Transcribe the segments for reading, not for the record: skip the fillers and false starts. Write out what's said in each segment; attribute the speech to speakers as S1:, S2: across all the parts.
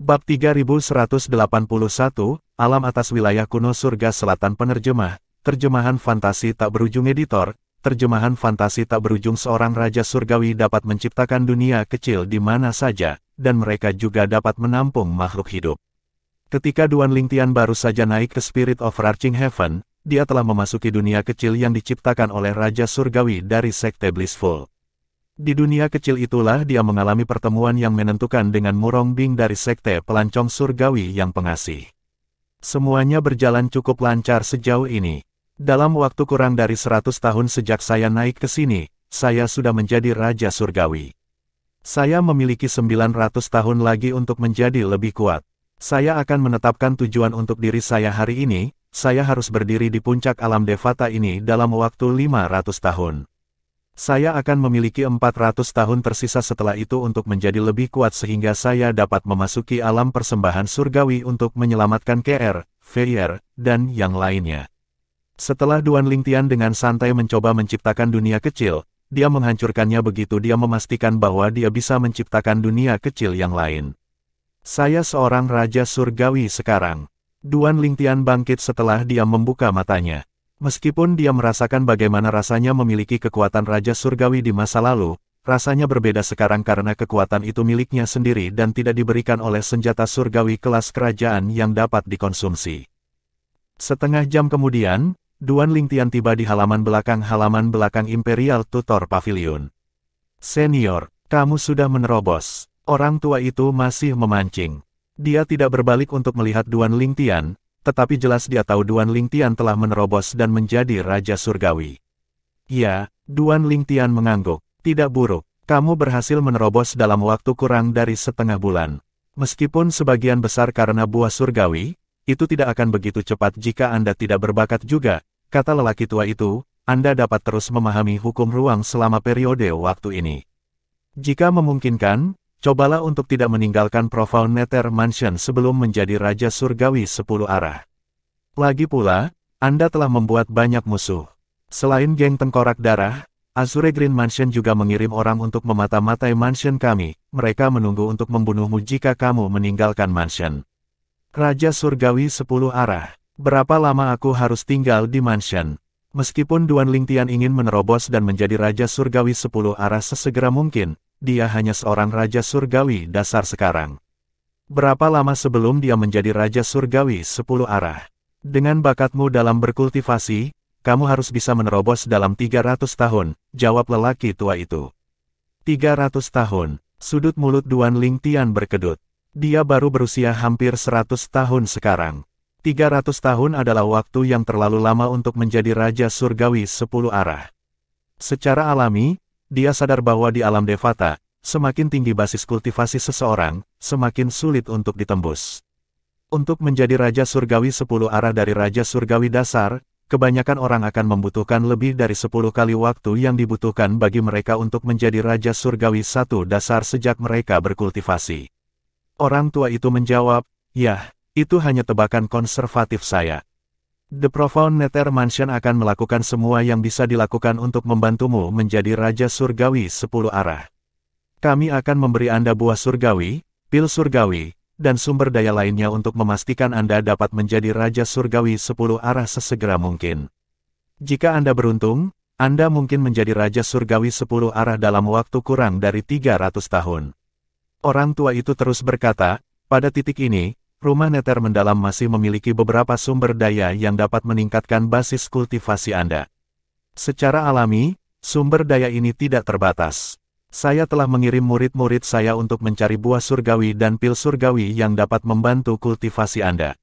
S1: Bab 3181, Alam atas wilayah kuno surga selatan terjemahan fantasi tak berujung editor, terjemahan fantasi tak berujung seorang raja surgawi dapat menciptakan dunia kecil di mana saja, dan mereka juga dapat menampung makhluk hidup. Ketika Duan Lingtian baru saja naik ke Spirit of Arching Heaven, dia telah memasuki dunia kecil yang diciptakan oleh Raja Surgawi dari Sekte Blissful. Di dunia kecil itulah dia mengalami pertemuan yang menentukan dengan Murong Bing dari Sekte Pelancong Surgawi yang pengasih. Semuanya berjalan cukup lancar sejauh ini. Dalam waktu kurang dari 100 tahun sejak saya naik ke sini, saya sudah menjadi Raja Surgawi. Saya memiliki 900 tahun lagi untuk menjadi lebih kuat. Saya akan menetapkan tujuan untuk diri saya hari ini, saya harus berdiri di puncak alam Devata ini dalam waktu 500 tahun. Saya akan memiliki 400 tahun tersisa setelah itu untuk menjadi lebih kuat sehingga saya dapat memasuki alam persembahan surgawi untuk menyelamatkan KR, Feier, dan yang lainnya. Setelah Duan Lingtian dengan santai mencoba menciptakan dunia kecil, dia menghancurkannya begitu dia memastikan bahwa dia bisa menciptakan dunia kecil yang lain. Saya seorang Raja Surgawi sekarang. Duan Lingtian bangkit setelah dia membuka matanya. Meskipun dia merasakan bagaimana rasanya memiliki kekuatan Raja Surgawi di masa lalu, rasanya berbeda sekarang karena kekuatan itu miliknya sendiri dan tidak diberikan oleh senjata surgawi kelas kerajaan yang dapat dikonsumsi. Setengah jam kemudian, Duan Lingtian tiba di halaman belakang Imperial Tutor Pavilion. Senior, kamu sudah menerobos. Orang tua itu masih memancing. Dia tidak berbalik untuk melihat Duan Lingtian, tetapi jelas dia tahu Duan Lingtian telah menerobos dan menjadi Raja Surgawi. Ya, Duan Lingtian mengangguk. Tidak buruk, kamu berhasil menerobos dalam waktu kurang dari setengah bulan. Meskipun sebagian besar karena buah surgawi, itu tidak akan begitu cepat jika Anda tidak berbakat juga, kata lelaki tua itu, Anda dapat terus memahami hukum ruang selama periode waktu ini. Jika memungkinkan, cobalah untuk tidak meninggalkan Profound Nether Mansion sebelum menjadi Raja Surgawi 10 arah. Lagi pula, Anda telah membuat banyak musuh. Selain geng Tengkorak Darah, Azure Green Mansion juga mengirim orang untuk memata-matai mansion kami. Mereka menunggu untuk membunuhmu jika kamu meninggalkan mansion. Raja Surgawi 10 arah. Berapa lama aku harus tinggal di mansion? Meskipun Duan Lingtian ingin menerobos dan menjadi Raja Surgawi 10 arah sesegera mungkin, dia hanya seorang Raja Surgawi dasar sekarang. Berapa lama sebelum dia menjadi Raja Surgawi 10 arah? Dengan bakatmu dalam berkultivasi, kamu harus bisa menerobos dalam 300 tahun, jawab lelaki tua itu. 300 tahun, sudut mulut Duan Lingtian berkedut. Dia baru berusia hampir 100 tahun sekarang. 300 tahun adalah waktu yang terlalu lama untuk menjadi Raja Surgawi 10 arah. Secara alami, dia sadar bahwa di alam Devata, semakin tinggi basis kultivasi seseorang, semakin sulit untuk ditembus. Untuk menjadi Raja Surgawi 10 arah dari Raja Surgawi dasar, kebanyakan orang akan membutuhkan lebih dari 10 kali waktu yang dibutuhkan bagi mereka untuk menjadi Raja Surgawi 1 dasar sejak mereka berkultivasi. Orang tua itu menjawab, "Yah, itu hanya tebakan konservatif saya. The Profound Nether Mansion akan melakukan semua yang bisa dilakukan untuk membantumu menjadi Raja Surgawi 10 arah. Kami akan memberi Anda buah surgawi, pil surgawi, dan sumber daya lainnya untuk memastikan Anda dapat menjadi Raja Surgawi 10 arah sesegera mungkin. Jika Anda beruntung, Anda mungkin menjadi Raja Surgawi 10 arah dalam waktu kurang dari 300 tahun. Orang tua itu terus berkata, pada titik ini, Rumah Nether Mendalam masih memiliki beberapa sumber daya yang dapat meningkatkan basis kultivasi Anda. Secara alami, sumber daya ini tidak terbatas. Saya telah mengirim murid-murid saya untuk mencari buah surgawi dan pil surgawi yang dapat membantu kultivasi Anda.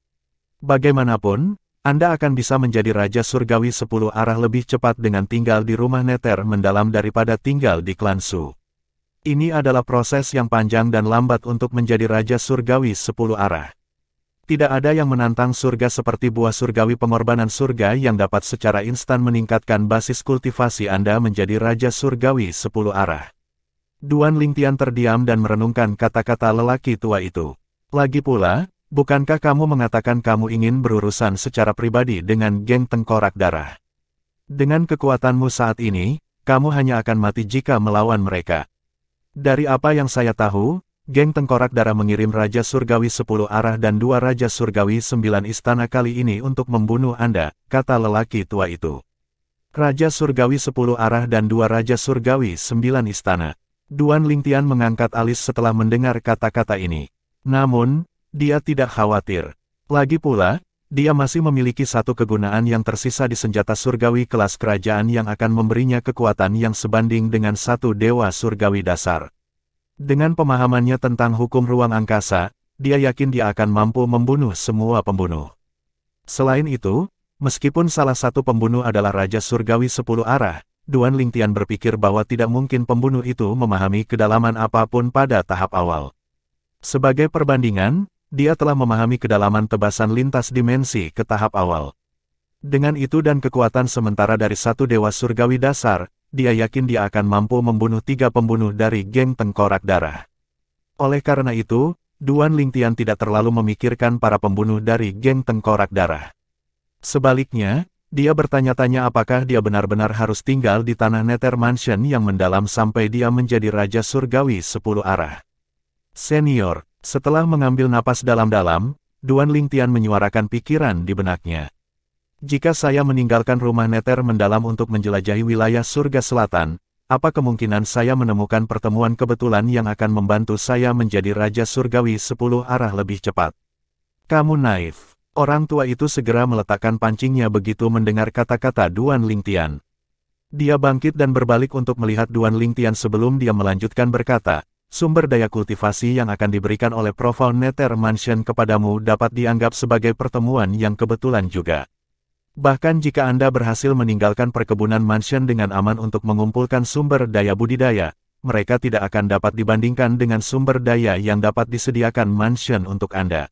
S1: Bagaimanapun, Anda akan bisa menjadi Raja Surgawi 10 arah lebih cepat dengan tinggal di Rumah Nether Mendalam daripada tinggal di klan Su. Ini adalah proses yang panjang dan lambat untuk menjadi Raja Surgawi 10 arah. Tidak ada yang menantang surga seperti buah surgawi pengorbanan surga yang dapat secara instan meningkatkan basis kultivasi Anda menjadi Raja Surgawi 10 arah. Duan Lingtian terdiam dan merenungkan kata-kata lelaki tua itu. Lagi pula, bukankah kamu mengatakan kamu ingin berurusan secara pribadi dengan geng Tengkorak Darah? Dengan kekuatanmu saat ini, kamu hanya akan mati jika melawan mereka. Dari apa yang saya tahu, geng Tengkorak Darah mengirim Raja Surgawi 10 arah dan 2 Raja Surgawi 9 istana kali ini untuk membunuh Anda, kata lelaki tua itu. Raja Surgawi 10 arah dan 2 Raja Surgawi 9 istana. Duan Lingtian mengangkat alis setelah mendengar kata-kata ini. Namun, dia tidak khawatir. Lagi pula, dia masih memiliki satu kegunaan yang tersisa di senjata surgawi kelas kerajaan yang akan memberinya kekuatan yang sebanding dengan satu dewa surgawi dasar. Dengan pemahamannya tentang hukum ruang angkasa, dia yakin dia akan mampu membunuh semua pembunuh. Selain itu, meskipun salah satu pembunuh adalah Raja Surgawi 10 arah, Duan Lingtian berpikir bahwa tidak mungkin pembunuh itu memahami kedalaman apapun pada tahap awal. Sebagai perbandingan, dia telah memahami kedalaman tebasan lintas dimensi ke tahap awal. Dengan itu dan kekuatan sementara dari satu dewa surgawi dasar, dia yakin dia akan mampu membunuh 3 pembunuh dari geng Tengkorak Darah. Oleh karena itu, Duan Lingtian tidak terlalu memikirkan para pembunuh dari geng Tengkorak Darah. Sebaliknya, dia bertanya-tanya apakah dia benar-benar harus tinggal di tanah Nether Mansion yang mendalam sampai dia menjadi Raja Surgawi 10 arah. Senior, setelah mengambil napas dalam-dalam, Duan Lingtian menyuarakan pikiran di benaknya. Jika saya meninggalkan rumah Nether mendalam untuk menjelajahi wilayah surga selatan, apa kemungkinan saya menemukan pertemuan kebetulan yang akan membantu saya menjadi Raja Surgawi 10 arah lebih cepat? Kamu naif. Orang tua itu segera meletakkan pancingnya begitu mendengar kata-kata Duan Lingtian. Dia bangkit dan berbalik untuk melihat Duan Lingtian sebelum dia melanjutkan berkata, sumber daya kultivasi yang akan diberikan oleh Profound Nether Mansion kepadamu dapat dianggap sebagai pertemuan yang kebetulan juga. Bahkan jika Anda berhasil meninggalkan perkebunan mansion dengan aman untuk mengumpulkan sumber daya budidaya, mereka tidak akan dapat dibandingkan dengan sumber daya yang dapat disediakan mansion untuk Anda.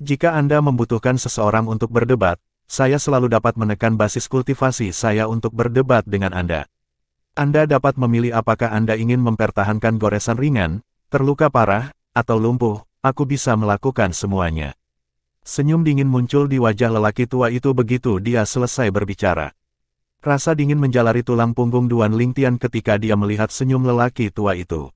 S1: Jika Anda membutuhkan seseorang untuk berdebat, saya selalu dapat menekan basis kultivasi saya untuk berdebat dengan Anda. Anda dapat memilih apakah Anda ingin mempertahankan goresan ringan, terluka parah, atau lumpuh, aku bisa melakukan semuanya. Senyum dingin muncul di wajah lelaki tua itu begitu dia selesai berbicara. Rasa dingin menjalari tulang punggung Duan Lingtian ketika dia melihat senyum lelaki tua itu.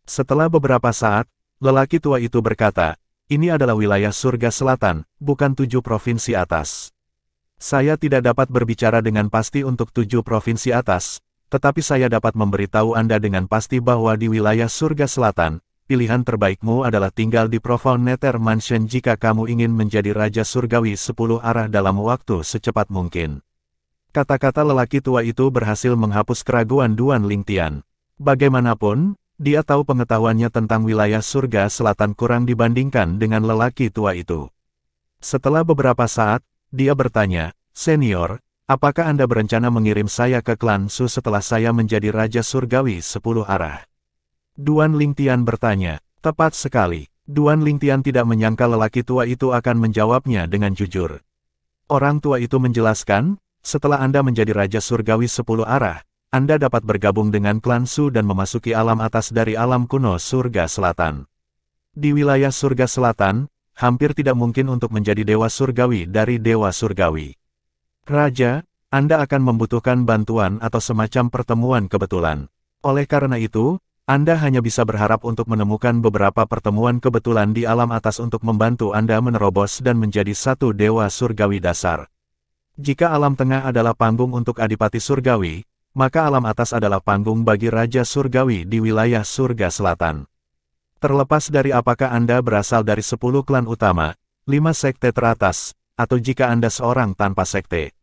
S1: Setelah beberapa saat, lelaki tua itu berkata, ini adalah wilayah surga selatan, bukan 7 provinsi atas. Saya tidak dapat berbicara dengan pasti untuk 7 provinsi atas, tetapi saya dapat memberitahu Anda dengan pasti bahwa di wilayah surga selatan, pilihan terbaikmu adalah tinggal di Profound Nether Mansion jika kamu ingin menjadi Raja Surgawi 10 arah dalam waktu secepat mungkin. Kata-kata lelaki tua itu berhasil menghapus keraguan Duan Lingtian. Bagaimanapun, dia tahu pengetahuannya tentang wilayah surga selatan kurang dibandingkan dengan lelaki tua itu. Setelah beberapa saat, dia bertanya, Senior, apakah Anda berencana mengirim saya ke klan Su setelah saya menjadi Raja Surgawi 10 arah? Duan Lingtian bertanya, tepat sekali. Duan Lingtian tidak menyangka lelaki tua itu akan menjawabnya dengan jujur. Orang tua itu menjelaskan, setelah Anda menjadi Raja Surgawi 10 arah, Anda dapat bergabung dengan klan Su dan memasuki alam atas dari alam kuno surga selatan. Di wilayah surga selatan, hampir tidak mungkin untuk menjadi dewa surgawi dari dewa surgawi. Raja, Anda akan membutuhkan bantuan atau semacam pertemuan kebetulan. Oleh karena itu, Anda hanya bisa berharap untuk menemukan beberapa pertemuan kebetulan di alam atas untuk membantu Anda menerobos dan menjadi satu dewa surgawi dasar. Jika alam tengah adalah panggung untuk adipati surgawi, maka alam atas adalah panggung bagi Raja Surgawi di wilayah surga selatan. Terlepas dari apakah Anda berasal dari 10 klan utama, 5 sekte teratas, atau jika Anda seorang tanpa sekte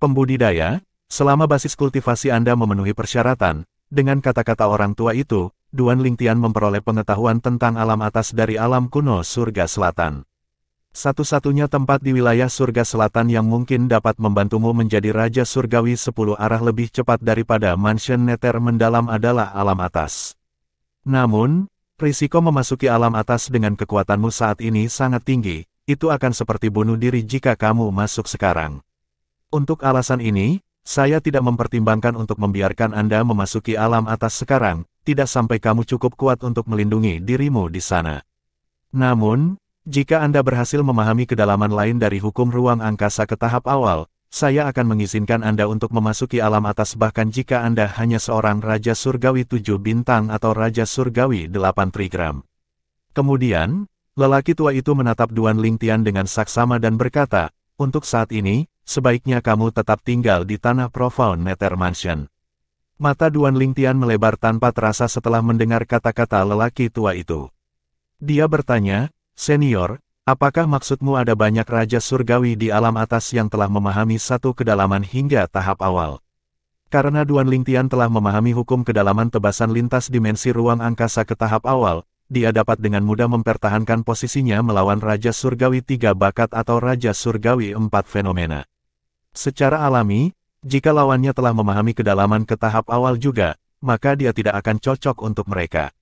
S1: pembudidaya, selama basis kultivasi Anda memenuhi persyaratan, dengan kata-kata orang tua itu, Duan Lingtian memperoleh pengetahuan tentang alam atas dari alam kuno surga selatan. Satu-satunya tempat di wilayah surga selatan yang mungkin dapat membantumu menjadi Raja Surgawi 10 arah lebih cepat daripada Mansion Nether mendalam adalah alam atas. Namun, risiko memasuki alam atas dengan kekuatanmu saat ini sangat tinggi, itu akan seperti bunuh diri jika kamu masuk sekarang. Untuk alasan ini, saya tidak mempertimbangkan untuk membiarkan Anda memasuki alam atas sekarang, tidak sampai kamu cukup kuat untuk melindungi dirimu di sana. Namun, jika Anda berhasil memahami kedalaman lain dari hukum ruang angkasa ke tahap awal, saya akan mengizinkan Anda untuk memasuki alam atas bahkan jika Anda hanya seorang Raja Surgawi 7 bintang atau Raja Surgawi 8 trigram. Kemudian, lelaki tua itu menatap Duan Lingtian dengan saksama dan berkata, untuk saat ini, sebaiknya kamu tetap tinggal di tanah Profound Nether Mansion. Mata Duan Lingtian melebar tanpa terasa setelah mendengar kata-kata lelaki tua itu. Dia bertanya, Senior, apakah maksudmu ada banyak raja surgawi di alam atas yang telah memahami satu kedalaman hingga tahap awal? Karena Duan Lingtian telah memahami hukum kedalaman tebasan lintas dimensi ruang angkasa ke tahap awal, dia dapat dengan mudah mempertahankan posisinya melawan Raja Surgawi 3 bakat atau Raja Surgawi 4 fenomena. Secara alami, jika lawannya telah memahami kedalaman ke tahap awal juga, maka dia tidak akan cocok untuk mereka.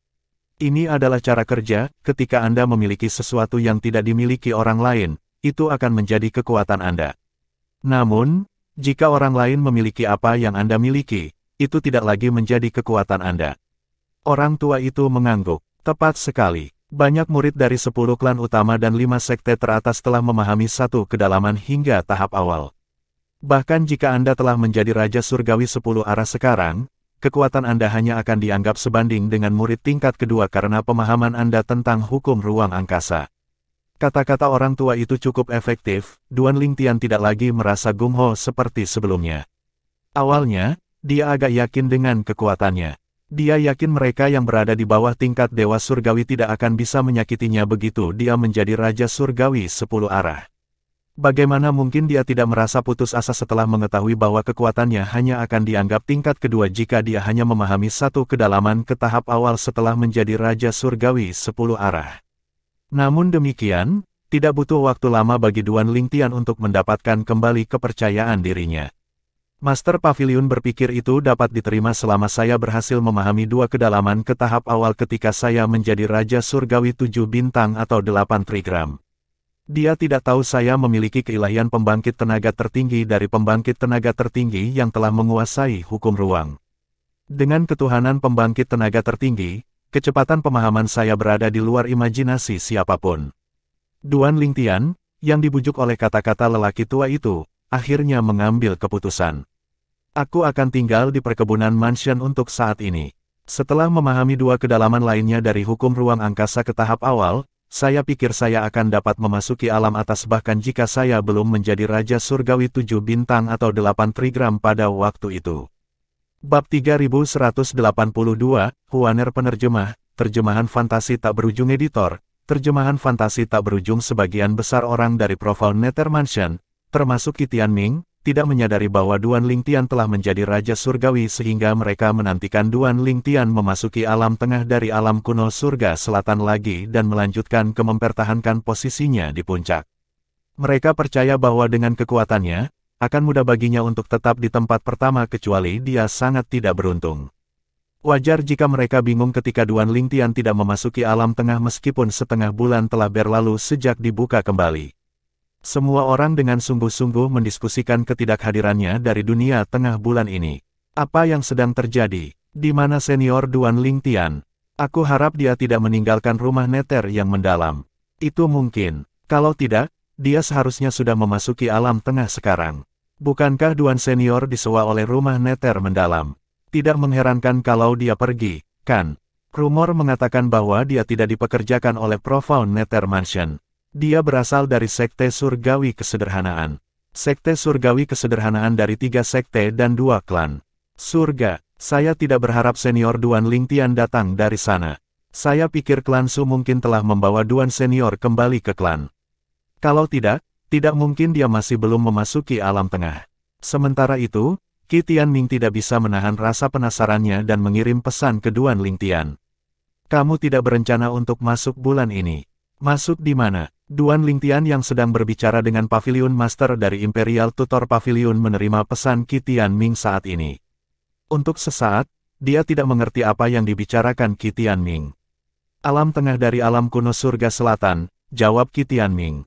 S1: Ini adalah cara kerja, ketika Anda memiliki sesuatu yang tidak dimiliki orang lain, itu akan menjadi kekuatan Anda. Namun, jika orang lain memiliki apa yang Anda miliki, itu tidak lagi menjadi kekuatan Anda. Orang tua itu mengangguk. Tepat sekali. Banyak murid dari 10 klan utama dan 5 sekte teratas telah memahami satu kedalaman hingga tahap awal. Bahkan jika Anda telah menjadi Raja Surgawi 10 arah sekarang, kekuatan Anda hanya akan dianggap sebanding dengan murid tingkat kedua karena pemahaman Anda tentang hukum ruang angkasa. Kata-kata orang tua itu cukup efektif, Duan Lingtian tidak lagi merasa gumho seperti sebelumnya. Awalnya, dia agak yakin dengan kekuatannya. Dia yakin mereka yang berada di bawah tingkat Dewa Surgawi tidak akan bisa menyakitinya begitu dia menjadi Raja Surgawi 10 arah. Bagaimana mungkin dia tidak merasa putus asa setelah mengetahui bahwa kekuatannya hanya akan dianggap tingkat kedua jika dia hanya memahami satu kedalaman ke tahap awal setelah menjadi Raja Surgawi 10 arah. Namun demikian, tidak butuh waktu lama bagi Duan Lingtian untuk mendapatkan kembali kepercayaan dirinya. Master Pavilion berpikir itu dapat diterima selama saya berhasil memahami 2 kedalaman ke tahap awal ketika saya menjadi Raja Surgawi 7 bintang atau 8 trigram. Dia tidak tahu saya memiliki keilahian pembangkit tenaga tertinggi dari pembangkit tenaga tertinggi yang telah menguasai hukum ruang. Dengan ketuhanan pembangkit tenaga tertinggi, kecepatan pemahaman saya berada di luar imajinasi siapapun. Duan Lingtian, yang dibujuk oleh kata-kata lelaki tua itu, akhirnya mengambil keputusan. Aku akan tinggal di perkebunan mansion untuk saat ini. Setelah memahami 2 kedalaman lainnya dari hukum ruang angkasa ke tahap awal, saya pikir saya akan dapat memasuki alam atas bahkan jika saya belum menjadi Raja Surgawi 7 bintang atau 8 trigram pada waktu itu. Bab 3182, Huaner Penerjemah, Terjemahan Fantasi Tak Berujung Editor, Terjemahan Fantasi Tak Berujung. Sebagian besar orang dari Profound Nether Mansion, termasuk Qi Tianming, tidak menyadari bahwa Duan Lingtian telah menjadi Raja Surgawi sehingga mereka menantikan Duan Lingtian memasuki alam tengah dari alam kuno surga selatan lagi dan melanjutkan ke mempertahankan posisinya di puncak. Mereka percaya bahwa dengan kekuatannya, akan mudah baginya untuk tetap di tempat pertama kecuali dia sangat tidak beruntung. Wajar jika mereka bingung ketika Duan Lingtian tidak memasuki alam tengah meskipun setengah bulan telah berlalu sejak dibuka kembali. Semua orang dengan sungguh-sungguh mendiskusikan ketidakhadirannya dari dunia tengah bulan ini. Apa yang sedang terjadi? Di mana senior Duan Lingtian? Aku harap dia tidak meninggalkan rumah Nether yang mendalam. Itu mungkin. Kalau tidak, dia seharusnya sudah memasuki alam tengah sekarang. Bukankah Duan senior disewa oleh rumah Nether mendalam? Tidak mengherankan kalau dia pergi, kan? Rumor mengatakan bahwa dia tidak dipekerjakan oleh Profound Nether Mansion. Dia berasal dari Sekte Surgawi Kesederhanaan. Sekte Surgawi Kesederhanaan dari 3 sekte dan 2 klan. Surga, saya tidak berharap senior Duan Lingtian datang dari sana. Saya pikir klan Su mungkin telah membawa Duan senior kembali ke klan. Kalau tidak mungkin dia masih belum memasuki alam tengah. Sementara itu, Qi Tianming tidak bisa menahan rasa penasarannya dan mengirim pesan ke Duan Lingtian. Kamu tidak berencana untuk masuk bulan ini. Masuk di mana? Duan Lingtian yang sedang berbicara dengan Pavilion Master dari Imperial Tutor Pavilion menerima pesan Qi Tianming saat ini. Untuk sesaat, dia tidak mengerti apa yang dibicarakan Qi Tianming. Alam tengah dari alam kuno surga selatan, jawab Qi Tianming.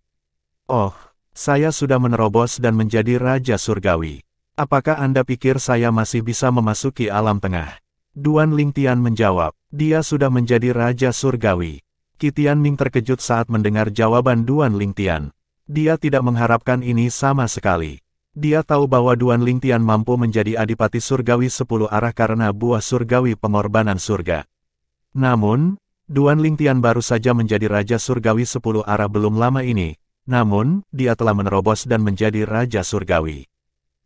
S1: Oh, saya sudah menerobos dan menjadi Raja Surgawi. Apakah Anda pikir saya masih bisa memasuki alam tengah? Duan Lingtian menjawab, dia sudah menjadi Raja Surgawi. Qi Tianming terkejut saat mendengar jawaban Duan Lingtian. Dia tidak mengharapkan ini sama sekali. Dia tahu bahwa Duan Lingtian mampu menjadi Adipati Surgawi 10 arah karena buah surgawi pengorbanan surga. Namun, Duan Lingtian baru saja menjadi Raja Surgawi 10 arah belum lama ini, namun, dia telah menerobos dan menjadi Raja Surgawi.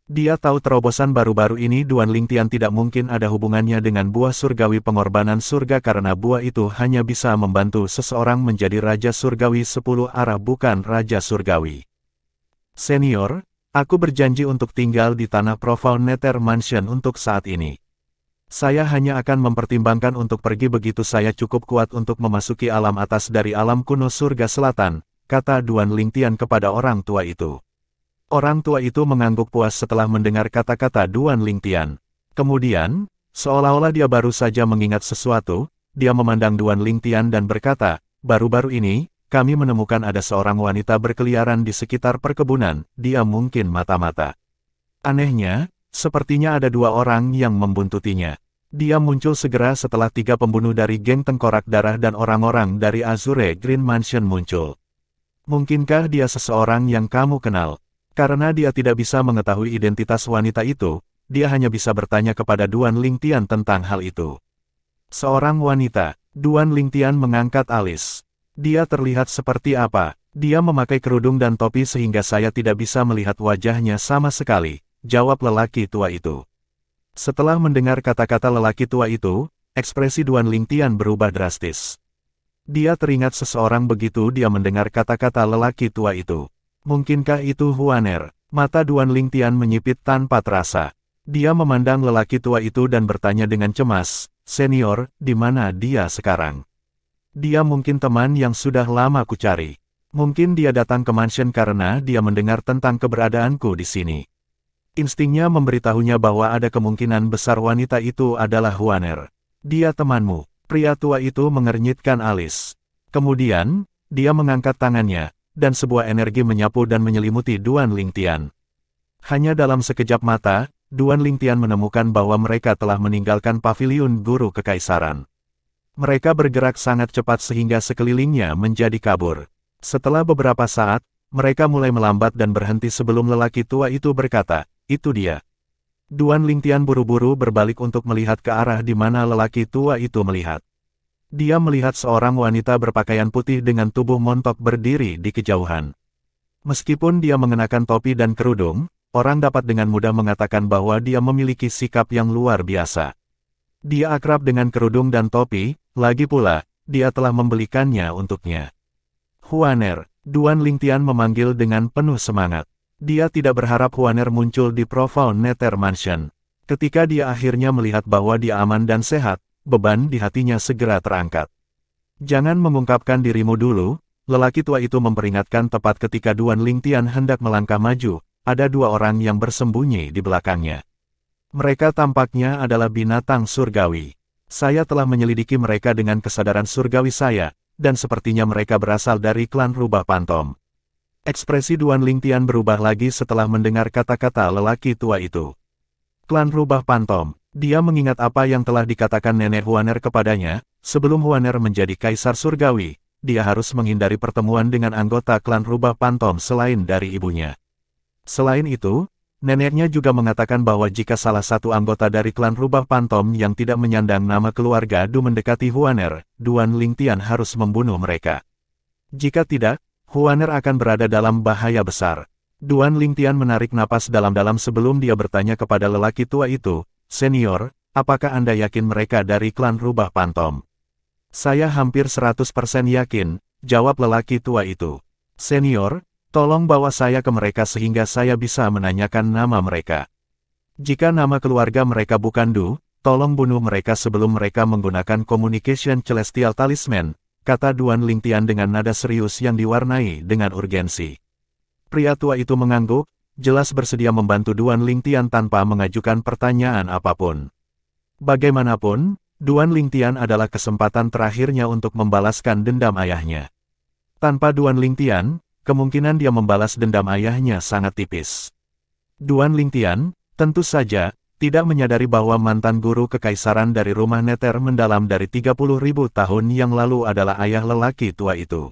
S1: Dia tahu terobosan baru-baru ini Duan Lingtian tidak mungkin ada hubungannya dengan buah surgawi pengorbanan surga karena buah itu hanya bisa membantu seseorang menjadi Raja Surgawi 10 arah bukan Raja Surgawi. Senior, aku berjanji untuk tinggal di tanah Profound Nether Mansion untuk saat ini. Saya hanya akan mempertimbangkan untuk pergi begitu saya cukup kuat untuk memasuki alam atas dari alam kuno surga selatan, kata Duan Lingtian kepada orang tua itu. Orang tua itu mengangguk puas setelah mendengar kata-kata Duan Lingtian. Kemudian, seolah-olah dia baru saja mengingat sesuatu, dia memandang Duan Lingtian dan berkata, baru-baru ini, kami menemukan ada seorang wanita berkeliaran di sekitar perkebunan, dia mungkin mata-mata. Anehnya, sepertinya ada 2 orang yang membuntutinya. Dia muncul segera setelah 3 pembunuh dari geng Tengkorak Darah dan orang-orang dari Azure Green Mansion muncul. Mungkinkah dia seseorang yang kamu kenal? Karena dia tidak bisa mengetahui identitas wanita itu, dia hanya bisa bertanya kepada Duan Lingtian tentang hal itu. Seorang wanita, Duan Lingtian mengangkat alis. Dia terlihat seperti apa? Dia memakai kerudung dan topi sehingga saya tidak bisa melihat wajahnya sama sekali, jawab lelaki tua itu. Setelah mendengar kata-kata lelaki tua itu, ekspresi Duan Lingtian berubah drastis. Dia teringat seseorang begitu dia mendengar kata-kata lelaki tua itu. Mungkinkah itu Huaner? Mata Duan Lingtian menyipit tanpa terasa. Dia memandang lelaki tua itu dan bertanya dengan cemas, senior, di mana dia sekarang? Dia mungkin teman yang sudah lama kucari. Mungkin dia datang ke mansion karena dia mendengar tentang keberadaanku di sini. Instingnya memberitahunya bahwa ada kemungkinan besar wanita itu adalah Huaner. Dia temanmu. Pria tua itu mengernyitkan alis. Kemudian, dia mengangkat tangannya, dan sebuah energi menyapu dan menyelimuti Duan Lingtian. Hanya dalam sekejap mata, Duan Lingtian menemukan bahwa mereka telah meninggalkan paviliun guru kekaisaran. Mereka bergerak sangat cepat sehingga sekelilingnya menjadi kabur. Setelah beberapa saat, mereka mulai melambat dan berhenti sebelum lelaki tua itu berkata, itu dia. Duan Lingtian buru-buru berbalik untuk melihat ke arah di mana lelaki tua itu melihat. Dia melihat seorang wanita berpakaian putih dengan tubuh montok berdiri di kejauhan. Meskipun dia mengenakan topi dan kerudung, orang dapat dengan mudah mengatakan bahwa dia memiliki sikap yang luar biasa. Dia akrab dengan kerudung dan topi, lagi pula, dia telah membelikannya untuknya. Huaner, Duan Lingtian memanggil dengan penuh semangat. Dia tidak berharap Huaner muncul di Profound Nether Mansion. Ketika dia akhirnya melihat bahwa dia aman dan sehat, beban di hatinya segera terangkat. Jangan mengungkapkan dirimu dulu, lelaki tua itu memperingatkan tepat ketika Duan Lingtian hendak melangkah maju, ada 2 orang yang bersembunyi di belakangnya. Mereka tampaknya adalah binatang surgawi. Saya telah menyelidiki mereka dengan kesadaran surgawi saya, dan sepertinya mereka berasal dari klan Rubah Pantom. Ekspresi Duan Lingtian berubah lagi setelah mendengar kata-kata lelaki tua itu. Klan Rubah Pantom, dia mengingat apa yang telah dikatakan nenek Huaner kepadanya, sebelum Huaner menjadi kaisar surgawi, dia harus menghindari pertemuan dengan anggota klan Rubah Pantom selain dari ibunya. Selain itu, neneknya juga mengatakan bahwa jika salah satu anggota dari klan Rubah Pantom yang tidak menyandang nama keluarga Du mendekati Huaner, Duan Lingtian harus membunuh mereka. Jika tidak, Huaner akan berada dalam bahaya besar. Duan Lingtian menarik napas dalam-dalam sebelum dia bertanya kepada lelaki tua itu, senior, apakah Anda yakin mereka dari klan Rubah Pantom? Saya hampir 100% yakin, jawab lelaki tua itu. Senior, tolong bawa saya ke mereka sehingga saya bisa menanyakan nama mereka. Jika nama keluarga mereka bukan Du, tolong bunuh mereka sebelum mereka menggunakan Communication Celestial Talisman, kata Duan Lingtian dengan nada serius yang diwarnai dengan urgensi. Pria tua itu mengangguk, jelas bersedia membantu Duan Lingtian tanpa mengajukan pertanyaan apapun. Bagaimanapun, Duan Lingtian adalah kesempatan terakhirnya untuk membalaskan dendam ayahnya. Tanpa Duan Lingtian, kemungkinan dia membalas dendam ayahnya sangat tipis. Duan Lingtian, tentu saja, tidak menyadari bahwa mantan guru kekaisaran dari rumah Nether mendalam dari 30.000 tahun yang lalu adalah ayah lelaki tua itu.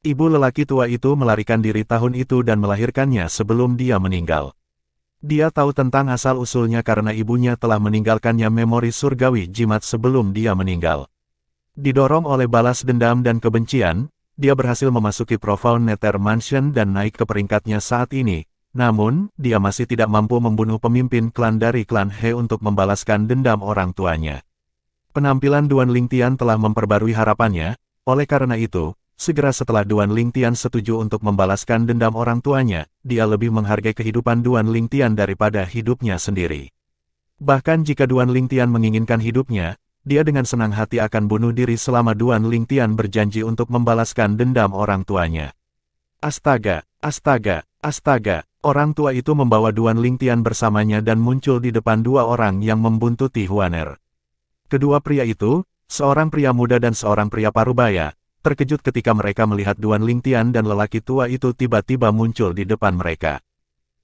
S1: Ibu lelaki tua itu melarikan diri tahun itu dan melahirkannya sebelum dia meninggal. Dia tahu tentang asal-usulnya karena ibunya telah meninggalkannya memori surgawi jimat sebelum dia meninggal. Didorong oleh balas dendam dan kebencian, dia berhasil memasuki Profound Nether Mansion dan naik ke peringkatnya saat ini. Namun, dia masih tidak mampu membunuh pemimpin klan dari klan He untuk membalaskan dendam orang tuanya. Penampilan Duan Lingtian telah memperbarui harapannya, oleh karena itu, segera setelah Duan Lingtian setuju untuk membalaskan dendam orang tuanya, dia lebih menghargai kehidupan Duan Lingtian daripada hidupnya sendiri. Bahkan jika Duan Lingtian menginginkan hidupnya, dia dengan senang hati akan bunuh diri selama Duan Lingtian berjanji untuk membalaskan dendam orang tuanya. Astaga, astaga, astaga, orang tua itu membawa Duan Lingtian bersamanya dan muncul di depan dua orang yang membuntuti Huaner. Kedua pria itu, seorang pria muda dan seorang pria parubaya, terkejut ketika mereka melihat Duan Lingtian dan lelaki tua itu tiba-tiba muncul di depan mereka.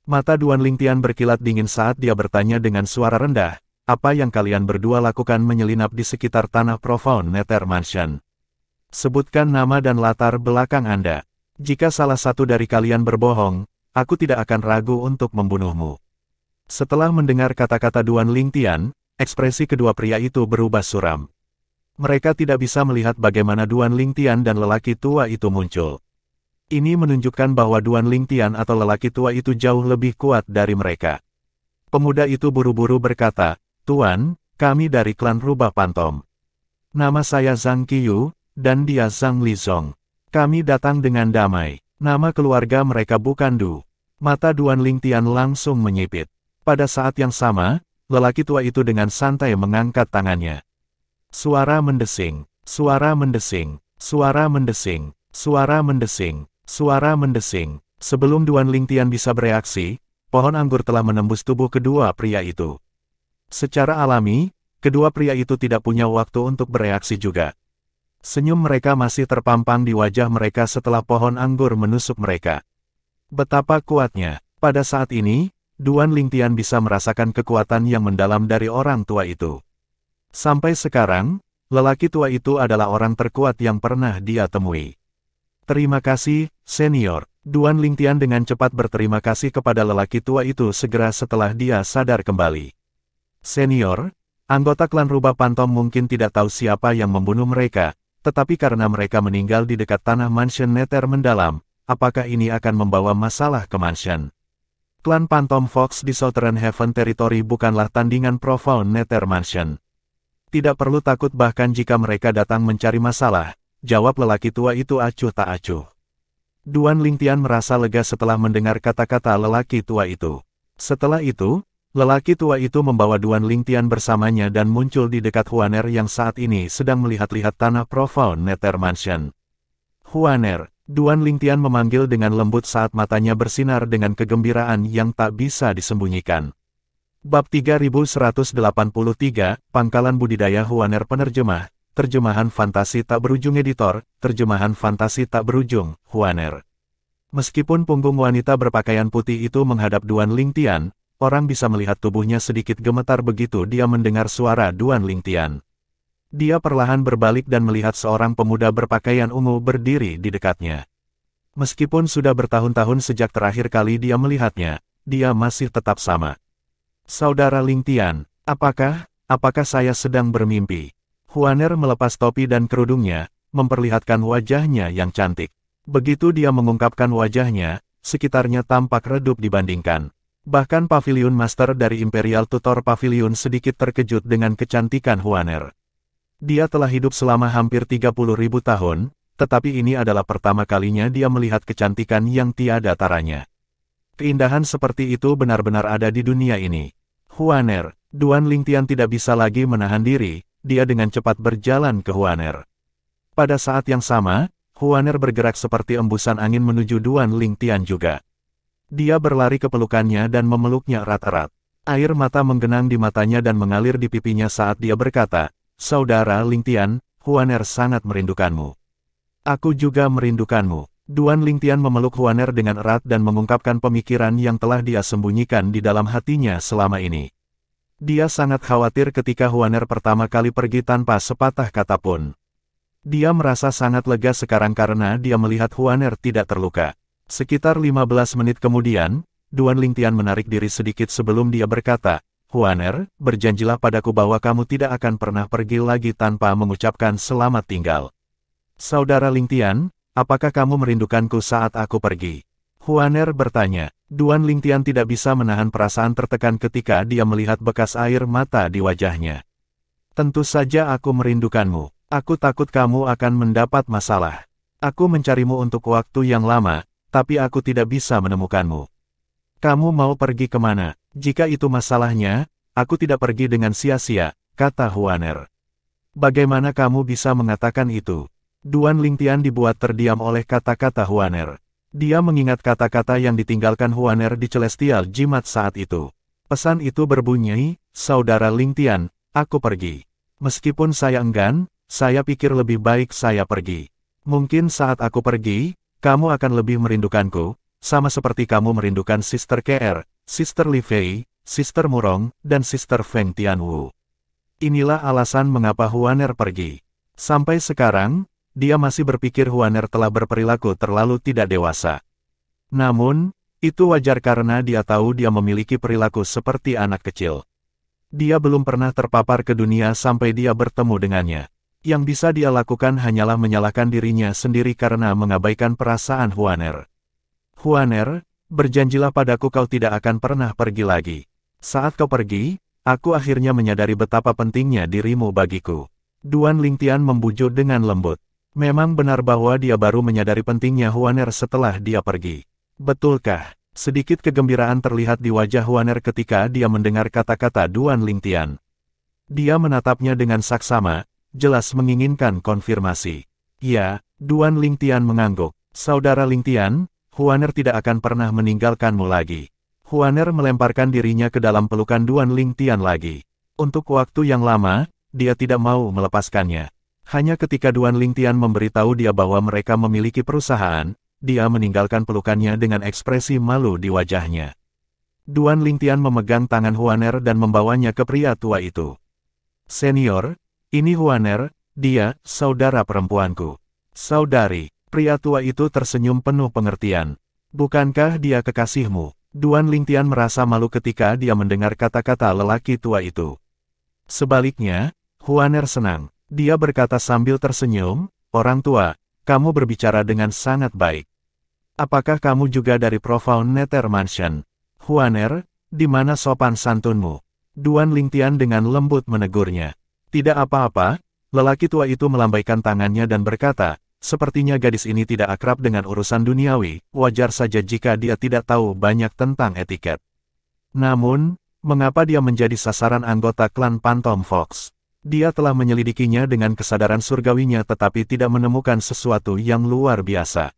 S1: Mata Duan Lingtian berkilat dingin saat dia bertanya dengan suara rendah, "Apa yang kalian berdua lakukan menyelinap di sekitar tanah Profound Nether Mansion? Sebutkan nama dan latar belakang Anda. Jika salah satu dari kalian berbohong, aku tidak akan ragu untuk membunuhmu." Setelah mendengar kata-kata Duan Lingtian, ekspresi kedua pria itu berubah suram. Mereka tidak bisa melihat bagaimana Duan Lingtian dan lelaki tua itu muncul. Ini menunjukkan bahwa Duan Lingtian atau lelaki tua itu jauh lebih kuat dari mereka. Pemuda itu buru-buru berkata, "Tuan, kami dari klan Rubah Pantom. Nama saya Zhang Qiyu, dan dia Zhang Lizong. Kami datang dengan damai." Nama keluarga mereka bukan Du. Mata Duan Lingtian langsung menyipit. Pada saat yang sama, lelaki tua itu dengan santai mengangkat tangannya. Suara mendesing, suara mendesing, suara mendesing, suara mendesing, suara mendesing. Sebelum Duan Lingtian bisa bereaksi, pohon anggur telah menembus tubuh kedua pria itu. Secara alami, kedua pria itu tidak punya waktu untuk bereaksi juga. Senyum mereka masih terpampang di wajah mereka setelah pohon anggur menusuk mereka. Betapa kuatnya, pada saat ini, Duan Lingtian bisa merasakan kekuatan yang mendalam dari orang tua itu. Sampai sekarang, lelaki tua itu adalah orang terkuat yang pernah dia temui. "Terima kasih, senior." Duan Lingtian dengan cepat berterima kasih kepada lelaki tua itu segera setelah dia sadar kembali. "Senior, anggota klan Rubah Pantom mungkin tidak tahu siapa yang membunuh mereka, tetapi karena mereka meninggal di dekat tanah Mansion Nether mendalam, apakah ini akan membawa masalah ke Mansion? Klan Pantom Fox di Southern Heaven Territory bukanlah tandingan Profound Nether Mansion. Tidak perlu takut bahkan jika mereka datang mencari masalah," jawab lelaki tua itu acuh tak acuh. Duan Lingtian merasa lega setelah mendengar kata-kata lelaki tua itu. Setelah itu, lelaki tua itu membawa Duan Lingtian bersamanya dan muncul di dekat Huaner yang saat ini sedang melihat-lihat tanah Profound Nether Mansion. "Huaner," Duan Lingtian memanggil dengan lembut saat matanya bersinar dengan kegembiraan yang tak bisa disembunyikan. Bab 3183, Pangkalan Budidaya Huaner. Penerjemah, Terjemahan Fantasi Tak Berujung Editor, Terjemahan Fantasi Tak Berujung, Huaner. Meskipun punggung wanita berpakaian putih itu menghadap Duan Lingtian, orang bisa melihat tubuhnya sedikit gemetar begitu dia mendengar suara Duan Lingtian. Dia perlahan berbalik dan melihat seorang pemuda berpakaian ungu berdiri di dekatnya. Meskipun sudah bertahun-tahun sejak terakhir kali dia melihatnya, dia masih tetap sama. "Saudara Lingtian, apakah saya sedang bermimpi?" Huaner melepas topi dan kerudungnya, memperlihatkan wajahnya yang cantik. Begitu dia mengungkapkan wajahnya, sekitarnya tampak redup dibandingkan. Bahkan Pavilion Master dari Imperial Tutor Pavilion sedikit terkejut dengan kecantikan Huaner. Dia telah hidup selama hampir 30.000 tahun, tetapi ini adalah pertama kalinya dia melihat kecantikan yang tiada taranya. Keindahan seperti itu benar-benar ada di dunia ini. "Huaner," Duan Lingtian tidak bisa lagi menahan diri, dia dengan cepat berjalan ke Huaner. Pada saat yang sama, Huaner bergerak seperti embusan angin menuju Duan Lingtian juga. Dia berlari ke pelukannya dan memeluknya erat-erat. Air mata menggenang di matanya dan mengalir di pipinya saat dia berkata, "Saudara Lingtian, Huaner sangat merindukanmu." "Aku juga merindukanmu." Duan Lingtian memeluk Huaner dengan erat dan mengungkapkan pemikiran yang telah dia sembunyikan di dalam hatinya selama ini. Dia sangat khawatir ketika Huaner pertama kali pergi tanpa sepatah kata pun. Dia merasa sangat lega sekarang karena dia melihat Huaner tidak terluka. Sekitar 15 menit kemudian, Duan Lingtian menarik diri sedikit sebelum dia berkata, Huaner, berjanjilah padaku bahwa kamu tidak akan pernah pergi lagi tanpa mengucapkan selamat tinggal. Saudara Lingtian, apakah kamu merindukanku saat aku pergi? Huaner bertanya. Duan Lingtian tidak bisa menahan perasaan tertekan ketika dia melihat bekas air mata di wajahnya. Tentu saja aku merindukanmu. Aku takut kamu akan mendapat masalah. Aku mencarimu untuk waktu yang lama, tapi aku tidak bisa menemukanmu. Kamu mau pergi kemana? Jika itu masalahnya, aku tidak pergi dengan sia-sia, kata Huaner. Bagaimana kamu bisa mengatakan itu? Duan Lingtian dibuat terdiam oleh kata-kata Huaner. Dia mengingat kata-kata yang ditinggalkan Huaner di Celestial Jimat saat itu. Pesan itu berbunyi, Saudara Lingtian, aku pergi. Meskipun saya enggan, saya pikir lebih baik saya pergi. Mungkin saat aku pergi, kamu akan lebih merindukanku, sama seperti kamu merindukan Sister KR, Sister Li Fei, Sister Murong, dan Sister Feng Tianwu. Inilah alasan mengapa Huaner pergi. Sampai sekarang, dia masih berpikir Huaner telah berperilaku terlalu tidak dewasa. Namun, itu wajar karena dia tahu dia memiliki perilaku seperti anak kecil. Dia belum pernah terpapar ke dunia sampai dia bertemu dengannya. Yang bisa dia lakukan hanyalah menyalahkan dirinya sendiri karena mengabaikan perasaan Huaner. Huaner, berjanjilah padaku kau tidak akan pernah pergi lagi. Saat kau pergi, aku akhirnya menyadari betapa pentingnya dirimu bagiku. Duan Lingtian membujuk dengan lembut. Memang benar bahwa dia baru menyadari pentingnya Huaner setelah dia pergi. Betulkah? Sedikit kegembiraan terlihat di wajah Huaner ketika dia mendengar kata-kata Duan Lingtian. Dia menatapnya dengan saksama, jelas menginginkan konfirmasi. Ya, Duan Lingtian mengangguk. Saudara Lingtian, Huaner tidak akan pernah meninggalkanmu lagi. Huaner melemparkan dirinya ke dalam pelukan Duan Lingtian lagi. Untuk waktu yang lama, dia tidak mau melepaskannya. Hanya ketika Duan Lingtian memberitahu dia bahwa mereka memiliki perusahaan, dia meninggalkan pelukannya dengan ekspresi malu di wajahnya. Duan Lingtian memegang tangan Huaner dan membawanya ke pria tua itu. Senior, ini Huaner, dia, saudara perempuanku. Saudari, pria tua itu tersenyum penuh pengertian. Bukankah dia kekasihmu? Duan Lingtian merasa malu ketika dia mendengar kata-kata lelaki tua itu. Sebaliknya, Huaner senang. Dia berkata sambil tersenyum, orang tua, kamu berbicara dengan sangat baik. Apakah kamu juga dari Profound Nether Mansion? Huaner, di mana sopan santunmu? Duan Lingtian dengan lembut menegurnya. Tidak apa-apa, lelaki tua itu melambaikan tangannya dan berkata, sepertinya gadis ini tidak akrab dengan urusan duniawi, wajar saja jika dia tidak tahu banyak tentang etiket. Namun, mengapa dia menjadi sasaran anggota klan Phantom Fox? Dia telah menyelidikinya dengan kesadaran surgawinya tetapi tidak menemukan sesuatu yang luar biasa.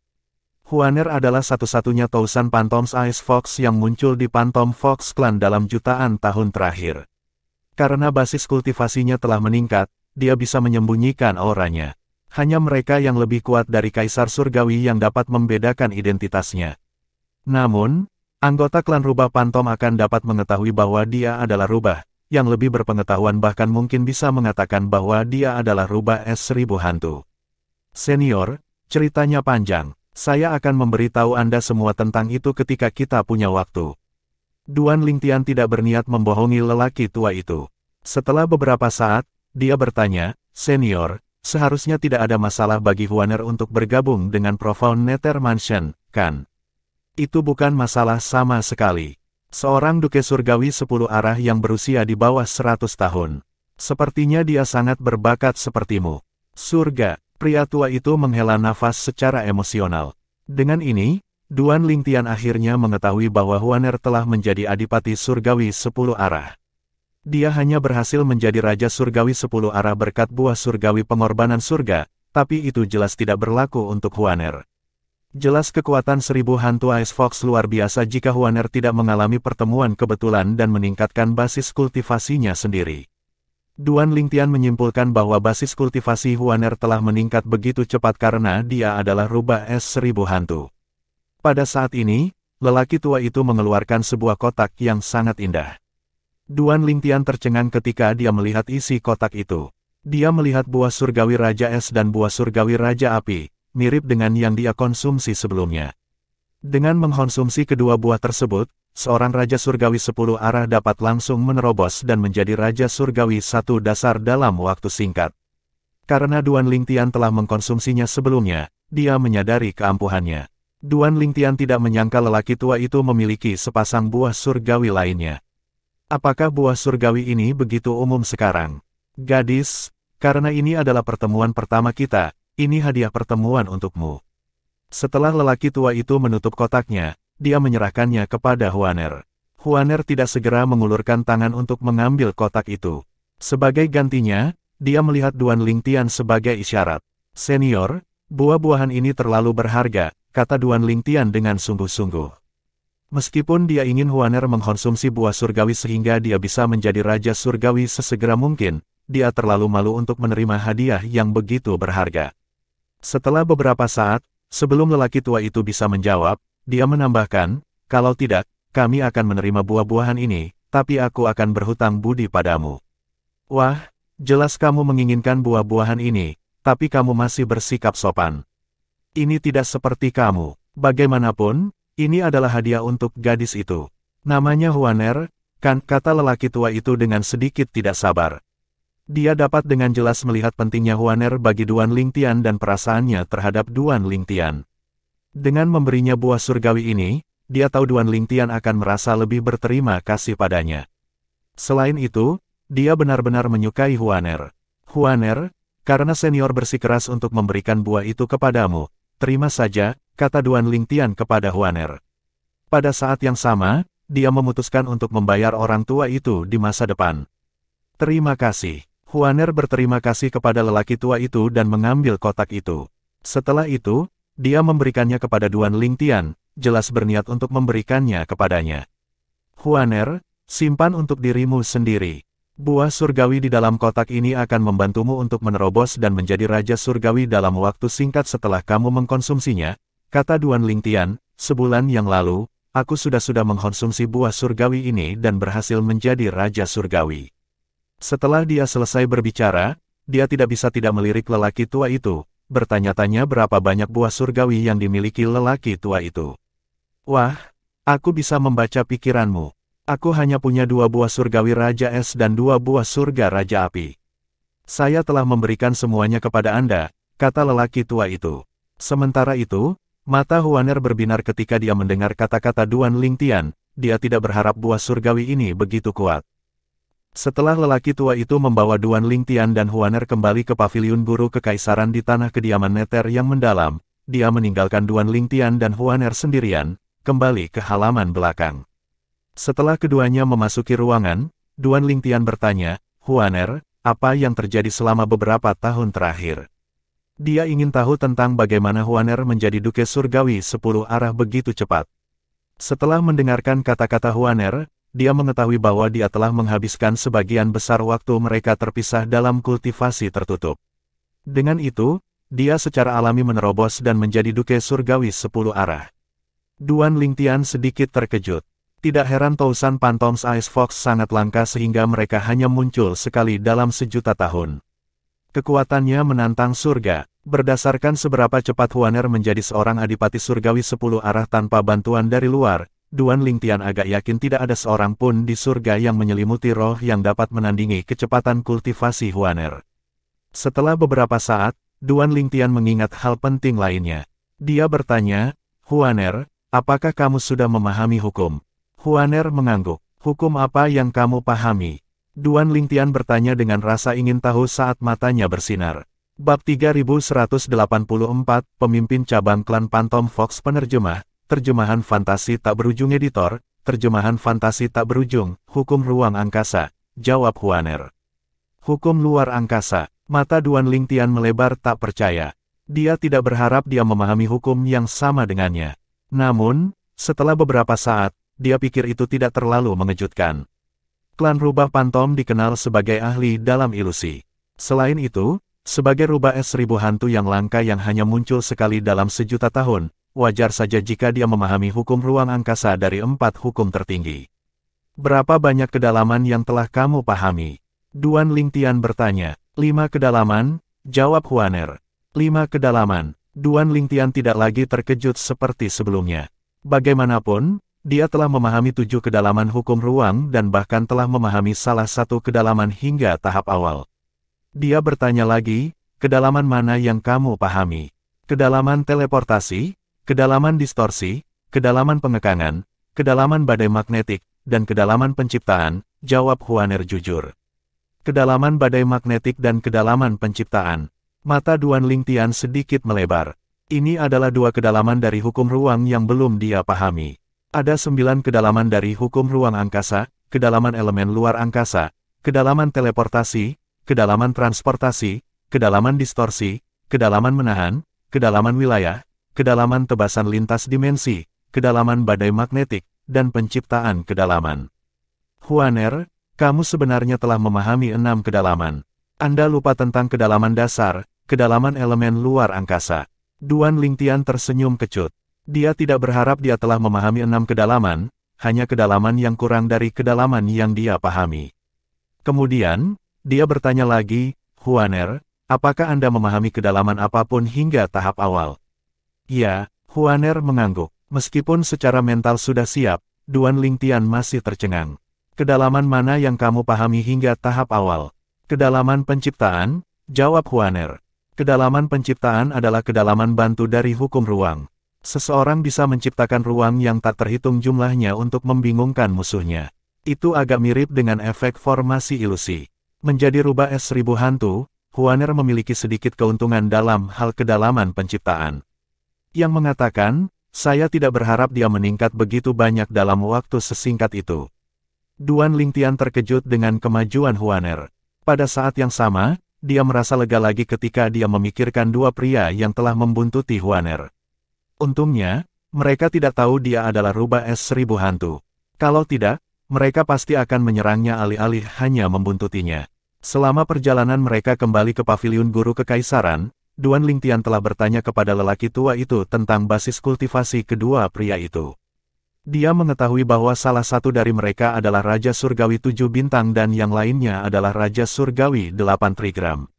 S1: Huaner adalah satu-satunya tausan Phantom Ice Fox yang muncul di Phantom Fox Clan dalam jutaan tahun terakhir. Karena basis kultivasinya telah meningkat, dia bisa menyembunyikan auranya. Hanya mereka yang lebih kuat dari Kaisar Surgawi yang dapat membedakan identitasnya. Namun, anggota klan Rubah Phantom akan dapat mengetahui bahwa dia adalah Rubah. Yang lebih berpengetahuan bahkan mungkin bisa mengatakan bahwa dia adalah Rubah S1000 hantu. Senior, ceritanya panjang. Saya akan memberitahu Anda semua tentang itu ketika kita punya waktu. Duan Lingtian tidak berniat membohongi lelaki tua itu. Setelah beberapa saat, dia bertanya, Senior, seharusnya tidak ada masalah bagi Huaner untuk bergabung dengan Profound Nether Mansion, kan? Itu bukan masalah sama sekali. Seorang Duke Surgawi 10 arah yang berusia di bawah 100 tahun. Sepertinya dia sangat berbakat sepertimu. Surga, pria tua itu menghela nafas secara emosional. Dengan ini, Duan Lingtian akhirnya mengetahui bahwa Huaner telah menjadi Adipati Surgawi 10 arah. Dia hanya berhasil menjadi Raja Surgawi 10 arah berkat buah surgawi pengorbanan surga, tapi itu jelas tidak berlaku untuk Huaner. Jelas kekuatan 1000 hantu Ice Fox luar biasa jika Huaner tidak mengalami pertemuan kebetulan dan meningkatkan basis kultivasinya sendiri. Duan Lingtian menyimpulkan bahwa basis kultivasi Huaner telah meningkat begitu cepat karena dia adalah Rubah S1000 hantu. Pada saat ini, lelaki tua itu mengeluarkan sebuah kotak yang sangat indah. Duan Lingtian tercengang ketika dia melihat isi kotak itu. Dia melihat buah surgawi Raja Es dan buah surgawi Raja Api, mirip dengan yang dia konsumsi sebelumnya. Dengan mengkonsumsi kedua buah tersebut, seorang Raja Surgawi 10 arah dapat langsung menerobos dan menjadi Raja Surgawi 1 dasar dalam waktu singkat. Karena Duan Lingtian telah mengkonsumsinya sebelumnya, dia menyadari keampuhannya. Duan Lingtian tidak menyangka lelaki tua itu memiliki sepasang buah surgawi lainnya. Apakah buah surgawi ini begitu umum sekarang? Gadis, karena ini adalah pertemuan pertama kita, ini hadiah pertemuan untukmu. Setelah lelaki tua itu menutup kotaknya, dia menyerahkannya kepada Huaner. Huaner tidak segera mengulurkan tangan untuk mengambil kotak itu. Sebagai gantinya, dia melihat Duan Lingtian sebagai isyarat. Senior, buah-buahan ini terlalu berharga, kata Duan Lingtian dengan sungguh-sungguh. Meskipun dia ingin Huaner mengkonsumsi buah surgawi sehingga dia bisa menjadi Raja Surgawi sesegera mungkin, dia terlalu malu untuk menerima hadiah yang begitu berharga. Setelah beberapa saat, sebelum lelaki tua itu bisa menjawab, dia menambahkan, kalau tidak, kami akan menerima buah-buahan ini, tapi aku akan berhutang budi padamu. Wah, jelas kamu menginginkan buah-buahan ini, tapi kamu masih bersikap sopan. Ini tidak seperti kamu. Bagaimanapun, ini adalah hadiah untuk gadis itu. Namanya Huaner, kan, kata lelaki tua itu dengan sedikit tidak sabar. Dia dapat dengan jelas melihat pentingnya Huaner bagi Duan Lingtian dan perasaannya terhadap Duan Lingtian. Dengan memberinya buah surgawi ini, dia tahu Duan Lingtian akan merasa lebih berterima kasih padanya. Selain itu, dia benar-benar menyukai Huaner. Huaner, karena senior bersikeras untuk memberikan buah itu kepadamu, terima saja, kata Duan Lingtian kepada Huaner. Pada saat yang sama, dia memutuskan untuk membayar orang tua itu di masa depan. Terima kasih. Huaner berterima kasih kepada lelaki tua itu dan mengambil kotak itu. Setelah itu, dia memberikannya kepada Duan Lingtian, jelas berniat untuk memberikannya kepadanya. Huaner, simpan untuk dirimu sendiri. Buah surgawi di dalam kotak ini akan membantumu untuk menerobos dan menjadi Raja Surgawi dalam waktu singkat setelah kamu mengkonsumsinya, kata Duan Lingtian. Sebulan yang lalu, aku sudah mengkonsumsi buah surgawi ini dan berhasil menjadi Raja Surgawi. Setelah dia selesai berbicara, dia tidak bisa tidak melirik lelaki tua itu, bertanya-tanya berapa banyak buah surgawi yang dimiliki lelaki tua itu. Wah, aku bisa membaca pikiranmu. Aku hanya punya 2 buah surgawi Raja Es dan 2 buah surga Raja Api. Saya telah memberikan semuanya kepada Anda, kata lelaki tua itu. Sementara itu, mata Huaner berbinar ketika dia mendengar kata-kata Duan Lingtian, dia tidak berharap buah surgawi ini begitu kuat. Setelah lelaki tua itu membawa Duan Lingtian dan Huaner kembali ke paviliun guru kekaisaran di tanah kediaman Nether yang mendalam, dia meninggalkan Duan Lingtian dan Huaner sendirian, kembali ke halaman belakang. Setelah keduanya memasuki ruangan, Duan Lingtian bertanya, Huaner, apa yang terjadi selama beberapa tahun terakhir? Dia ingin tahu tentang bagaimana Huaner menjadi Duke Surgawi 10 arah begitu cepat. Setelah mendengarkan kata-kata Huaner, dia mengetahui bahwa dia telah menghabiskan sebagian besar waktu mereka terpisah dalam kultivasi tertutup. Dengan itu, dia secara alami menerobos dan menjadi Duke Surgawi 10 arah. Duan Lingtian sedikit terkejut. Tidak heran Tousan Phantoms Ice Fox sangat langka sehingga mereka hanya muncul sekali dalam 1.000.000 tahun. Kekuatannya menantang surga. Berdasarkan seberapa cepat Huaner menjadi seorang adipati surgawi 10 arah tanpa bantuan dari luar, Duan Lingtian agak yakin tidak ada seorang pun di surga yang menyelimuti roh yang dapat menandingi kecepatan kultivasi Huaner. Setelah beberapa saat, Duan Lingtian mengingat hal penting lainnya. Dia bertanya, Huaner, apakah kamu sudah memahami hukum? Huaner mengangguk. Hukum apa yang kamu pahami? Duan Lingtian bertanya dengan rasa ingin tahu saat matanya bersinar. Bab 3184, Pemimpin Cabang Klan Phantom Fox Penerjemah, Terjemahan Fantasi Tak Berujung Editor, Terjemahan Fantasi Tak Berujung, Hukum Ruang Angkasa, jawab Huaner. Hukum luar angkasa, mata Duan Lingtian melebar tak percaya. Dia tidak berharap dia memahami hukum yang sama dengannya. Namun, setelah beberapa saat, dia pikir itu tidak terlalu mengejutkan. Klan Rubah Phantom dikenal sebagai ahli dalam ilusi. Selain itu, sebagai rubah es 1000 hantu yang langka yang hanya muncul sekali dalam 1.000.000 tahun, wajar saja jika dia memahami hukum ruang angkasa dari 4 hukum tertinggi. Berapa banyak kedalaman yang telah kamu pahami? Duan Lingtian bertanya. 5 kedalaman, jawab Huaner. 5 kedalaman. Duan Lingtian tidak lagi terkejut seperti sebelumnya. Bagaimanapun, Dia telah memahami 7 kedalaman hukum ruang dan bahkan telah memahami salah satu kedalaman hingga tahap awal. Dia bertanya lagi, kedalaman mana yang kamu pahami? Kedalaman teleportasi, kedalaman distorsi, kedalaman pengekangan, kedalaman badai magnetik, dan kedalaman penciptaan, jawab Huaner jujur. Kedalaman badai magnetik dan kedalaman penciptaan. Mata Duan Lingtian sedikit melebar. Ini adalah 2 kedalaman dari hukum ruang yang belum dia pahami. Ada 9 kedalaman dari hukum ruang angkasa, kedalaman elemen luar angkasa, kedalaman teleportasi, kedalaman transportasi, kedalaman distorsi, kedalaman menahan, kedalaman wilayah, kedalaman tebasan lintas dimensi, kedalaman badai magnetik, dan penciptaan kedalaman. Huaner, kamu sebenarnya telah memahami 6 kedalaman. Anda lupa tentang kedalaman dasar, kedalaman elemen luar angkasa. Duan Lingtian tersenyum kecut. Dia tidak berharap dia telah memahami 6 kedalaman, hanya kedalaman yang kurang dari kedalaman yang dia pahami. Kemudian, dia bertanya lagi, Huaner, apakah Anda memahami kedalaman apapun hingga tahap awal? Ya, Huaner mengangguk. Meskipun secara mental sudah siap, Duan Lingtian masih tercengang. Kedalaman mana yang kamu pahami hingga tahap awal? Kedalaman penciptaan, jawab Huaner. Kedalaman penciptaan adalah kedalaman bantu dari hukum ruang. Seseorang bisa menciptakan ruang yang tak terhitung jumlahnya untuk membingungkan musuhnya. Itu agak mirip dengan efek formasi ilusi. Menjadi rubah es 1000 hantu, Huaner memiliki sedikit keuntungan dalam hal kedalaman penciptaan. Yang mengatakan, saya tidak berharap dia meningkat begitu banyak dalam waktu sesingkat itu. Duan Lingtian terkejut dengan kemajuan Huaner. Pada saat yang sama, dia merasa lega lagi ketika dia memikirkan 2 pria yang telah membuntuti Huaner. Untungnya, mereka tidak tahu dia adalah rubah es 1000 hantu. Kalau tidak, mereka pasti akan menyerangnya alih-alih hanya membuntutinya. Selama perjalanan mereka kembali ke paviliun guru kekaisaran, Duan Lingtian telah bertanya kepada lelaki tua itu tentang basis kultivasi kedua pria itu. Dia mengetahui bahwa salah satu dari mereka adalah Raja Surgawi 7 bintang dan yang lainnya adalah Raja Surgawi 8 trigram.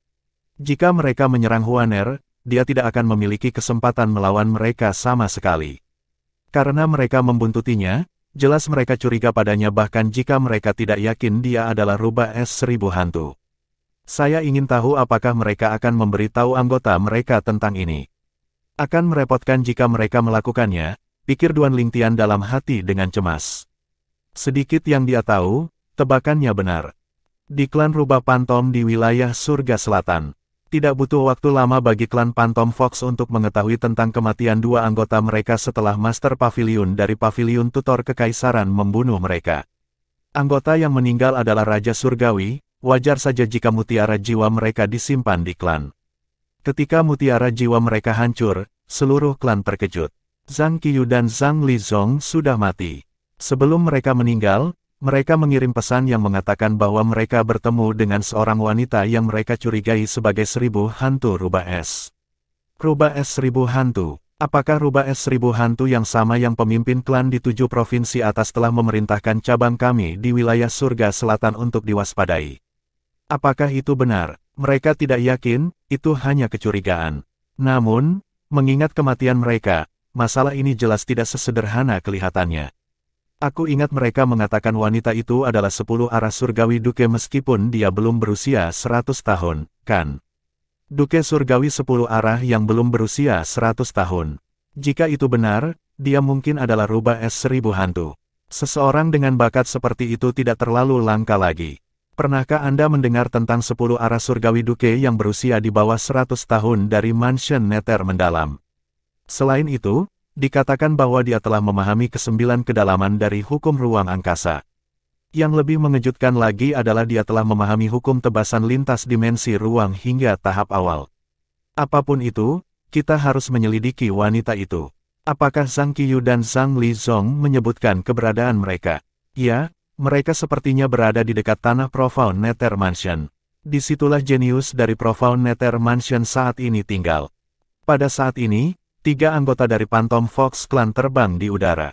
S1: Jika mereka menyerang Huaner, dia tidak akan memiliki kesempatan melawan mereka sama sekali. Karena mereka membuntutinya, jelas mereka curiga padanya bahkan jika mereka tidak yakin dia adalah rubah es 1000 hantu. Saya ingin tahu apakah mereka akan memberitahu anggota mereka tentang ini. Akan merepotkan jika mereka melakukannya, pikir Duan Lingtian dalam hati dengan cemas. Sedikit yang dia tahu, tebakannya benar. Di klan rubah Pantom di wilayah Surga Selatan, tidak butuh waktu lama bagi klan Pantom Fox untuk mengetahui tentang kematian 2 anggota mereka setelah Master Pavilion dari Pavilion Tutor Kekaisaran membunuh mereka. Anggota yang meninggal adalah Raja Surgawi, wajar saja jika mutiara jiwa mereka disimpan di klan. Ketika mutiara jiwa mereka hancur, seluruh klan terkejut. Zhang Qiyu dan Zhang Lizong sudah mati. Sebelum mereka meninggal, mereka mengirim pesan yang mengatakan bahwa mereka bertemu dengan seorang wanita yang mereka curigai sebagai 1000 hantu rubah es. Rubah es 1000 hantu. Apakah rubah es 1000 hantu yang sama yang pemimpin klan di 7 provinsi atas telah memerintahkan cabang kami di wilayah Surga Selatan untuk diwaspadai? Apakah itu benar? Mereka tidak yakin, itu hanya kecurigaan. Namun, mengingat kematian mereka, masalah ini jelas tidak sesederhana kelihatannya. Aku ingat mereka mengatakan wanita itu adalah 10 arah surgawi Duke meskipun dia belum berusia 100 tahun, kan? Duke surgawi 10 arah yang belum berusia 100 tahun. Jika itu benar, dia mungkin adalah rubah es 1000 hantu. Seseorang dengan bakat seperti itu tidak terlalu langka lagi. Pernahkah Anda mendengar tentang 10 arah surgawi Duke yang berusia di bawah 100 tahun dari Mansion Nether Mendalam? Selain itu, dikatakan bahwa dia telah memahami ke-9 kedalaman dari hukum ruang angkasa. Yang lebih mengejutkan lagi adalah dia telah memahami hukum tebasan lintas dimensi ruang hingga tahap awal. Apapun itu, kita harus menyelidiki wanita itu. Apakah Zhang Qiyu dan Zhang Lizong menyebutkan keberadaan mereka? Ya, mereka sepertinya berada di dekat tanah Profound Nether Mansion. Disitulah jenius dari Profound Nether Mansion saat ini tinggal. Pada saat ini, 3 anggota dari Pantom Fox Clan terbang di udara.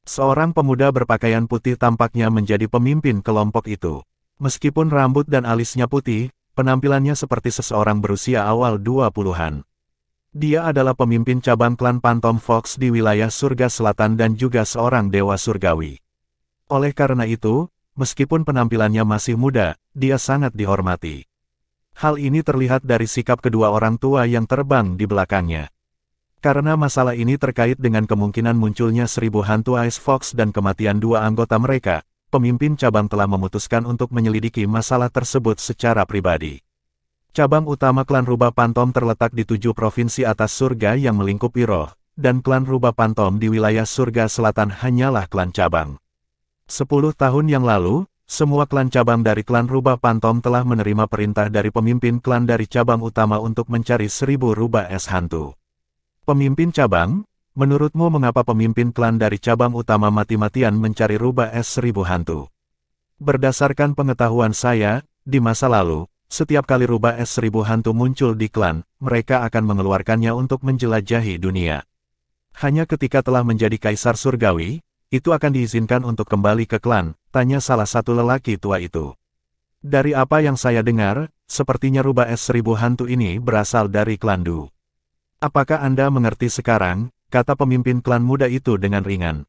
S1: Seorang pemuda berpakaian putih tampaknya menjadi pemimpin kelompok itu. Meskipun rambut dan alisnya putih, penampilannya seperti seseorang berusia awal 20-an. Dia adalah pemimpin cabang klan Phantom Fox di wilayah Surga Selatan dan juga seorang dewa surgawi. Oleh karena itu, meskipun penampilannya masih muda, dia sangat dihormati. Hal ini terlihat dari sikap kedua orang tua yang terbang di belakangnya. Karena masalah ini terkait dengan kemungkinan munculnya 1000 hantu Ice Fox dan kematian 2 anggota mereka, pemimpin cabang telah memutuskan untuk menyelidiki masalah tersebut secara pribadi. Cabang utama klan Rubah Phantom terletak di 7 provinsi atas surga yang melingkupi roh, dan klan Rubah Phantom di wilayah Surga Selatan hanyalah klan cabang. 10 tahun yang lalu, semua klan cabang dari klan Rubah Phantom telah menerima perintah dari pemimpin klan dari cabang utama untuk mencari 1000 rubah es hantu. Pemimpin cabang, menurutmu mengapa pemimpin klan dari cabang utama mati-matian mencari rubah es 1000 hantu? Berdasarkan pengetahuan saya, di masa lalu, setiap kali rubah es 1000 hantu muncul di klan, mereka akan mengeluarkannya untuk menjelajahi dunia. Hanya ketika telah menjadi kaisar surgawi, itu akan diizinkan untuk kembali ke klan, tanya salah satu lelaki tua itu. Dari apa yang saya dengar, sepertinya rubah es 1000 hantu ini berasal dari klan Du. Apakah Anda mengerti sekarang, kata pemimpin klan muda itu dengan ringan.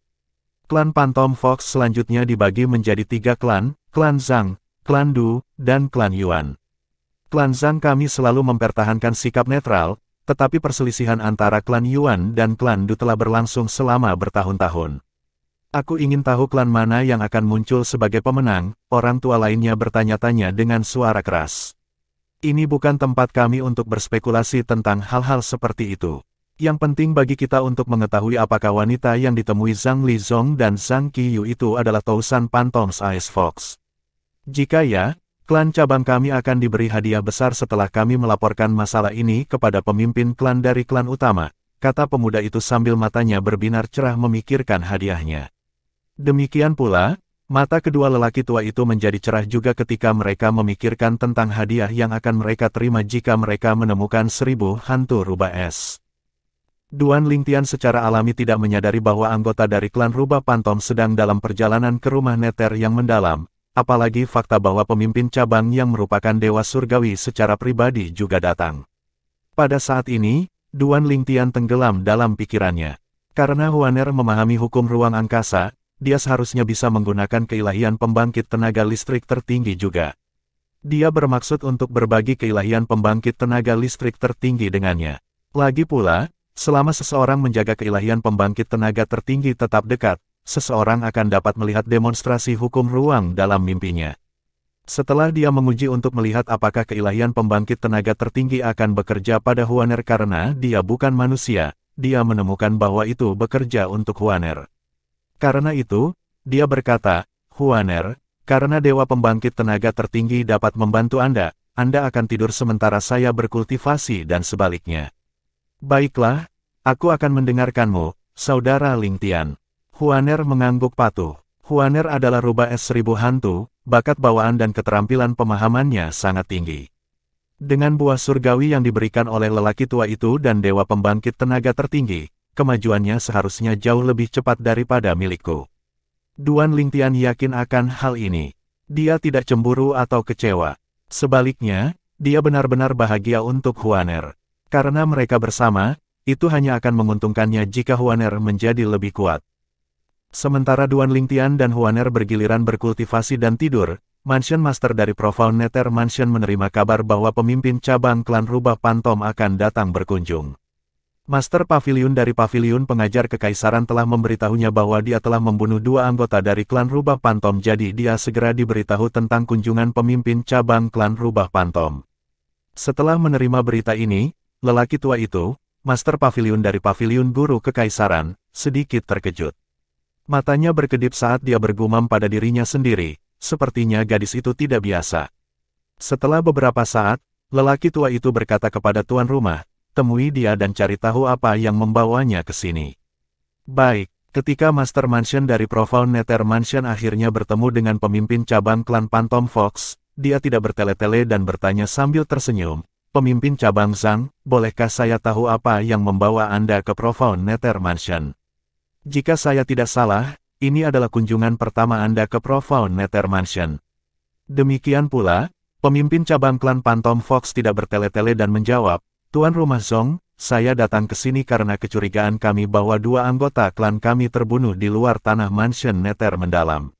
S1: Klan Phantom Fox selanjutnya dibagi menjadi 3 klan, klan Zhang, klan Du, dan klan Yuan. Klan Zhang kami selalu mempertahankan sikap netral, tetapi perselisihan antara klan Yuan dan klan Du telah berlangsung selama bertahun-tahun. Aku ingin tahu klan mana yang akan muncul sebagai pemenang, orang tua lainnya bertanya-tanya dengan suara keras. Ini bukan tempat kami untuk berspekulasi tentang hal-hal seperti itu. Yang penting bagi kita untuk mengetahui apakah wanita yang ditemui Zhang Lizong dan Zhang Qiyu itu adalah Tousan Phantom's Ice Fox. Jika ya, klan cabang kami akan diberi hadiah besar setelah kami melaporkan masalah ini kepada pemimpin klan dari klan utama, kata pemuda itu sambil matanya berbinar cerah memikirkan hadiahnya. Demikian pula, mata kedua lelaki tua itu menjadi cerah juga ketika mereka memikirkan tentang hadiah yang akan mereka terima jika mereka menemukan 1000 hantu rubah es. Duan Lingtian secara alami tidak menyadari bahwa anggota dari klan Rubah Phantom sedang dalam perjalanan ke rumah Nether yang mendalam. Apalagi fakta bahwa pemimpin cabang yang merupakan dewa surgawi secara pribadi juga datang. Pada saat ini, Duan Lingtian tenggelam dalam pikirannya. Karena Huaner memahami hukum ruang angkasa, dia seharusnya bisa menggunakan keilahian pembangkit tenaga listrik tertinggi juga. Dia bermaksud untuk berbagi keilahian pembangkit tenaga listrik tertinggi dengannya. Lagi pula, selama seseorang menjaga keilahian pembangkit tenaga tertinggi tetap dekat, seseorang akan dapat melihat demonstrasi hukum ruang dalam mimpinya. Setelah dia menguji untuk melihat apakah keilahian pembangkit tenaga tertinggi akan bekerja pada Huaner karena dia bukan manusia, dia menemukan bahwa itu bekerja untuk Huaner. Karena itu, dia berkata, Huaner, karena dewa pembangkit tenaga tertinggi dapat membantu Anda akan tidur sementara saya berkultivasi dan sebaliknya. Baiklah, aku akan mendengarkanmu, Saudara Lingtian. Huaner mengangguk patuh. Huaner adalah rubah es 1000 hantu, bakat bawaan dan keterampilan pemahamannya sangat tinggi. Dengan buah surgawi yang diberikan oleh lelaki tua itu dan dewa pembangkit tenaga tertinggi, kemajuannya seharusnya jauh lebih cepat daripada milikku. Duan Lingtian yakin akan hal ini. Dia tidak cemburu atau kecewa. Sebaliknya, dia benar-benar bahagia untuk Huaner. Karena mereka bersama, itu hanya akan menguntungkannya jika Huaner menjadi lebih kuat. Sementara Duan Lingtian dan Huaner bergiliran berkultivasi dan tidur, Mansion Master dari Profound Nether Mansion menerima kabar bahwa pemimpin cabang klan Rubah Phantom akan datang berkunjung. Master Pavilion dari Pavilion Pengajar Kekaisaran telah memberitahunya bahwa dia telah membunuh 2 anggota dari klan Rubah Phantom, jadi dia segera diberitahu tentang kunjungan pemimpin cabang klan Rubah Phantom. Setelah menerima berita ini, lelaki tua itu, Master Pavilion dari Pavilion Guru Kekaisaran, sedikit terkejut. Matanya berkedip saat dia bergumam pada dirinya sendiri, sepertinya gadis itu tidak biasa. Setelah beberapa saat, lelaki tua itu berkata kepada tuan rumah, temui dia dan cari tahu apa yang membawanya ke sini. Baik, ketika Master Mansion dari Profound Nether Mansion akhirnya bertemu dengan pemimpin cabang klan Phantom Fox, dia tidak bertele-tele dan bertanya sambil tersenyum, pemimpin cabang Zhang, bolehkah saya tahu apa yang membawa Anda ke Profound Nether Mansion? Jika saya tidak salah, ini adalah kunjungan pertama Anda ke Profound Nether Mansion. Demikian pula, pemimpin cabang klan Phantom Fox tidak bertele-tele dan menjawab, Tuan Rumah Zhong, saya datang ke sini karena kecurigaan kami bahwa dua anggota klan kami terbunuh di luar tanah mansion Nether mendalam.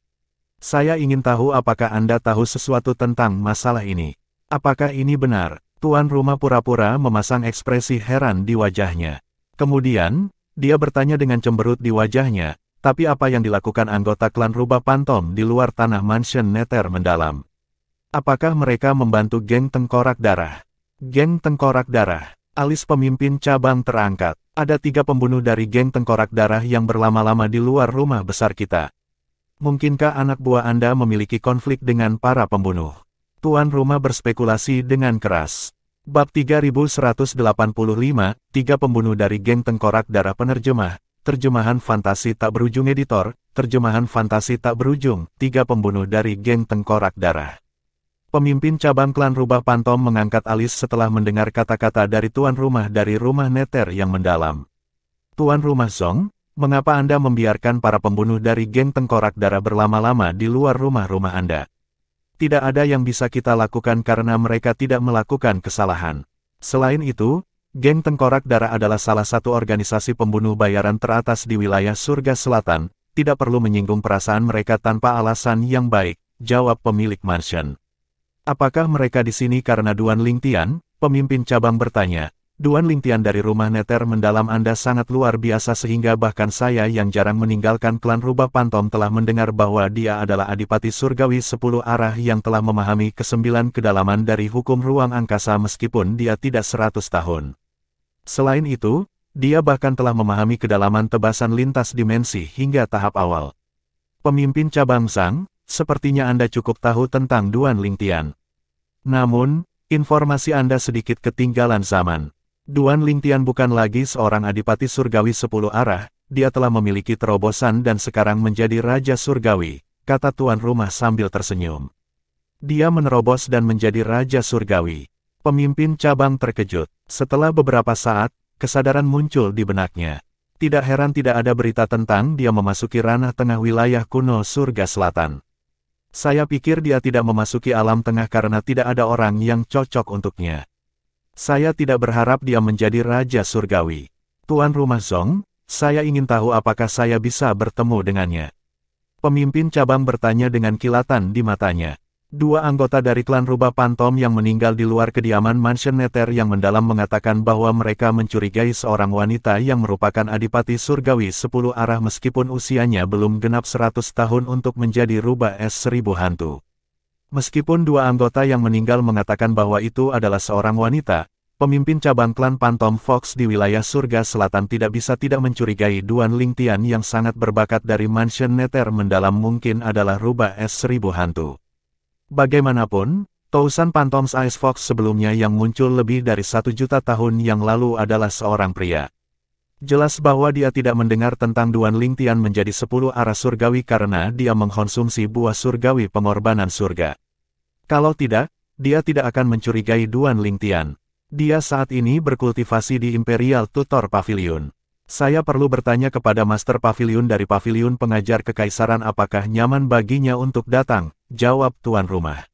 S1: Saya ingin tahu apakah Anda tahu sesuatu tentang masalah ini. Apakah ini benar? Tuan rumah pura-pura memasang ekspresi heran di wajahnya. Kemudian, dia bertanya dengan cemberut di wajahnya, tapi apa yang dilakukan anggota klan Rubah Pantom di luar tanah mansion Nether mendalam? Apakah mereka membantu geng Tengkorak Darah? Geng Tengkorak Darah. Alis pemimpin cabang terangkat. Ada 3 pembunuh dari geng Tengkorak Darah yang berlama-lama di luar rumah besar kita. Mungkinkah anak buah Anda memiliki konflik dengan para pembunuh? Tuan rumah berspekulasi dengan keras. Bab 3185, 3 pembunuh dari geng Tengkorak Darah penerjemah. Terjemahan fantasi tak berujung editor. Terjemahan fantasi tak berujung, 3 pembunuh dari geng Tengkorak Darah. Pemimpin cabang klan Rubah Pantom mengangkat alis setelah mendengar kata-kata dari tuan rumah dari rumah Nether yang mendalam. Tuan rumah Zong, mengapa Anda membiarkan para pembunuh dari geng Tengkorak Darah berlama-lama di luar rumah-rumah Anda? Tidak ada yang bisa kita lakukan karena mereka tidak melakukan kesalahan. Selain itu, geng Tengkorak Darah adalah salah satu organisasi pembunuh bayaran teratas di wilayah Surga Selatan, tidak perlu menyinggung perasaan mereka tanpa alasan yang baik, jawab pemilik mansion. Apakah mereka di sini karena Duan Lingtian? Pemimpin cabang bertanya. Duan Lingtian dari rumah Nether mendalam Anda sangat luar biasa sehingga bahkan saya yang jarang meninggalkan klan Rubah Pantom telah mendengar bahwa dia adalah Adipati Surgawi 10 arah yang telah memahami ke-9 kedalaman dari hukum ruang angkasa meskipun dia tidak 100 tahun. Selain itu, dia bahkan telah memahami kedalaman tebasan lintas dimensi hingga tahap awal. Pemimpin cabang Zhang, sepertinya Anda cukup tahu tentang Duan Lingtian. Namun, informasi Anda sedikit ketinggalan zaman. Duan Lingtian bukan lagi seorang Adipati Surgawi 10 arah, dia telah memiliki terobosan dan sekarang menjadi Raja Surgawi, kata tuan rumah sambil tersenyum. Dia menerobos dan menjadi Raja Surgawi. Pemimpin cabang terkejut. Setelah beberapa saat, kesadaran muncul di benaknya. Tidak heran tidak ada berita tentang dia memasuki ranah tengah wilayah kuno Surga Selatan. Saya pikir dia tidak memasuki alam tengah karena tidak ada orang yang cocok untuknya. Saya tidak berharap dia menjadi Raja Surgawi. Tuan rumah Zong, saya ingin tahu apakah saya bisa bertemu dengannya. Pemimpin cabang bertanya dengan kilatan di matanya. 2 anggota dari klan Rubah Pantom yang meninggal di luar kediaman mansion Nether yang mendalam mengatakan bahwa mereka mencurigai seorang wanita yang merupakan Adipati Surgawi 10 arah meskipun usianya belum genap 100 tahun untuk menjadi Rubah S1000 hantu. Meskipun 2 anggota yang meninggal mengatakan bahwa itu adalah seorang wanita, pemimpin cabang klan Pantom Fox di wilayah Surga Selatan tidak bisa tidak mencurigai Duan Lingtian yang sangat berbakat dari mansion Nether mendalam mungkin adalah Rubah S1000 hantu. Bagaimanapun, Tousan Pantom's Ice Fox sebelumnya yang muncul lebih dari 1 juta tahun yang lalu adalah seorang pria. Jelas bahwa dia tidak mendengar tentang Duan Lingtian menjadi 10 arah surgawi karena dia mengkonsumsi buah surgawi pengorbanan surga. Kalau tidak, dia tidak akan mencurigai Duan Lingtian. Dia saat ini berkultivasi di Imperial Tutor Pavilion. Saya perlu bertanya kepada Master Pavilion dari Pavilion Pengajar Kekaisaran apakah nyaman baginya untuk datang, jawab tuan rumah.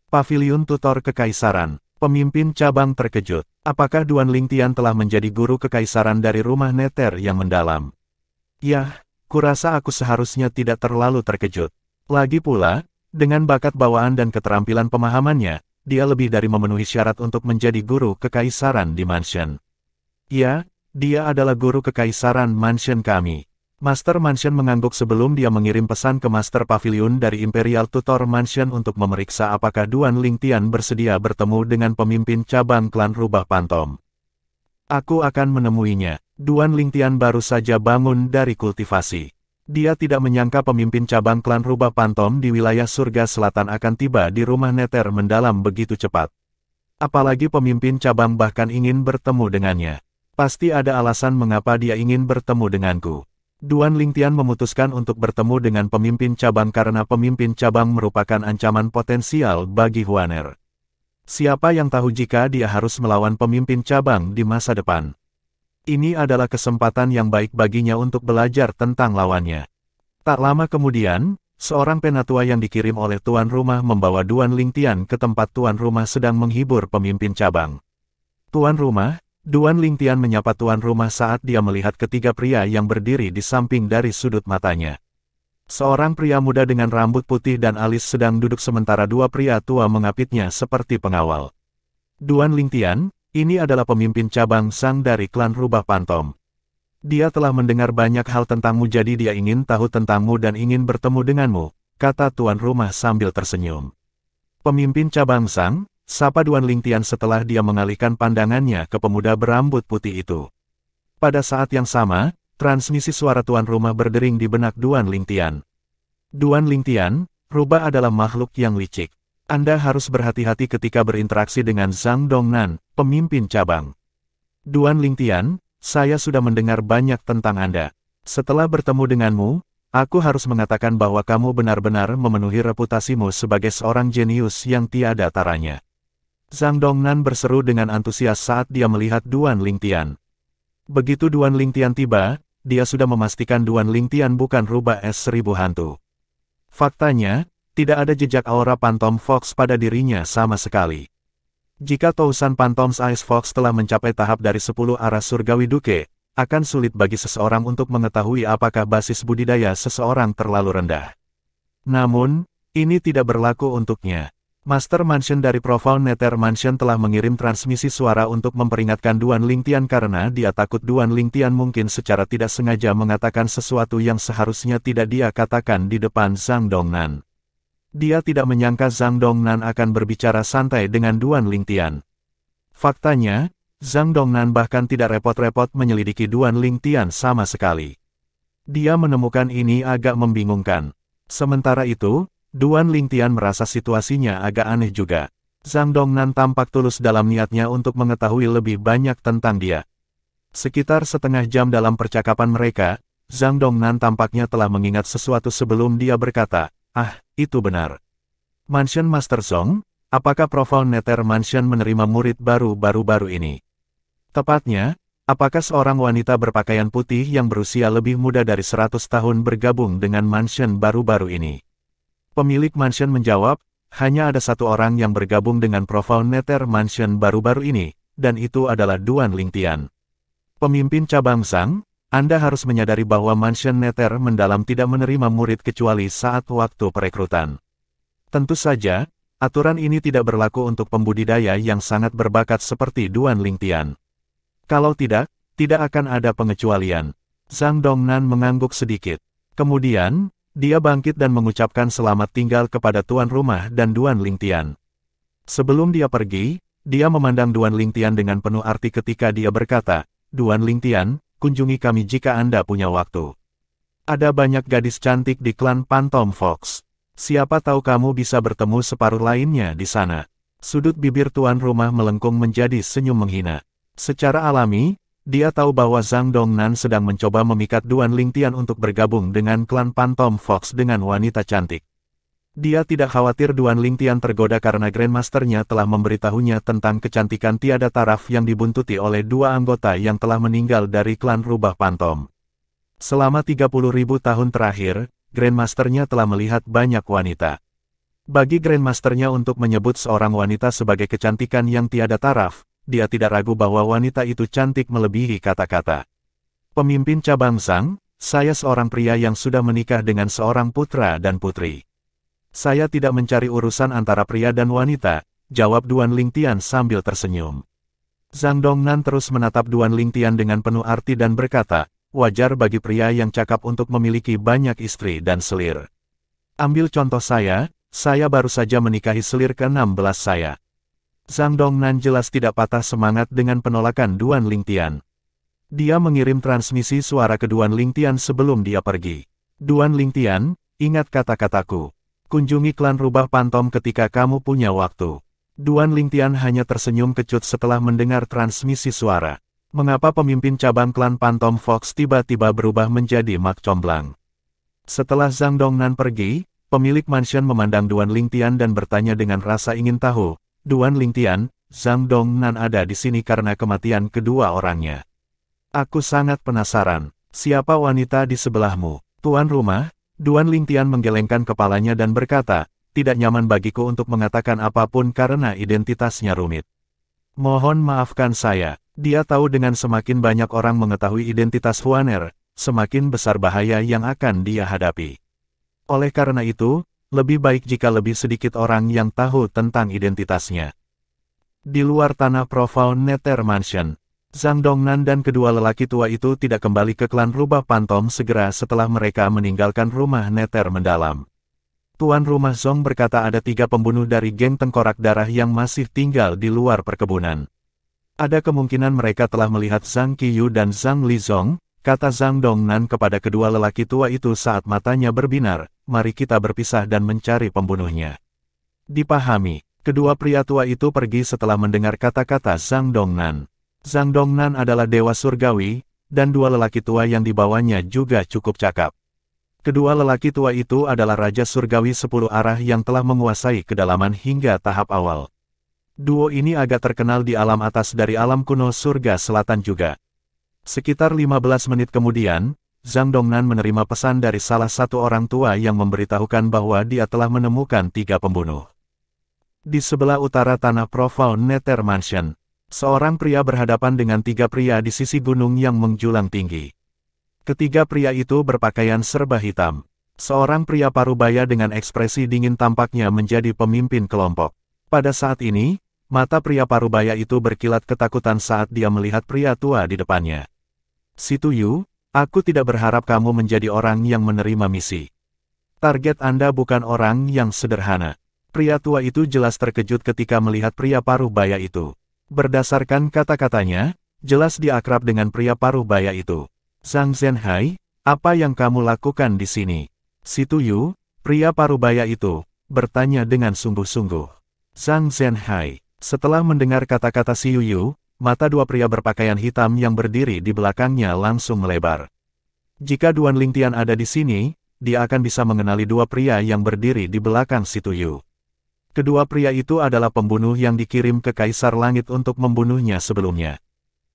S1: Pavilion Tutor Kekaisaran, pemimpin cabang terkejut. Apakah Duan Lingtian telah menjadi guru kekaisaran dari rumah Nether yang mendalam? Yah, kurasa aku seharusnya tidak terlalu terkejut. Lagi pula, dengan bakat bawaan dan keterampilan pemahamannya, dia lebih dari memenuhi syarat untuk menjadi guru kekaisaran di mansion. Ya, dia adalah guru kekaisaran mansion kami. Master Mansion mengangguk sebelum dia mengirim pesan ke Master Pavilion dari Imperial Tutor Mansion untuk memeriksa apakah Duan Lingtian bersedia bertemu dengan pemimpin cabang klan Rubah Pantom. Aku akan menemuinya. Duan Lingtian baru saja bangun dari kultivasi. Dia tidak menyangka pemimpin cabang klan Rubah Pantom di wilayah Surga Selatan akan tiba di rumah Nether mendalam begitu cepat. Apalagi pemimpin cabang bahkan ingin bertemu dengannya. Pasti ada alasan mengapa dia ingin bertemu denganku. Duan Lingtian memutuskan untuk bertemu dengan pemimpin cabang karena pemimpin cabang merupakan ancaman potensial bagi Huaner. Siapa yang tahu jika dia harus melawan pemimpin cabang di masa depan. Ini adalah kesempatan yang baik baginya untuk belajar tentang lawannya. Tak lama kemudian, seorang penatua yang dikirim oleh tuan rumah membawa Duan Lingtian ke tempat tuan rumah sedang menghibur pemimpin cabang. Tuan rumah, Duan Lingtian menyapa tuan rumah saat dia melihat ketiga pria yang berdiri di samping dari sudut matanya. Seorang pria muda dengan rambut putih dan alis sedang duduk sementara dua pria tua mengapitnya seperti pengawal. Duan Lingtian, ini adalah pemimpin cabang Sang dari klan Rubah Pantom. Dia telah mendengar banyak hal tentangmu jadi dia ingin tahu tentangmu dan ingin bertemu denganmu, kata tuan rumah sambil tersenyum. Pemimpin cabang Sang, sapa Duan Lingtian setelah dia mengalihkan pandangannya ke pemuda berambut putih itu. Pada saat yang sama, transmisi suara tuan rumah berdering di benak Duan Lingtian. Duan Lingtian, Rubah adalah makhluk yang licik. Anda harus berhati-hati ketika berinteraksi dengan Zhang Dongnan, pemimpin cabang. Duan Lingtian, saya sudah mendengar banyak tentang Anda. Setelah bertemu denganmu, aku harus mengatakan bahwa kamu benar-benar memenuhi reputasimu sebagai seorang jenius yang tiada taranya. Zhang Dongnan berseru dengan antusias saat dia melihat Duan Lingtian. Begitu Duan Lingtian tiba, dia sudah memastikan Duan Lingtian bukan Rubah S1000 hantu. Faktanya, tidak ada jejak aura Phantom Fox pada dirinya sama sekali. Jika Tousan Phantom's Ice Fox telah mencapai tahap dari 10 arah surgawi duke, akan sulit bagi seseorang untuk mengetahui apakah basis budidaya seseorang terlalu rendah. Namun, ini tidak berlaku untuknya. Master Mansion dari Profound Nether Mansion telah mengirim transmisi suara untuk memperingatkan Duan Lingtian karena dia takut Duan Lingtian mungkin secara tidak sengaja mengatakan sesuatu yang seharusnya tidak dia katakan di depan Zhang Dongnan. Dia tidak menyangka Zhang Dongnan akan berbicara santai dengan Duan Lingtian. Faktanya, Zhang Dongnan bahkan tidak repot-repot menyelidiki Duan Lingtian sama sekali. Dia menemukan ini agak membingungkan. Sementara itu, Duan Lingtian merasa situasinya agak aneh juga. Zhang Dongnan tampak tulus dalam niatnya untuk mengetahui lebih banyak tentang dia. Sekitar setengah jam dalam percakapan mereka, Zhang Dongnan tampaknya telah mengingat sesuatu sebelum dia berkata, "Ah, itu benar. Mansion Master Zhong, apakah Profound Nether Mansion menerima murid baru-baru ini?" Tepatnya, apakah seorang wanita berpakaian putih yang berusia lebih muda dari 100 tahun bergabung dengan mansion baru-baru ini? Pemilik mansion menjawab, hanya ada satu orang yang bergabung dengan Profound Nether Mansion baru-baru ini, dan itu adalah Duan Lingtian. Pemimpin cabang Sang, Anda harus menyadari bahwa Mansion Nether Mendalam tidak menerima murid kecuali saat waktu perekrutan. Tentu saja, aturan ini tidak berlaku untuk pembudidaya yang sangat berbakat seperti Duan Lingtian. Kalau tidak, tidak akan ada pengecualian. Zhang Dongnan mengangguk sedikit. Kemudian, dia bangkit dan mengucapkan selamat tinggal kepada tuan rumah dan Duan Lingtian. Sebelum dia pergi, dia memandang Duan Lingtian dengan penuh arti ketika dia berkata, "Duan Lingtian, kunjungi kami jika Anda punya waktu. Ada banyak gadis cantik di klan Phantom Fox. Siapa tahu kamu bisa bertemu separuh lainnya di sana." Sudut bibir tuan rumah melengkung menjadi senyum menghina. Secara alami, dia tahu bahwa Zhang Dongnan sedang mencoba memikat Duan Lingtian untuk bergabung dengan klan Phantom Fox dengan wanita cantik. Dia tidak khawatir Duan Lingtian tergoda karena Grandmasternya telah memberitahunya tentang kecantikan tiada taraf yang dibuntuti oleh dua anggota yang telah meninggal dari klan Rubah Pantom. Selama 30.000 tahun terakhir, Grandmasternya telah melihat banyak wanita. Bagi Grandmasternya untuk menyebut seorang wanita sebagai kecantikan yang tiada taraf, dia tidak ragu bahwa wanita itu cantik melebihi kata-kata. Pemimpin cabang Sang, saya seorang pria yang sudah menikah dengan seorang putra dan putri. Saya tidak mencari urusan antara pria dan wanita, jawab Duan Lingtian sambil tersenyum. Zhang Dongnan terus menatap Duan Lingtian dengan penuh arti dan berkata, wajar bagi pria yang cakap untuk memiliki banyak istri dan selir. Ambil contoh saya baru saja menikahi selir ke-16 saya. Zhang Dongnan jelas tidak patah semangat dengan penolakan Duan Lingtian. Dia mengirim transmisi suara ke Duan Lingtian sebelum dia pergi. Duan Lingtian, ingat kata-kataku. Kunjungi klan Rubah Pantom ketika kamu punya waktu. Duan Lingtian hanya tersenyum kecut setelah mendengar transmisi suara. Mengapa pemimpin cabang klan Phantom Fox tiba-tiba berubah menjadi mak comblang? Setelah Zhang Dongnan pergi, pemilik mansion memandang Duan Lingtian dan bertanya dengan rasa ingin tahu, Duan Lingtian, Zhang Dongnan ada di sini karena kematian kedua orangnya. Aku sangat penasaran, siapa wanita di sebelahmu? Tuan rumah? Duan Lingtian menggelengkan kepalanya dan berkata, tidak nyaman bagiku untuk mengatakan apapun karena identitasnya rumit. Mohon maafkan saya. Dia tahu dengan semakin banyak orang mengetahui identitas Huaner, semakin besar bahaya yang akan dia hadapi. Oleh karena itu, lebih baik jika lebih sedikit orang yang tahu tentang identitasnya. Di luar tanah Profound Nether Mansion, Zhang Dongnan dan kedua lelaki tua itu tidak kembali ke klan Rubah Pantom segera setelah mereka meninggalkan rumah Nether mendalam. Tuan rumah Zhong berkata ada 3 pembunuh dari geng tengkorak darah yang masih tinggal di luar perkebunan. Ada kemungkinan mereka telah melihat Zhang Qiyu dan Zhang Lizong, kata Zhang Dongnan kepada kedua lelaki tua itu saat matanya berbinar, mari kita berpisah dan mencari pembunuhnya. Dipahami, kedua pria tua itu pergi setelah mendengar kata-kata Zhang Dongnan. Zhang Dongnan adalah dewa surgawi, dan 2 lelaki tua yang dibawanya juga cukup cakap. Kedua lelaki tua itu adalah Raja Surgawi 10 arah yang telah menguasai kedalaman hingga tahap awal. Duo ini agak terkenal di alam atas dari alam kuno surga selatan juga. Sekitar 15 menit kemudian, Zhang Dongnan menerima pesan dari salah satu orang tua yang memberitahukan bahwa dia telah menemukan 3 pembunuh. Di sebelah utara tanah Profound Nether Mansion, seorang pria berhadapan dengan 3 pria di sisi gunung yang menjulang tinggi. Ketiga pria itu berpakaian serba hitam. Seorang pria parubaya dengan ekspresi dingin tampaknya menjadi pemimpin kelompok. Pada saat ini, mata pria parubaya itu berkilat ketakutan saat dia melihat pria tua di depannya. Situyu, aku tidak berharap kamu menjadi orang yang menerima misi. Target Anda bukan orang yang sederhana. Pria tua itu jelas terkejut ketika melihat pria parubaya itu. Berdasarkan kata-katanya, jelas dia akrab dengan pria parubaya itu. Zhang Zhenhai, apa yang kamu lakukan di sini? Situyu, pria parubaya itu, bertanya dengan sungguh-sungguh. Zhang Zhenhai. Setelah mendengar kata-kata Si Yuyu, mata 2 pria berpakaian hitam yang berdiri di belakangnya langsung melebar. Jika Duan Lingtian ada di sini, dia akan bisa mengenali 2 pria yang berdiri di belakang Si Tuyu. Kedua pria itu adalah pembunuh yang dikirim ke Kaisar Langit untuk membunuhnya sebelumnya.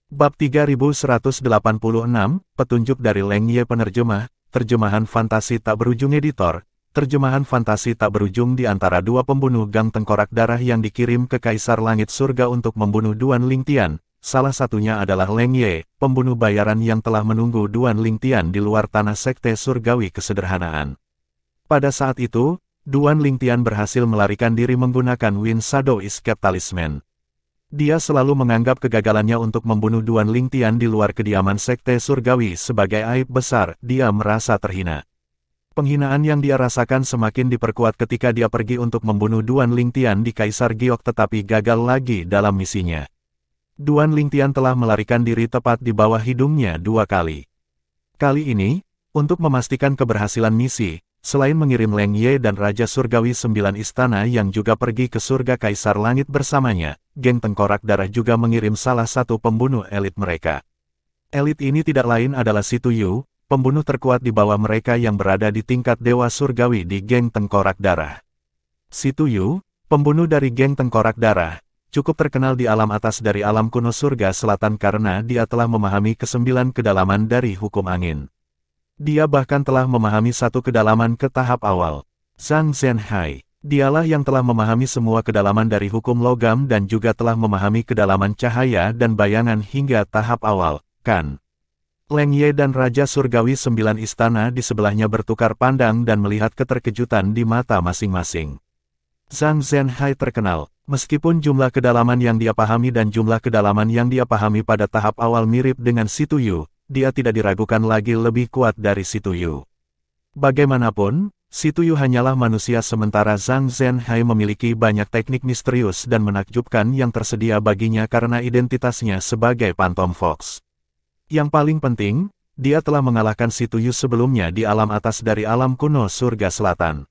S1: Bab 3186, Petunjuk dari Leng Ye Penerjemah, Terjemahan Fantasi Tak Berujung Editor. Terjemahan fantasi tak berujung di antara 2 pembunuh gang tengkorak darah yang dikirim ke Kaisar Langit Surga untuk membunuh Duan Lingtian. Salah satunya adalah Leng Ye, pembunuh bayaran yang telah menunggu Duan Lingtian di luar tanah sekte surgawi kesederhanaan. Pada saat itu, Duan Lingtian berhasil melarikan diri menggunakan Wind Shadow Escape Talisman. Dia selalu menganggap kegagalannya untuk membunuh Duan Lingtian di luar kediaman sekte surgawi sebagai aib besar. Dia merasa terhina. Penghinaan yang dia rasakan semakin diperkuat ketika dia pergi untuk membunuh Duan Lingtian di Kaisar Giok tetapi gagal lagi dalam misinya. Duan Lingtian telah melarikan diri tepat di bawah hidungnya 2 kali. Kali ini, untuk memastikan keberhasilan misi, selain mengirim Leng Ye dan Raja Surgawi 9 istana yang juga pergi ke surga Kaisar Langit bersamanya, geng tengkorak darah juga mengirim salah satu pembunuh elit mereka. Elit ini tidak lain adalah Si Tuyu, pembunuh terkuat di bawah mereka yang berada di tingkat Dewa Surgawi di geng tengkorak darah. Si Tuyu, pembunuh dari geng tengkorak darah, cukup terkenal di alam atas dari alam kuno surga selatan karena dia telah memahami ke-9 kedalaman dari hukum angin. Dia bahkan telah memahami 1 kedalaman ke tahap awal. Zhang Zhenhai, dialah yang telah memahami semua kedalaman dari hukum logam dan juga telah memahami kedalaman cahaya dan bayangan hingga tahap awal, kan? Leng Ye dan Raja Surgawi 9 istana di sebelahnya bertukar pandang dan melihat keterkejutan di mata masing-masing. Zhang Zhenhai terkenal, meskipun jumlah kedalaman yang dia pahami dan jumlah kedalaman yang dia pahami pada tahap awal mirip dengan Si Tuyu, dia tidak diragukan lagi lebih kuat dari Si Tuyu. Bagaimanapun, Si Tuyu hanyalah manusia sementara Zhang Zhenhai memiliki banyak teknik misterius dan menakjubkan yang tersedia baginya karena identitasnya sebagai Phantom Fox. Yang paling penting, dia telah mengalahkan Si Tuyu sebelumnya di alam atas dari alam kuno surga selatan.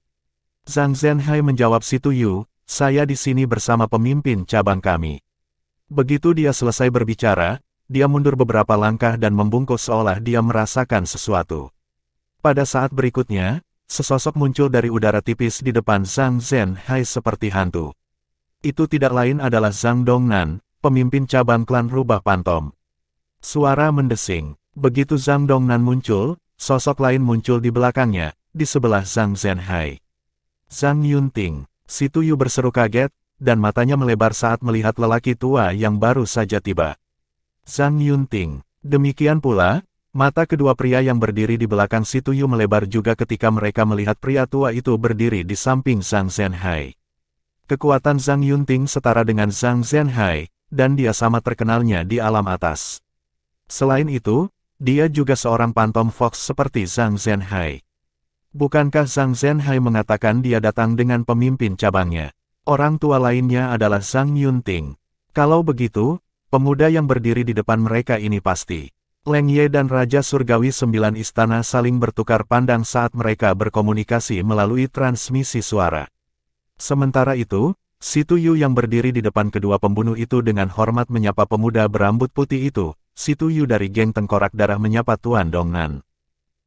S1: Zhang Zhenhai menjawab Si Tuyu, saya di sini bersama pemimpin cabang kami. Begitu dia selesai berbicara, dia mundur beberapa langkah dan membungkuk seolah dia merasakan sesuatu. Pada saat berikutnya, sesosok muncul dari udara tipis di depan Zhang Zhenhai seperti hantu. Itu tidak lain adalah Zhang Dongnan, pemimpin cabang klan Rubah Pantom. Suara mendesing. Begitu Zhang Dongnan muncul, sosok lain muncul di belakangnya, di sebelah Zhang Zhenhai. Zhang Yunting. Si Tuyu berseru kaget, dan matanya melebar saat melihat lelaki tua yang baru saja tiba. Zhang Yunting. Demikian pula, mata kedua pria yang berdiri di belakang Si Tuyu melebar juga ketika mereka melihat pria tua itu berdiri di samping Zhang Zhenhai. Kekuatan Zhang Yunting setara dengan Zhang Zhenhai, dan dia sama terkenalnya di alam atas. Selain itu, dia juga seorang Phantom Fox seperti Zhang Zhenhai. Bukankah Zhang Zhenhai mengatakan dia datang dengan pemimpin cabangnya? Orang tua lainnya adalah Zhang Yunting. Kalau begitu, pemuda yang berdiri di depan mereka ini pasti Leng Ye dan Raja Surgawi 9 Istana saling bertukar pandang saat mereka berkomunikasi melalui transmisi suara. Sementara itu, Si Tuyu yang berdiri di depan kedua pembunuh itu dengan hormat menyapa pemuda berambut putih itu. Si Tuyu dari geng Tengkorak Darah menyapa Tuan Dongnan.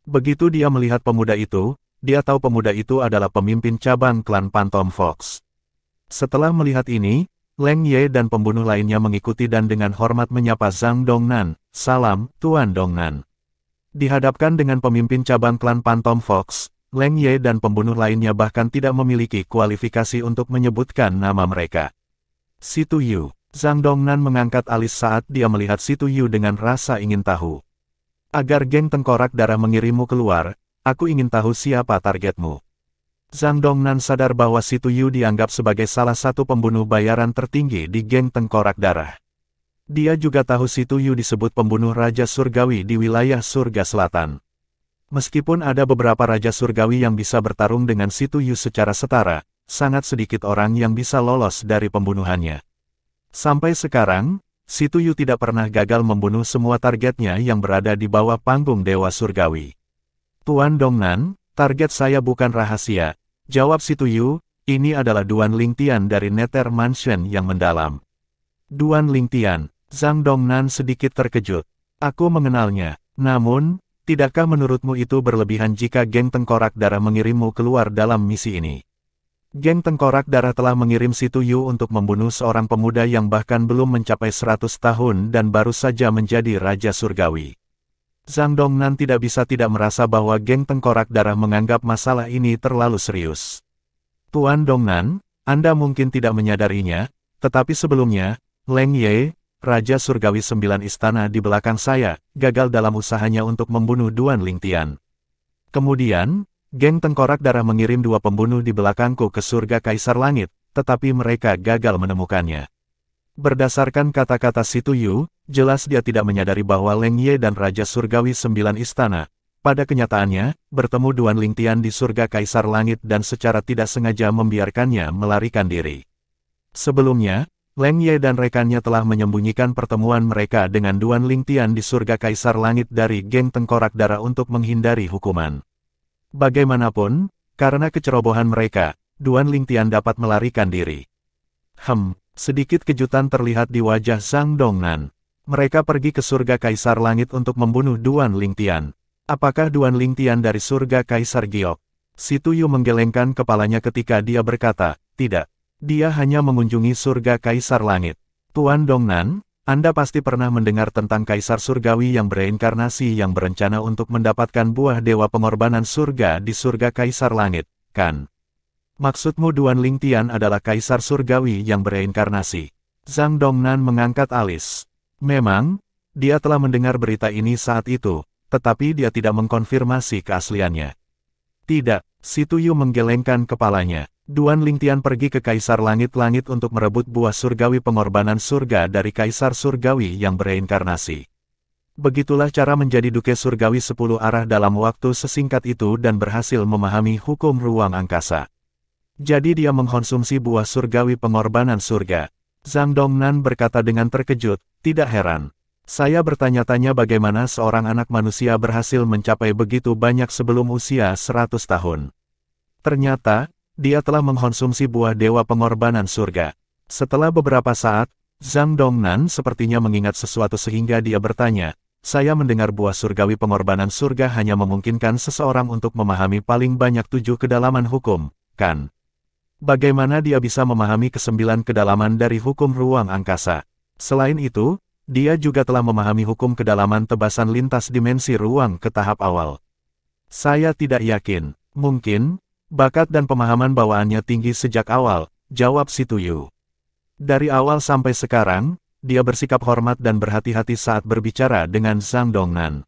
S1: Begitu dia melihat pemuda itu, dia tahu pemuda itu adalah pemimpin cabang klan Phantom Fox. Setelah melihat ini, Leng Ye dan pembunuh lainnya mengikuti dan dengan hormat menyapa Zhang Dongnan. Salam, Tuan Dongnan. Dihadapkan dengan pemimpin cabang klan Phantom Fox, Leng Ye dan pembunuh lainnya bahkan tidak memiliki kualifikasi untuk menyebutkan nama mereka. Si Tuyu. Zhang Dongnan mengangkat alis saat dia melihat Si Tuyu dengan rasa ingin tahu. Agar geng Tengkorak Darah mengirimmu keluar, aku ingin tahu siapa targetmu. Zhang Dongnan sadar bahwa Si Tuyu dianggap sebagai salah satu pembunuh bayaran tertinggi di geng Tengkorak Darah. Dia juga tahu Si Tuyu disebut pembunuh Raja Surgawi di wilayah Surga Selatan. Meskipun ada beberapa Raja Surgawi yang bisa bertarung dengan Si Tuyu secara setara, sangat sedikit orang yang bisa lolos dari pembunuhannya. Sampai sekarang, Si Tuyu tidak pernah gagal membunuh semua targetnya yang berada di bawah panggung Dewa Surgawi. Tuan Dongnan, target saya bukan rahasia, jawab Si Tuyu, ini adalah Duan Lingtian dari Nether Mansion yang mendalam. Duan Lingtian, Zhang Dongnan sedikit terkejut. Aku mengenalnya, namun, tidakkah menurutmu itu berlebihan jika geng Tengkorak Darah mengirimmu keluar dalam misi ini? Geng Tengkorak Darah telah mengirim Si Tuyu untuk membunuh seorang pemuda yang bahkan belum mencapai 100 tahun dan baru saja menjadi Raja Surgawi. Zhang Dongnan tidak bisa tidak merasa bahwa geng Tengkorak Darah menganggap masalah ini terlalu serius. Tuan Dongnan, Anda mungkin tidak menyadarinya, tetapi sebelumnya, Leng Ye, Raja Surgawi 9 Istana di belakang saya, gagal dalam usahanya untuk membunuh Duan Lingtian. Kemudian, geng Tengkorak Darah mengirim 2 pembunuh di belakangku ke surga Kaisar Langit, tetapi mereka gagal menemukannya. Berdasarkan kata-kata Si Tuyu, jelas dia tidak menyadari bahwa Leng Ye dan Raja Surgawi 9 Istana, pada kenyataannya, bertemu Duan Lingtian di surga Kaisar Langit dan secara tidak sengaja membiarkannya melarikan diri. Sebelumnya, Leng Ye dan rekannya telah menyembunyikan pertemuan mereka dengan Duan Lingtian di surga Kaisar Langit dari geng Tengkorak Darah untuk menghindari hukuman. Bagaimanapun, karena kecerobohan mereka, Duan Lingtian dapat melarikan diri. Sedikit kejutan terlihat di wajah Zhang Dongnan. Mereka pergi ke surga Kaisar Langit untuk membunuh Duan Lingtian. Apakah Duan Lingtian dari surga Kaisar Giok? Si Tuyu menggelengkan kepalanya ketika dia berkata, tidak. Dia hanya mengunjungi surga Kaisar Langit. Tuan Dongnan, Anda pasti pernah mendengar tentang Kaisar Surgawi yang bereinkarnasi yang berencana untuk mendapatkan buah Dewa Pengorbanan Surga di surga Kaisar Langit, kan? Maksudmu Duan Lingtian adalah Kaisar Surgawi yang bereinkarnasi? Zhang Dongnan mengangkat alis. Memang, dia telah mendengar berita ini saat itu, tetapi dia tidak mengkonfirmasi keasliannya. Tidak, Si Tuyu menggelengkan kepalanya. Duan Lingtian pergi ke Kaisar Langit-Langit untuk merebut buah surgawi pengorbanan surga dari Kaisar Surgawi yang bereinkarnasi. Begitulah cara menjadi Duke Surgawi 10 arah dalam waktu sesingkat itu dan berhasil memahami hukum ruang angkasa. Jadi dia mengkonsumsi buah surgawi pengorbanan surga. Zhang Dongnan berkata dengan terkejut, tidak heran. Saya bertanya-tanya bagaimana seorang anak manusia berhasil mencapai begitu banyak sebelum usia 100 tahun. Ternyata, dia telah mengkonsumsi buah Dewa Pengorbanan Surga. Setelah beberapa saat, Zhang Dongnan sepertinya mengingat sesuatu sehingga dia bertanya, saya mendengar buah surgawi pengorbanan surga hanya memungkinkan seseorang untuk memahami paling banyak 7 kedalaman hukum, kan? Bagaimana dia bisa memahami ke-9 kedalaman dari hukum ruang angkasa? Selain itu, dia juga telah memahami hukum kedalaman tebasan lintas dimensi ruang ke tahap awal. Saya tidak yakin, mungkin, bakat dan pemahaman bawaannya tinggi sejak awal, jawab Si Tuyu. Dari awal sampai sekarang, dia bersikap hormat dan berhati-hati saat berbicara dengan Zhang Dongnan.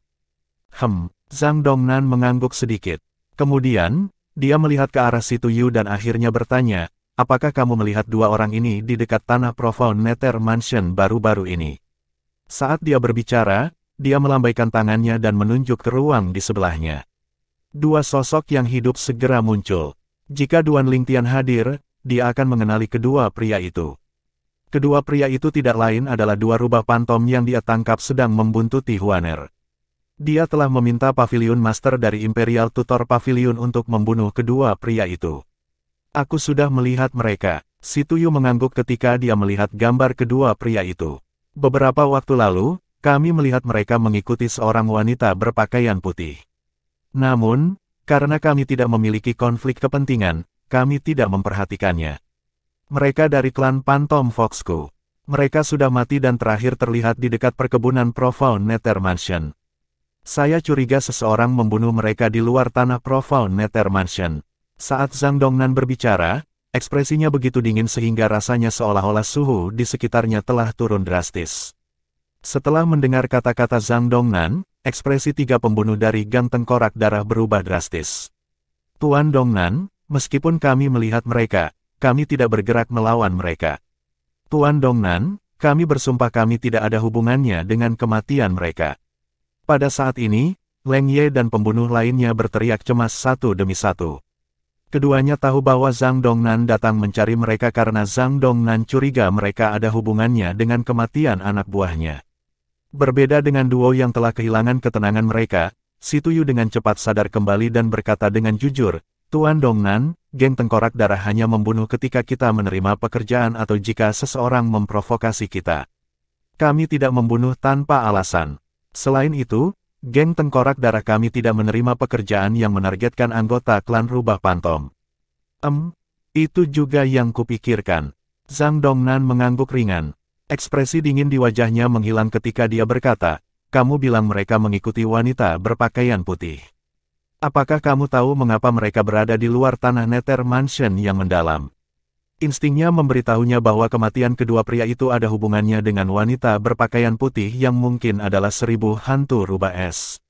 S1: Zhang Dongnan mengangguk sedikit. Kemudian, dia melihat ke arah Si Tuyu dan akhirnya bertanya, apakah kamu melihat dua orang ini di dekat tanah Profound Nether Mansion baru-baru ini? Saat dia berbicara, dia melambaikan tangannya dan menunjuk ke ruang di sebelahnya. Dua sosok yang hidup segera muncul. Jika Duan Lingtian hadir, dia akan mengenali kedua pria itu. Kedua pria itu tidak lain adalah dua rubah pantom yang dia tangkap sedang membuntuti Huaner. Dia telah meminta Pavilion Master dari Imperial Tutor Pavilion untuk membunuh kedua pria itu. Aku sudah melihat mereka. Si Tuyu mengangguk ketika dia melihat gambar kedua pria itu. Beberapa waktu lalu, kami melihat mereka mengikuti seorang wanita berpakaian putih. Namun, karena kami tidak memiliki konflik kepentingan, kami tidak memperhatikannya. Mereka dari klan Pantom Foxku. Mereka sudah mati dan terakhir terlihat di dekat perkebunan Profound Nether Mansion. Saya curiga seseorang membunuh mereka di luar tanah Profound Nether Mansion. Saat Zhang Dongnan berbicara, ekspresinya begitu dingin sehingga rasanya seolah-olah suhu di sekitarnya telah turun drastis. Setelah mendengar kata-kata Zhang Dongnan, ekspresi tiga pembunuh dari Gang Tengkorak Darah berubah drastis. Tuan Dongnan, meskipun kami melihat mereka, kami tidak bergerak melawan mereka. Tuan Dongnan, kami bersumpah kami tidak ada hubungannya dengan kematian mereka. Pada saat ini, Leng Ye dan pembunuh lainnya berteriak cemas satu demi satu. Keduanya tahu bahwa Zhang Dongnan datang mencari mereka karena Zhang Dongnan curiga mereka ada hubungannya dengan kematian anak buahnya. Berbeda dengan duo yang telah kehilangan ketenangan mereka, Si Tuyu dengan cepat sadar kembali dan berkata dengan jujur, Tuan Dongnan, Geng Tengkorak Darah hanya membunuh ketika kita menerima pekerjaan atau jika seseorang memprovokasi kita. Kami tidak membunuh tanpa alasan. Selain itu, Geng Tengkorak Darah kami tidak menerima pekerjaan yang menargetkan anggota klan Rubah Pantom. Itu juga yang kupikirkan. Zhang Dongnan mengangguk ringan. Ekspresi dingin di wajahnya menghilang ketika dia berkata, kamu bilang mereka mengikuti wanita berpakaian putih. Apakah kamu tahu mengapa mereka berada di luar tanah Nether Mansion yang mendalam? Instingnya memberitahunya bahwa kematian kedua pria itu ada hubungannya dengan wanita berpakaian putih yang mungkin adalah 1000 hantu rubah es.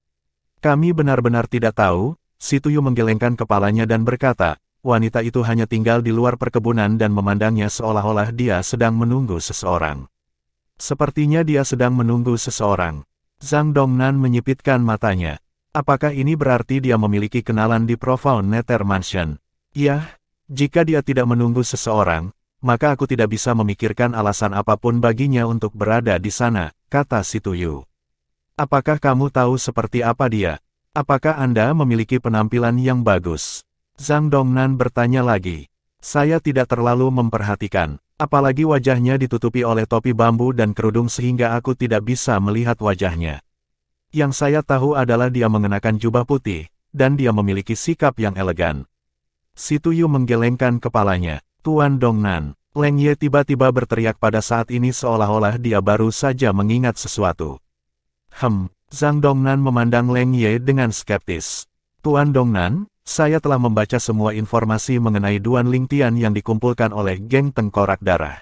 S1: Kami benar-benar tidak tahu. Si Tuyu menggelengkan kepalanya dan berkata, wanita itu hanya tinggal di luar perkebunan dan memandangnya seolah-olah dia sedang menunggu seseorang. Sepertinya dia sedang menunggu seseorang. Zhang Dongnan menyipitkan matanya. Apakah ini berarti dia memiliki kenalan di Profound Nether Mansion? Ya, jika dia tidak menunggu seseorang, maka aku tidak bisa memikirkan alasan apapun baginya untuk berada di sana, kata Si Tuyu. Apakah kamu tahu seperti apa dia? Apakah Anda memiliki penampilan yang bagus? Zhang Dongnan bertanya lagi. Saya tidak terlalu memperhatikan, apalagi wajahnya ditutupi oleh topi bambu dan kerudung sehingga aku tidak bisa melihat wajahnya. Yang saya tahu adalah dia mengenakan jubah putih, dan dia memiliki sikap yang elegan. Si Tuyu menggelengkan kepalanya. Tuan Dongnan, Leng Ye tiba-tiba berteriak pada saat ini seolah-olah dia baru saja mengingat sesuatu. Zhang Dongnan memandang Leng Ye dengan skeptis. Tuan Dongnan, saya telah membaca semua informasi mengenai Duan Lingtian yang dikumpulkan oleh Geng Tengkorak Darah.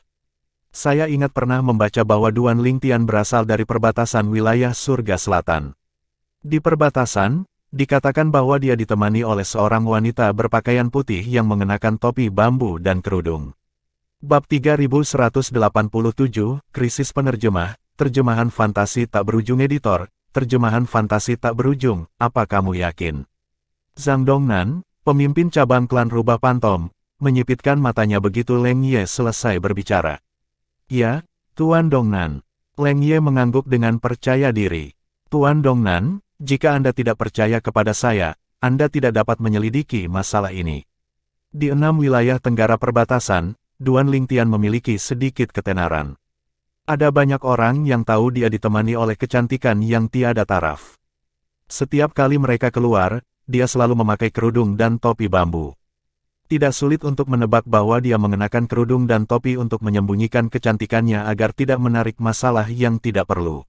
S1: Saya ingat pernah membaca bahwa Duan Lingtian berasal dari perbatasan wilayah Surga Selatan. Di perbatasan, dikatakan bahwa dia ditemani oleh seorang wanita berpakaian putih yang mengenakan topi bambu dan kerudung. Bab 3187, Krisis Penerjemah, Terjemahan Fantasi Tak Berujung Editor, Terjemahan Fantasi Tak Berujung, apa kamu yakin? Zhang Dongnan, pemimpin cabang klan Rubah Pantom, menyipitkan matanya begitu Leng Ye selesai berbicara. Ya, Tuan Dongnan. Leng Ye mengangguk dengan percaya diri. Tuan Dongnan, jika Anda tidak percaya kepada saya, Anda tidak dapat menyelidiki masalah ini. Di 6 wilayah tenggara perbatasan, Duan Lingtian memiliki sedikit ketenaran. Ada banyak orang yang tahu dia ditemani oleh kecantikan yang tiada taraf. Setiap kali mereka keluar, dia selalu memakai kerudung dan topi bambu. Tidak sulit untuk menebak bahwa dia mengenakan kerudung dan topi untuk menyembunyikan kecantikannya agar tidak menarik masalah yang tidak perlu.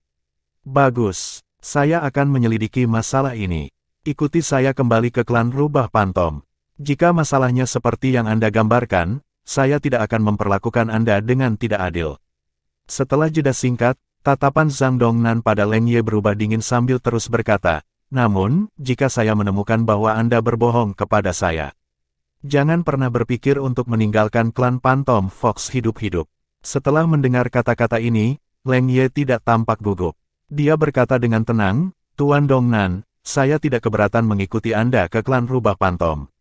S1: Bagus, saya akan menyelidiki masalah ini. Ikuti saya kembali ke klan Rubah Pantom. Jika masalahnya seperti yang Anda gambarkan, saya tidak akan memperlakukan Anda dengan tidak adil. Setelah jeda singkat, tatapan Zhang Dongnan pada Leng Ye berubah dingin sambil terus berkata, namun, jika saya menemukan bahwa Anda berbohong kepada saya, jangan pernah berpikir untuk meninggalkan klan Phantom Fox hidup-hidup. Setelah mendengar kata-kata ini, Leng Ye tidak tampak gugup. Dia berkata dengan tenang, Tuan Dongnan, saya tidak keberatan mengikuti Anda ke klan Rubah Phantom.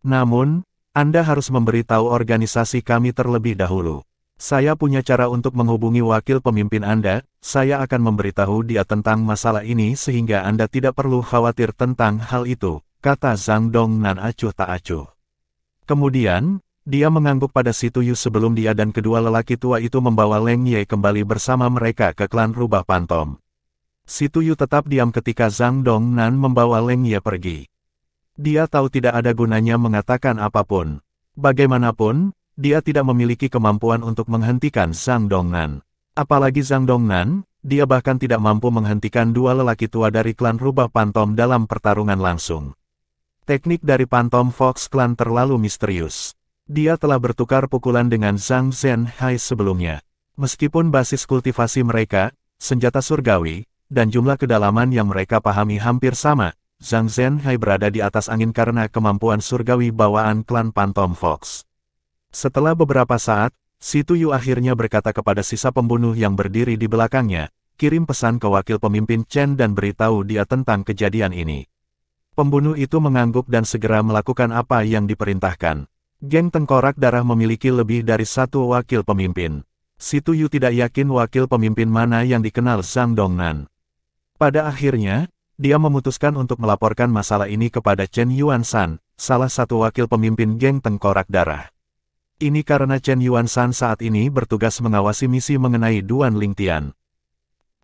S1: Namun, Anda harus memberitahu organisasi kami terlebih dahulu. Saya punya cara untuk menghubungi wakil pemimpin Anda, saya akan memberitahu dia tentang masalah ini sehingga Anda tidak perlu khawatir tentang hal itu, kata Zhang Dongnan acuh tak acuh. Kemudian, dia mengangguk pada Si Tuyu sebelum dia dan kedua lelaki tua itu membawa Leng Ye kembali bersama mereka ke klan Rubah Phantom. Si Tuyu tetap diam ketika Zhang Dongnan membawa Leng Ye pergi. Dia tahu tidak ada gunanya mengatakan apapun. Bagaimanapun, dia tidak memiliki kemampuan untuk menghentikan Zhang Dongnan. Apalagi Zhang Dongnan, dia bahkan tidak mampu menghentikan dua lelaki tua dari klan Rubah Phantom dalam pertarungan langsung. Teknik dari Phantom Fox Clan terlalu misterius. Dia telah bertukar pukulan dengan Zhang Zhenhai sebelumnya. Meskipun basis kultivasi mereka, senjata surgawi, dan jumlah kedalaman yang mereka pahami hampir sama, Zhang Zhenhai berada di atas angin karena kemampuan surgawi bawaan klan Phantom Fox. Setelah beberapa saat, Si Tuyu akhirnya berkata kepada sisa pembunuh yang berdiri di belakangnya, kirim pesan ke wakil pemimpin Chen dan beritahu dia tentang kejadian ini. Pembunuh itu mengangguk dan segera melakukan apa yang diperintahkan. Geng Tengkorak Darah memiliki lebih dari satu wakil pemimpin. Si Tuyu tidak yakin wakil pemimpin mana yang dikenal Zhang Dongnan. Pada akhirnya, dia memutuskan untuk melaporkan masalah ini kepada Chen Yuanshan, salah satu wakil pemimpin Geng Tengkorak Darah. Ini karena Chen Yuanshan saat ini bertugas mengawasi misi mengenai Duan Lingtian.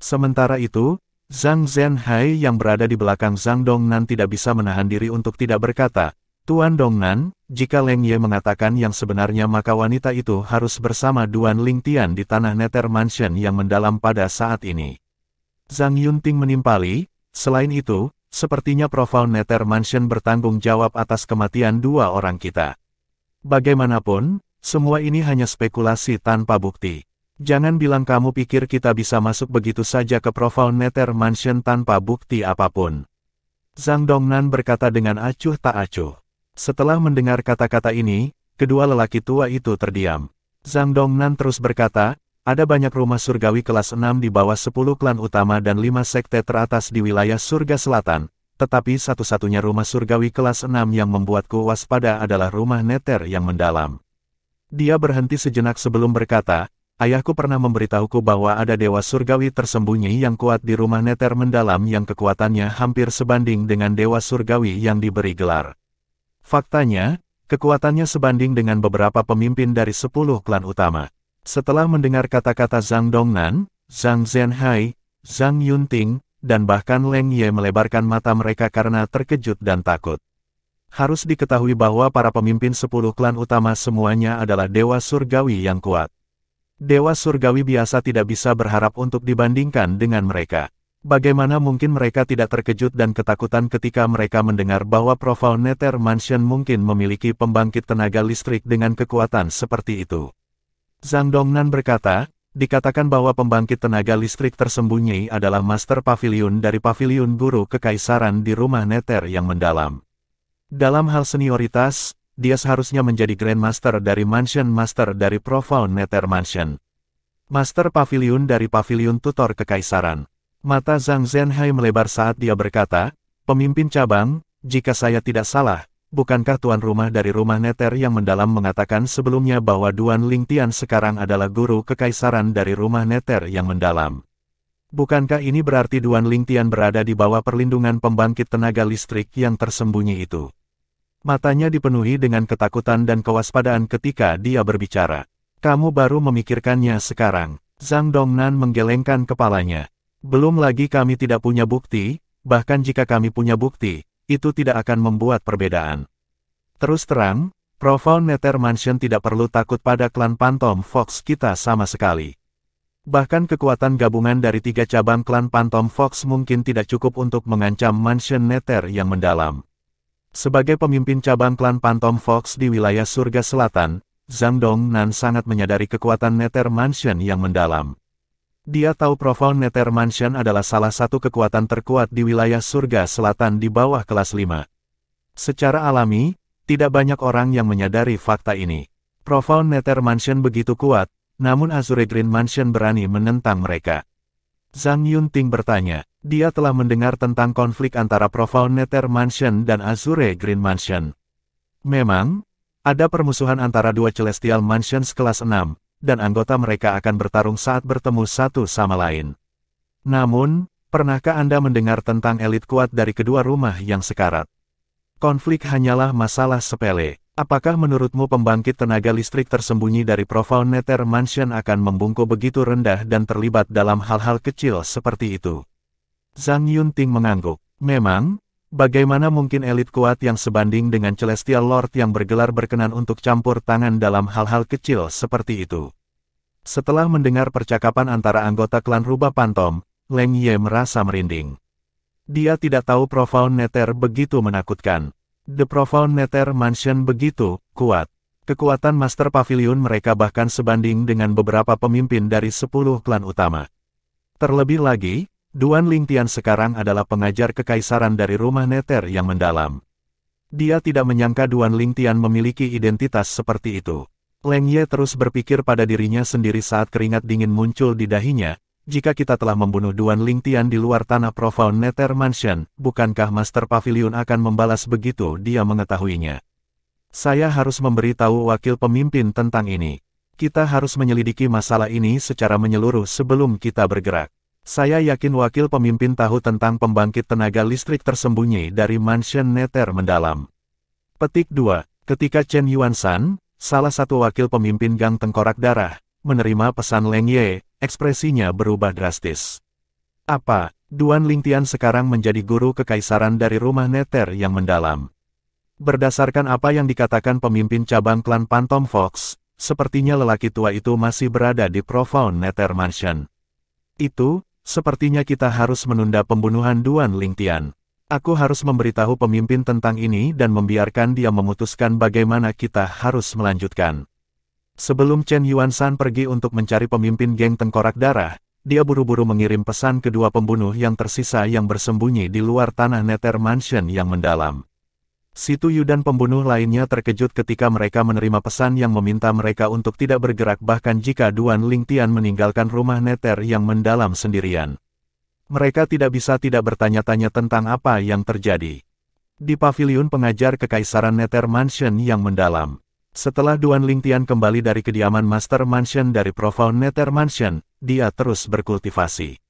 S1: Sementara itu, Zhang Zhenhai yang berada di belakang Zhang Dongnan tidak bisa menahan diri untuk tidak berkata, Tuan Dongnan, jika Leng Ye mengatakan yang sebenarnya maka wanita itu harus bersama Duan Lingtian di tanah Nether Mansion yang mendalam pada saat ini. Zhang Yunting menimpali, selain itu, sepertinya Profound Nether Mansion bertanggung jawab atas kematian dua orang kita. Bagaimanapun, semua ini hanya spekulasi tanpa bukti. Jangan bilang kamu pikir kita bisa masuk begitu saja ke Profound Nether Mansion tanpa bukti apapun. Zhang Dongnan berkata dengan acuh tak acuh. Setelah mendengar kata-kata ini, kedua lelaki tua itu terdiam. Zhang Dongnan terus berkata, ada banyak rumah surgawi kelas 6 di bawah 10 klan utama dan 5 sekte teratas di wilayah surga selatan, tetapi satu-satunya rumah surgawi kelas 6 yang membuatku waspada adalah rumah Nether yang mendalam. Dia berhenti sejenak sebelum berkata, ayahku pernah memberitahuku bahwa ada dewa surgawi tersembunyi yang kuat di rumah Nether mendalam yang kekuatannya hampir sebanding dengan dewa surgawi yang diberi gelar. Faktanya, kekuatannya sebanding dengan beberapa pemimpin dari 10 klan utama. Setelah mendengar kata-kata Zhang Dongnan, Zhang Zhenhai, Zhang Yunting, dan bahkan Leng Ye melebarkan mata mereka karena terkejut dan takut. Harus diketahui bahwa para pemimpin 10 klan utama semuanya adalah dewa surgawi yang kuat. Dewa surgawi biasa tidak bisa berharap untuk dibandingkan dengan mereka. Bagaimana mungkin mereka tidak terkejut dan ketakutan ketika mereka mendengar bahwa Profound Nether Mansion mungkin memiliki pembangkit tenaga listrik dengan kekuatan seperti itu. Zhang Dongnan berkata, dikatakan bahwa pembangkit tenaga listrik tersembunyi adalah Master Pavilion dari Pavilion Guru Kekaisaran di rumah Nether yang mendalam. Dalam hal senioritas, dia seharusnya menjadi Grandmaster dari Mansion Master dari Profound Nether Mansion. Master Pavilion dari Pavilion Tutor Kekaisaran. Mata Zhang Zhenhai melebar saat dia berkata, pemimpin cabang, jika saya tidak salah, bukankah tuan rumah dari rumah Nether yang mendalam mengatakan sebelumnya bahwa Duan Lingtian sekarang adalah guru kekaisaran dari rumah Nether yang mendalam? Bukankah ini berarti Duan Lingtian berada di bawah perlindungan pembangkit tenaga listrik yang tersembunyi itu? Matanya dipenuhi dengan ketakutan dan kewaspadaan ketika dia berbicara. Kamu baru memikirkannya sekarang. Zhang Dongnan menggelengkan kepalanya. Belum lagi kami tidak punya bukti, bahkan jika kami punya bukti, itu tidak akan membuat perbedaan. Terus terang, Profound Nether Mansion tidak perlu takut pada klan Phantom Fox kita sama sekali. Bahkan kekuatan gabungan dari 3 cabang klan Phantom Fox mungkin tidak cukup untuk mengancam Mansion Nether yang mendalam. Sebagai pemimpin cabang klan Phantom Fox di wilayah surga selatan, Zhang Dongnan sangat menyadari kekuatan Nether Mansion yang mendalam. Dia tahu Profound Nether Mansion adalah salah satu kekuatan terkuat di wilayah surga selatan di bawah kelas 5. Secara alami, tidak banyak orang yang menyadari fakta ini. Profound Nether Mansion begitu kuat, namun Azure Green Mansion berani menentang mereka. Zhang Yunting bertanya, dia telah mendengar tentang konflik antara Profound Nether Mansion dan Azure Green Mansion. Memang, ada permusuhan antara dua Celestial Mansions kelas 6, dan anggota mereka akan bertarung saat bertemu satu sama lain. Namun, pernahkah Anda mendengar tentang elit kuat dari kedua rumah yang sekarat? Konflik hanyalah masalah sepele. Apakah menurutmu pembangkit tenaga listrik tersembunyi dari Profound Nether Mansion akan membungkuk begitu rendah dan terlibat dalam hal-hal kecil seperti itu? Zhang Yunting mengangguk. Memang, bagaimana mungkin elit kuat yang sebanding dengan Celestial Lord yang bergelar berkenan untuk campur tangan dalam hal-hal kecil seperti itu? Setelah mendengar percakapan antara anggota klan Rubah Pantom, Leng Ye merasa merinding. Dia tidak tahu Profound Nether begitu menakutkan. The Profound Nether Mansion begitu kuat. Kekuatan Master Pavilion mereka bahkan sebanding dengan beberapa pemimpin dari 10 klan utama. Terlebih lagi, Duan Lingtian sekarang adalah pengajar kekaisaran dari rumah Nether yang mendalam. Dia tidak menyangka Duan Lingtian memiliki identitas seperti itu. Leng Ye terus berpikir pada dirinya sendiri saat keringat dingin muncul di dahinya. Jika kita telah membunuh Duan Lingtian di luar tanah Profound Nether Mansion, bukankah Master Pavilion akan membalas begitu dia mengetahuinya? Saya harus memberitahu wakil pemimpin tentang ini. Kita harus menyelidiki masalah ini secara menyeluruh sebelum kita bergerak. Saya yakin wakil pemimpin tahu tentang pembangkit tenaga listrik tersembunyi dari Mansion Nether mendalam. Petik 2. Ketika Chen Yuanshan, salah satu wakil pemimpin Gang Tengkorak Darah, menerima pesan Leng Ye, ekspresinya berubah drastis. Apa, Duan Lingtian sekarang menjadi guru kekaisaran dari rumah Nether yang mendalam? Berdasarkan apa yang dikatakan pemimpin cabang klan Phantom Fox, sepertinya lelaki tua itu masih berada di Profound Nether Mansion. Itu, sepertinya kita harus menunda pembunuhan Duan Lingtian. Aku harus memberitahu pemimpin tentang ini dan membiarkan dia memutuskan bagaimana kita harus melanjutkan. Sebelum Chen Yuanshan pergi untuk mencari pemimpin geng Tengkorak Darah, dia buru-buru mengirim pesan kedua pembunuh yang tersisa yang bersembunyi di luar tanah Nether Mansion yang mendalam. Si Tuyu dan pembunuh lainnya terkejut ketika mereka menerima pesan yang meminta mereka untuk tidak bergerak bahkan jika Duan Lingtian meninggalkan rumah Nether yang mendalam sendirian. Mereka tidak bisa tidak bertanya-tanya tentang apa yang terjadi di pavilion pengajar kekaisaran Nether Mansion yang mendalam. Setelah Duan Lingtian kembali dari kediaman Master Mansion dari Profound Nether Mansion, dia terus berkultivasi.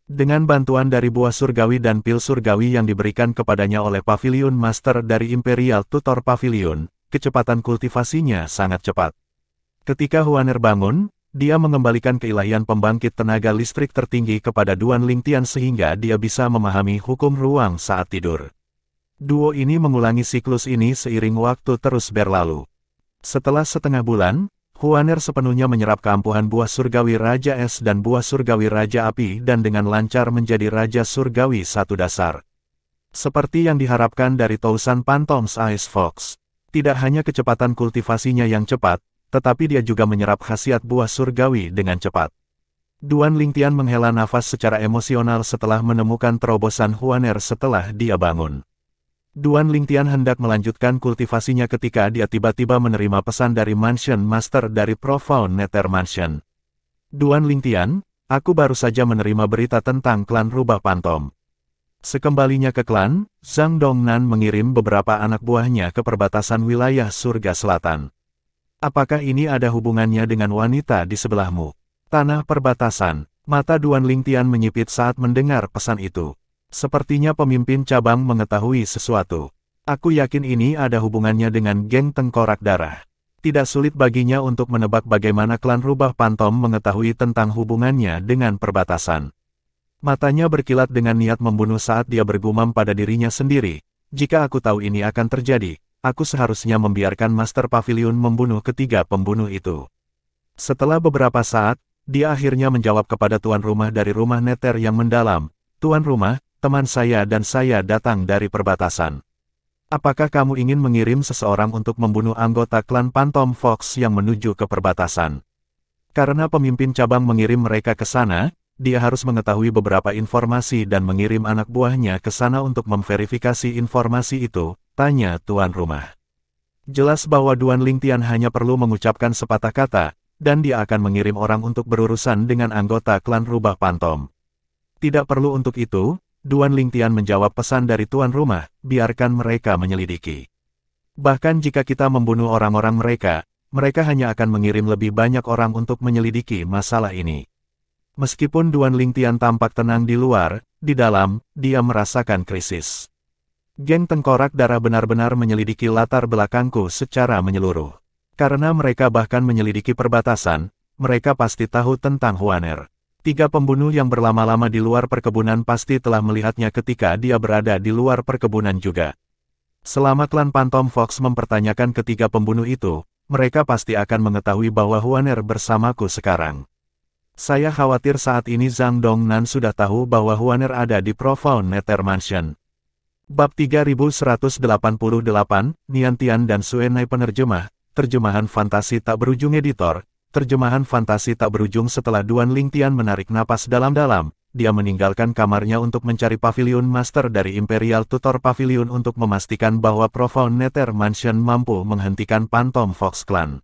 S1: Dengan bantuan dari buah surgawi dan pil surgawi yang diberikan kepadanya oleh Pavilion Master dari Imperial Tutor Pavilion, kecepatan kultivasinya sangat cepat. Ketika Huaner bangun, dia mengembalikan keilahian pembangkit tenaga listrik tertinggi kepada Duan Lingtian sehingga dia bisa memahami hukum ruang saat tidur. Duo ini mengulangi siklus ini seiring waktu terus berlalu. Setelah setengah bulan, Huaner sepenuhnya menyerap keampuhan buah surgawi Raja Es dan buah surgawi Raja Api dan dengan lancar menjadi Raja Surgawi satu dasar. Seperti yang diharapkan dari Tousan Phantom's Ice Fox, tidak hanya kecepatan kultivasinya yang cepat, tetapi dia juga menyerap khasiat buah surgawi dengan cepat. Duan Lingtian menghela nafas secara emosional setelah menemukan terobosan Huaner setelah dia bangun. Duan Lingtian hendak melanjutkan kultivasinya ketika dia tiba-tiba menerima pesan dari Mansion Master dari Profound Nether Mansion. Duan Lingtian, aku baru saja menerima berita tentang klan Rubah Pantom. Sekembalinya ke klan, Zhang Dongnan mengirim beberapa anak buahnya ke perbatasan wilayah surga selatan. Apakah ini ada hubungannya dengan wanita di sebelahmu? Tanah perbatasan. Mata Duan Lingtian menyipit saat mendengar pesan itu. Sepertinya pemimpin cabang mengetahui sesuatu. Aku yakin ini ada hubungannya dengan geng Tengkorak Darah. Tidak sulit baginya untuk menebak bagaimana klan Rubah Pantom mengetahui tentang hubungannya dengan perbatasan. Matanya berkilat dengan niat membunuh saat dia bergumam pada dirinya sendiri. Jika aku tahu ini akan terjadi, aku seharusnya membiarkan Master Pavilion membunuh ketiga pembunuh itu. Setelah beberapa saat, dia akhirnya menjawab kepada tuan rumah dari rumah Nether yang mendalam. Tuan rumah, teman saya dan saya datang dari perbatasan. Apakah kamu ingin mengirim seseorang untuk membunuh anggota klan Phantom Fox yang menuju ke perbatasan? Karena pemimpin cabang mengirim mereka ke sana, dia harus mengetahui beberapa informasi dan mengirim anak buahnya ke sana untuk memverifikasi informasi itu, tanya tuan rumah. Jelas bahwa Duan Lingtian hanya perlu mengucapkan sepatah kata, dan dia akan mengirim orang untuk berurusan dengan anggota klan Rubah Phantom. Tidak perlu untuk itu, Duan Lingtian menjawab pesan dari tuan rumah, biarkan mereka menyelidiki. Bahkan jika kita membunuh orang-orang mereka, mereka hanya akan mengirim lebih banyak orang untuk menyelidiki masalah ini. Meskipun Duan Lingtian tampak tenang di luar, di dalam, dia merasakan krisis. Geng Tengkorak Darah benar-benar menyelidiki latar belakangku secara menyeluruh. Karena mereka bahkan menyelidiki perbatasan, mereka pasti tahu tentang Huaner. 3 pembunuh yang berlama-lama di luar perkebunan pasti telah melihatnya ketika dia berada di luar perkebunan juga. Selama klan Phantom Fox mempertanyakan ketiga pembunuh itu, mereka pasti akan mengetahui bahwa Huaner bersamaku sekarang. Saya khawatir saat ini Zhang Dongnan sudah tahu bahwa Huaner ada di Profound Nether Mansion. Bab 3188, Niantian dan Suenai Penerjemah, Terjemahan Fantasi Tak Berujung Editor. Terjemahan fantasi tak berujung. Setelah Duan Lingtian menarik napas dalam-dalam, dia meninggalkan kamarnya untuk mencari Pavilion Master dari Imperial Tutor Pavilion untuk memastikan bahwa Profound Nether Mansion mampu menghentikan Phantom Fox Clan.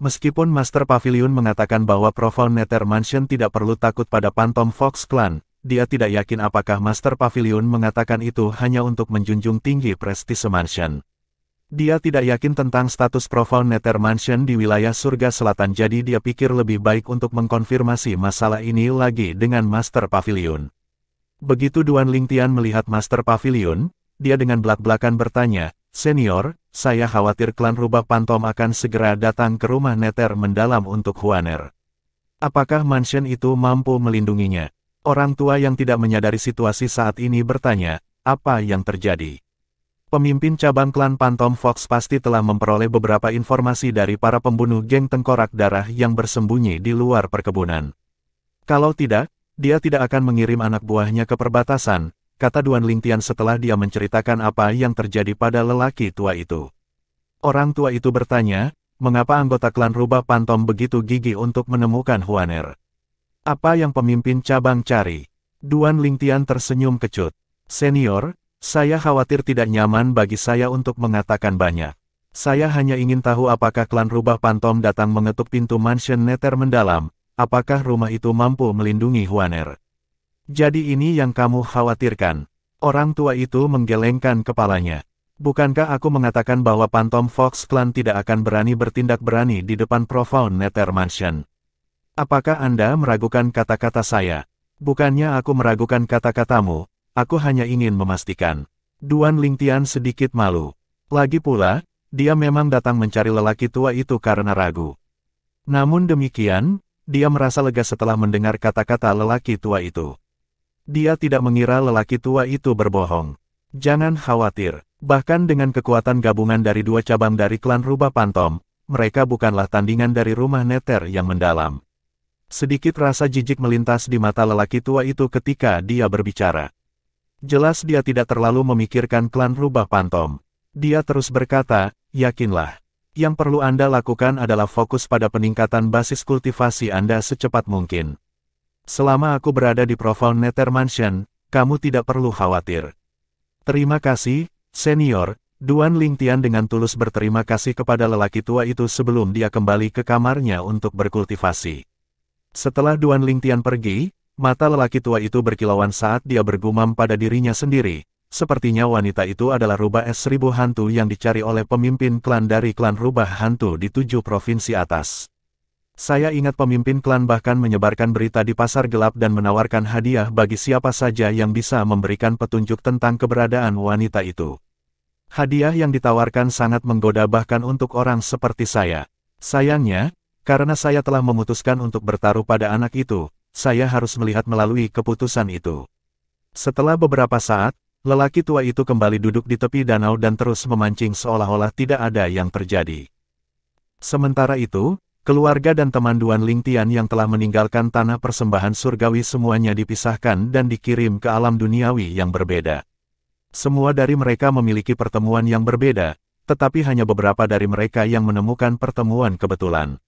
S1: Meskipun Master Pavilion mengatakan bahwa Profound Nether Mansion tidak perlu takut pada Phantom Fox Clan, dia tidak yakin apakah Master Pavilion mengatakan itu hanya untuk menjunjung tinggi prestise Mansion. Dia tidak yakin tentang status Profound Nether Mansion di wilayah surga selatan, jadi dia pikir lebih baik untuk mengkonfirmasi masalah ini lagi dengan Master Pavilion. Begitu Duan Lingtian melihat Master Pavilion, dia dengan belak-belakan bertanya, "Senior, saya khawatir klan Rubah Phantom akan segera datang ke rumah Nether mendalam untuk Huaner. Apakah mansion itu mampu melindunginya?" Orang tua yang tidak menyadari situasi saat ini bertanya, "Apa yang terjadi?" Pemimpin cabang klan Phantom Fox pasti telah memperoleh beberapa informasi dari para pembunuh geng Tengkorak Darah yang bersembunyi di luar perkebunan. Kalau tidak, dia tidak akan mengirim anak buahnya ke perbatasan, kata Duan Lingtian setelah dia menceritakan apa yang terjadi pada lelaki tua itu. Orang tua itu bertanya, mengapa anggota klan Rubah Phantom begitu gigih untuk menemukan Huaner? Apa yang pemimpin cabang cari? Duan Lingtian tersenyum kecut. Senior, saya khawatir tidak nyaman bagi saya untuk mengatakan banyak. Saya hanya ingin tahu apakah klan Rubah Phantom datang mengetuk pintu mansion Nether mendalam, apakah rumah itu mampu melindungi Huaner. Jadi ini yang kamu khawatirkan. Orang tua itu menggelengkan kepalanya. Bukankah aku mengatakan bahwa Phantom Fox Clan tidak akan berani bertindak berani di depan Profound Nether Mansion? Apakah Anda meragukan kata-kata saya? Bukannya aku meragukan kata-katamu. Aku hanya ingin memastikan. Duan Lingtian sedikit malu. Lagi pula, dia memang datang mencari lelaki tua itu karena ragu. Namun demikian, dia merasa lega setelah mendengar kata-kata lelaki tua itu. Dia tidak mengira lelaki tua itu berbohong. Jangan khawatir, bahkan dengan kekuatan gabungan dari 2 cabang dari klan Rubah Phantom, mereka bukanlah tandingan dari rumah Nether yang mendalam. Sedikit rasa jijik melintas di mata lelaki tua itu ketika dia berbicara. Jelas dia tidak terlalu memikirkan klan Rubah Phantom. Dia terus berkata, yakinlah. Yang perlu Anda lakukan adalah fokus pada peningkatan basis kultivasi Anda secepat mungkin. Selama aku berada di Profound Nether Mansion, kamu tidak perlu khawatir. Terima kasih, senior. Duan Lingtian dengan tulus berterima kasih kepada lelaki tua itu sebelum dia kembali ke kamarnya untuk berkultivasi. Setelah Duan Lingtian pergi, mata lelaki tua itu berkilauan saat dia bergumam pada dirinya sendiri. Sepertinya wanita itu adalah rubah es 1000 hantu yang dicari oleh pemimpin klan dari klan rubah hantu di 7 provinsi atas. Saya ingat pemimpin klan bahkan menyebarkan berita di pasar gelap dan menawarkan hadiah bagi siapa saja yang bisa memberikan petunjuk tentang keberadaan wanita itu. Hadiah yang ditawarkan sangat menggoda bahkan untuk orang seperti saya. Sayangnya, karena saya telah memutuskan untuk bertaruh pada anak itu, saya harus melihat melalui keputusan itu. Setelah beberapa saat, lelaki tua itu kembali duduk di tepi danau dan terus memancing seolah-olah tidak ada yang terjadi. Sementara itu, keluarga dan teman Duan Lingtian yang telah meninggalkan tanah persembahan surgawi semuanya dipisahkan dan dikirim ke alam duniawi yang berbeda. Semua dari mereka memiliki pertemuan yang berbeda, tetapi hanya beberapa dari mereka yang menemukan pertemuan kebetulan.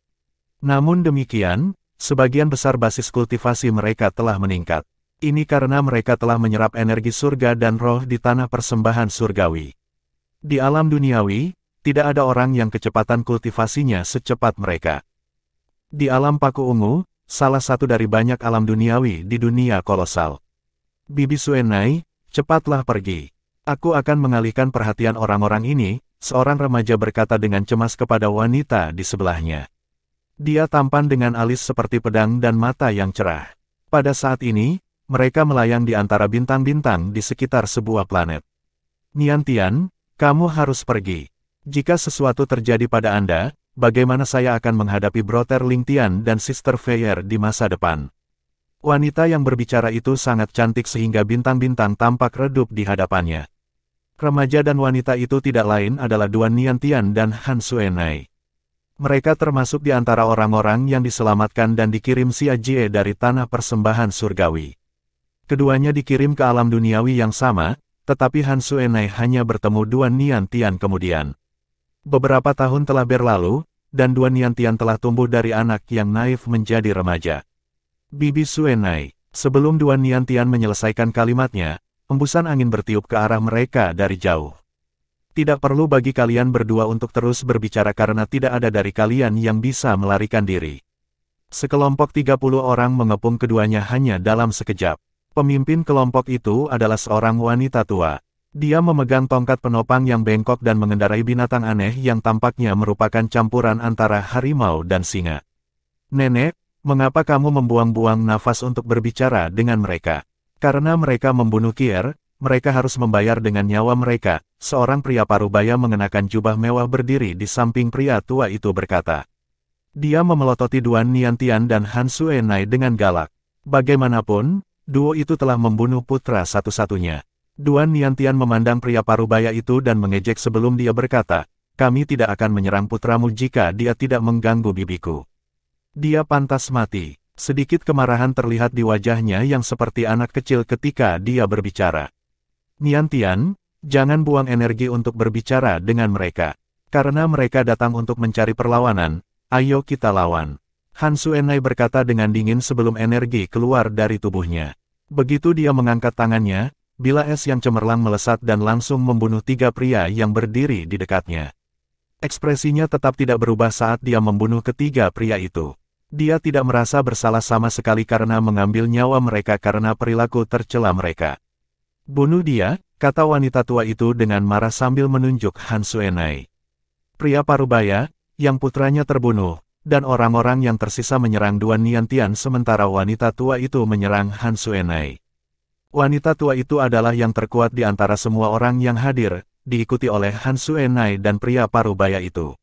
S1: Namun demikian, sebagian besar basis kultivasi mereka telah meningkat. Ini karena mereka telah menyerap energi surga dan roh di tanah persembahan surgawi. Di alam duniawi, tidak ada orang yang kecepatan kultivasinya secepat mereka. Di alam paku ungu, salah satu dari banyak alam duniawi di dunia kolosal. Bibi Suenai, cepatlah pergi. Aku akan mengalihkan perhatian orang-orang ini, seorang remaja berkata dengan cemas kepada wanita di sebelahnya. Dia tampan dengan alis seperti pedang dan mata yang cerah. Pada saat ini, mereka melayang di antara bintang-bintang di sekitar sebuah planet. Niantian, kamu harus pergi. Jika sesuatu terjadi pada Anda, bagaimana saya akan menghadapi Brother Lingtian dan Sister Feier di masa depan? Wanita yang berbicara itu sangat cantik sehingga bintang-bintang tampak redup di hadapannya. Remaja dan wanita itu tidak lain adalah Duan Niantian dan Han Suenai. Mereka termasuk di antara orang-orang yang diselamatkan dan dikirim Xia Jie dari tanah persembahan surgawi. Keduanya dikirim ke alam duniawi yang sama, tetapi Han Suenai hanya bertemu Duan Niantian kemudian. Beberapa tahun telah berlalu, dan Duan Niantian telah tumbuh dari anak yang naif menjadi remaja. Bibi Suenai, sebelum Duan Niantian menyelesaikan kalimatnya, hembusan angin bertiup ke arah mereka dari jauh. Tidak perlu bagi kalian berdua untuk terus berbicara karena tidak ada dari kalian yang bisa melarikan diri. Sekelompok 30 orang mengepung keduanya hanya dalam sekejap. Pemimpin kelompok itu adalah seorang wanita tua. Dia memegang tongkat penopang yang bengkok dan mengendarai binatang aneh yang tampaknya merupakan campuran antara harimau dan singa. Nenek, mengapa kamu membuang-buang nafas untuk berbicara dengan mereka? Karena mereka membunuh Kier, mereka harus membayar dengan nyawa mereka. Seorang pria parubaya mengenakan jubah mewah berdiri di samping pria tua itu berkata. Dia memelototi Duan Niantian dan Han Suenai dengan galak. Bagaimanapun, duo itu telah membunuh putra satu-satunya. Duan Niantian memandang pria parubaya itu dan mengejek sebelum dia berkata, kami tidak akan menyerang putramu jika dia tidak mengganggu bibiku. Dia pantas mati. Sedikit kemarahan terlihat di wajahnya yang seperti anak kecil ketika dia berbicara. Niantian, jangan buang energi untuk berbicara dengan mereka. Karena mereka datang untuk mencari perlawanan, ayo kita lawan. Han Suenai berkata dengan dingin sebelum energi keluar dari tubuhnya. Begitu dia mengangkat tangannya, bila es yang cemerlang melesat dan langsung membunuh 3 pria yang berdiri di dekatnya. Ekspresinya tetap tidak berubah saat dia membunuh ketiga pria itu. Dia tidak merasa bersalah sama sekali karena mengambil nyawa mereka karena perilaku tercela mereka. Bunuh dia, kata wanita tua itu dengan marah sambil menunjuk Han Suenai. Pria parubaya, yang putranya terbunuh, dan orang-orang yang tersisa menyerang Duan Niantian sementara wanita tua itu menyerang Han Suenai. Wanita tua itu adalah yang terkuat di antara semua orang yang hadir, diikuti oleh Han Suenai dan pria parubaya itu.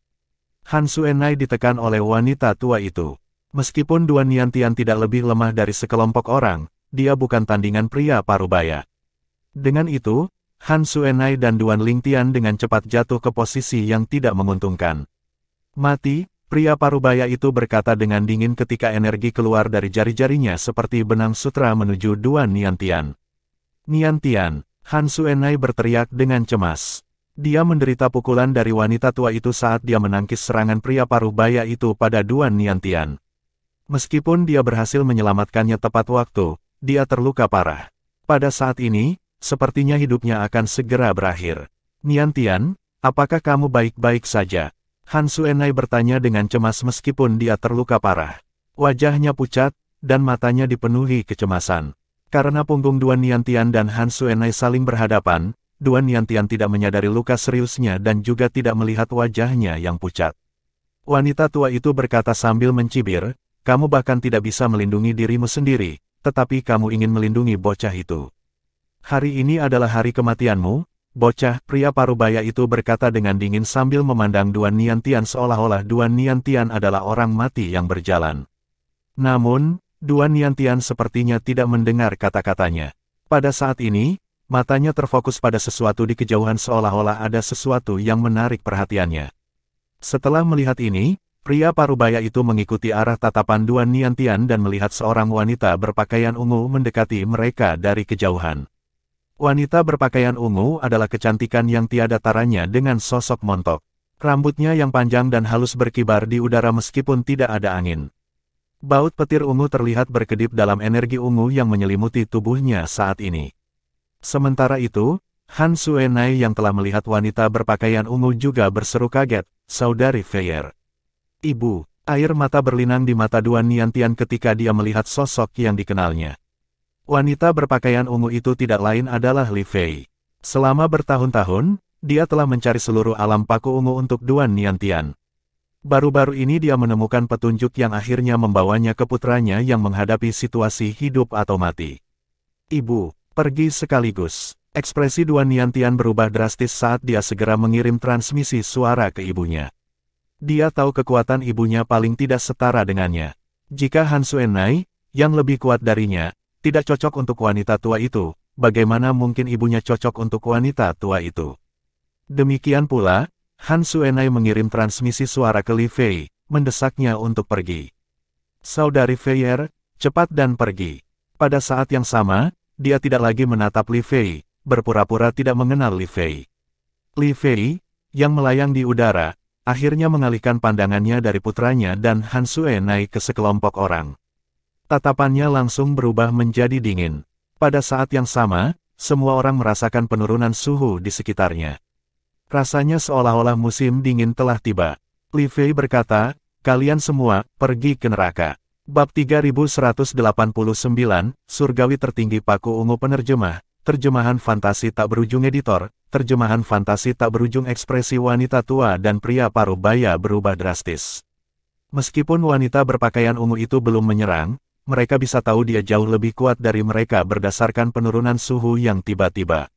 S1: Han Suenai ditekan oleh wanita tua itu. Meskipun Duan Niantian tidak lebih lemah dari sekelompok orang, dia bukan tandingan pria parubaya. Dengan itu, Han Suenai dan Duan Lingtian dengan cepat jatuh ke posisi yang tidak menguntungkan. Mati, pria parubaya itu berkata dengan dingin ketika energi keluar dari jari-jarinya seperti benang sutra menuju Duan Niantian. Niantian, Han Suenai berteriak dengan cemas. Dia menderita pukulan dari wanita tua itu saat dia menangkis serangan pria parubaya itu pada Duan Niantian. Meskipun dia berhasil menyelamatkannya tepat waktu, dia terluka parah. Pada saat ini, sepertinya hidupnya akan segera berakhir. Niantian, apakah kamu baik-baik saja? Han Suenai bertanya dengan cemas meskipun dia terluka parah. Wajahnya pucat, dan matanya dipenuhi kecemasan. Karena punggung Duan Niantian dan Han Suenai saling berhadapan, Duan Niantian tidak menyadari luka seriusnya dan juga tidak melihat wajahnya yang pucat. Wanita tua itu berkata sambil mencibir, kamu bahkan tidak bisa melindungi dirimu sendiri, tetapi kamu ingin melindungi bocah itu. Hari ini adalah hari kematianmu, bocah, pria parubaya itu berkata dengan dingin sambil memandang Duan Niantian seolah-olah Duan Niantian adalah orang mati yang berjalan. Namun, Duan Niantian sepertinya tidak mendengar kata-katanya. Pada saat ini, matanya terfokus pada sesuatu di kejauhan seolah-olah ada sesuatu yang menarik perhatiannya. Setelah melihat ini, pria parubaya itu mengikuti arah tatapan Duan Niantian dan melihat seorang wanita berpakaian ungu mendekati mereka dari kejauhan. Wanita berpakaian ungu adalah kecantikan yang tiada taranya dengan sosok montok. Rambutnya yang panjang dan halus berkibar di udara meskipun tidak ada angin. Baut petir ungu terlihat berkedip dalam energi ungu yang menyelimuti tubuhnya saat ini. Sementara itu, Han Suenai yang telah melihat wanita berpakaian ungu juga berseru kaget, "Saudari Feier." "Ibu." Air mata berlinang di mata Duan Niantian ketika dia melihat sosok yang dikenalnya. Wanita berpakaian ungu itu tidak lain adalah Li Fei. Selama bertahun-tahun, dia telah mencari seluruh alam paku ungu untuk Duan Niantian. Baru-baru ini dia menemukan petunjuk yang akhirnya membawanya ke putranya yang menghadapi situasi hidup atau mati. "Ibu, pergi sekaligus." Ekspresi Duan Niantian berubah drastis saat dia segera mengirim transmisi suara ke ibunya. Dia tahu kekuatan ibunya paling tidak setara dengannya. Jika Han Suenai, yang lebih kuat darinya, tidak cocok untuk wanita tua itu, bagaimana mungkin ibunya cocok untuk wanita tua itu? Demikian pula, Han Suenai mengirim transmisi suara ke Li Fei, mendesaknya untuk pergi. "Saudari Feier, cepat dan pergi." Pada saat yang sama, dia tidak lagi menatap Li Fei, berpura-pura tidak mengenal Li Fei. Li Fei, yang melayang di udara, akhirnya mengalihkan pandangannya dari putranya dan Han Suenai ke sekelompok orang. Tatapannya langsung berubah menjadi dingin. Pada saat yang sama, semua orang merasakan penurunan suhu di sekitarnya. Rasanya seolah-olah musim dingin telah tiba. Li Fei berkata, "Kalian semua, pergi ke neraka." Bab 3189, Surgawi Tertinggi Paku Ungu Penerjemah, terjemahan fantasi tak berujung editor, terjemahan fantasi tak berujung. Ekspresi wanita tua dan pria paruh baya berubah drastis. Meskipun wanita berpakaian ungu itu belum menyerang, mereka bisa tahu dia jauh lebih kuat dari mereka berdasarkan penurunan suhu yang tiba-tiba.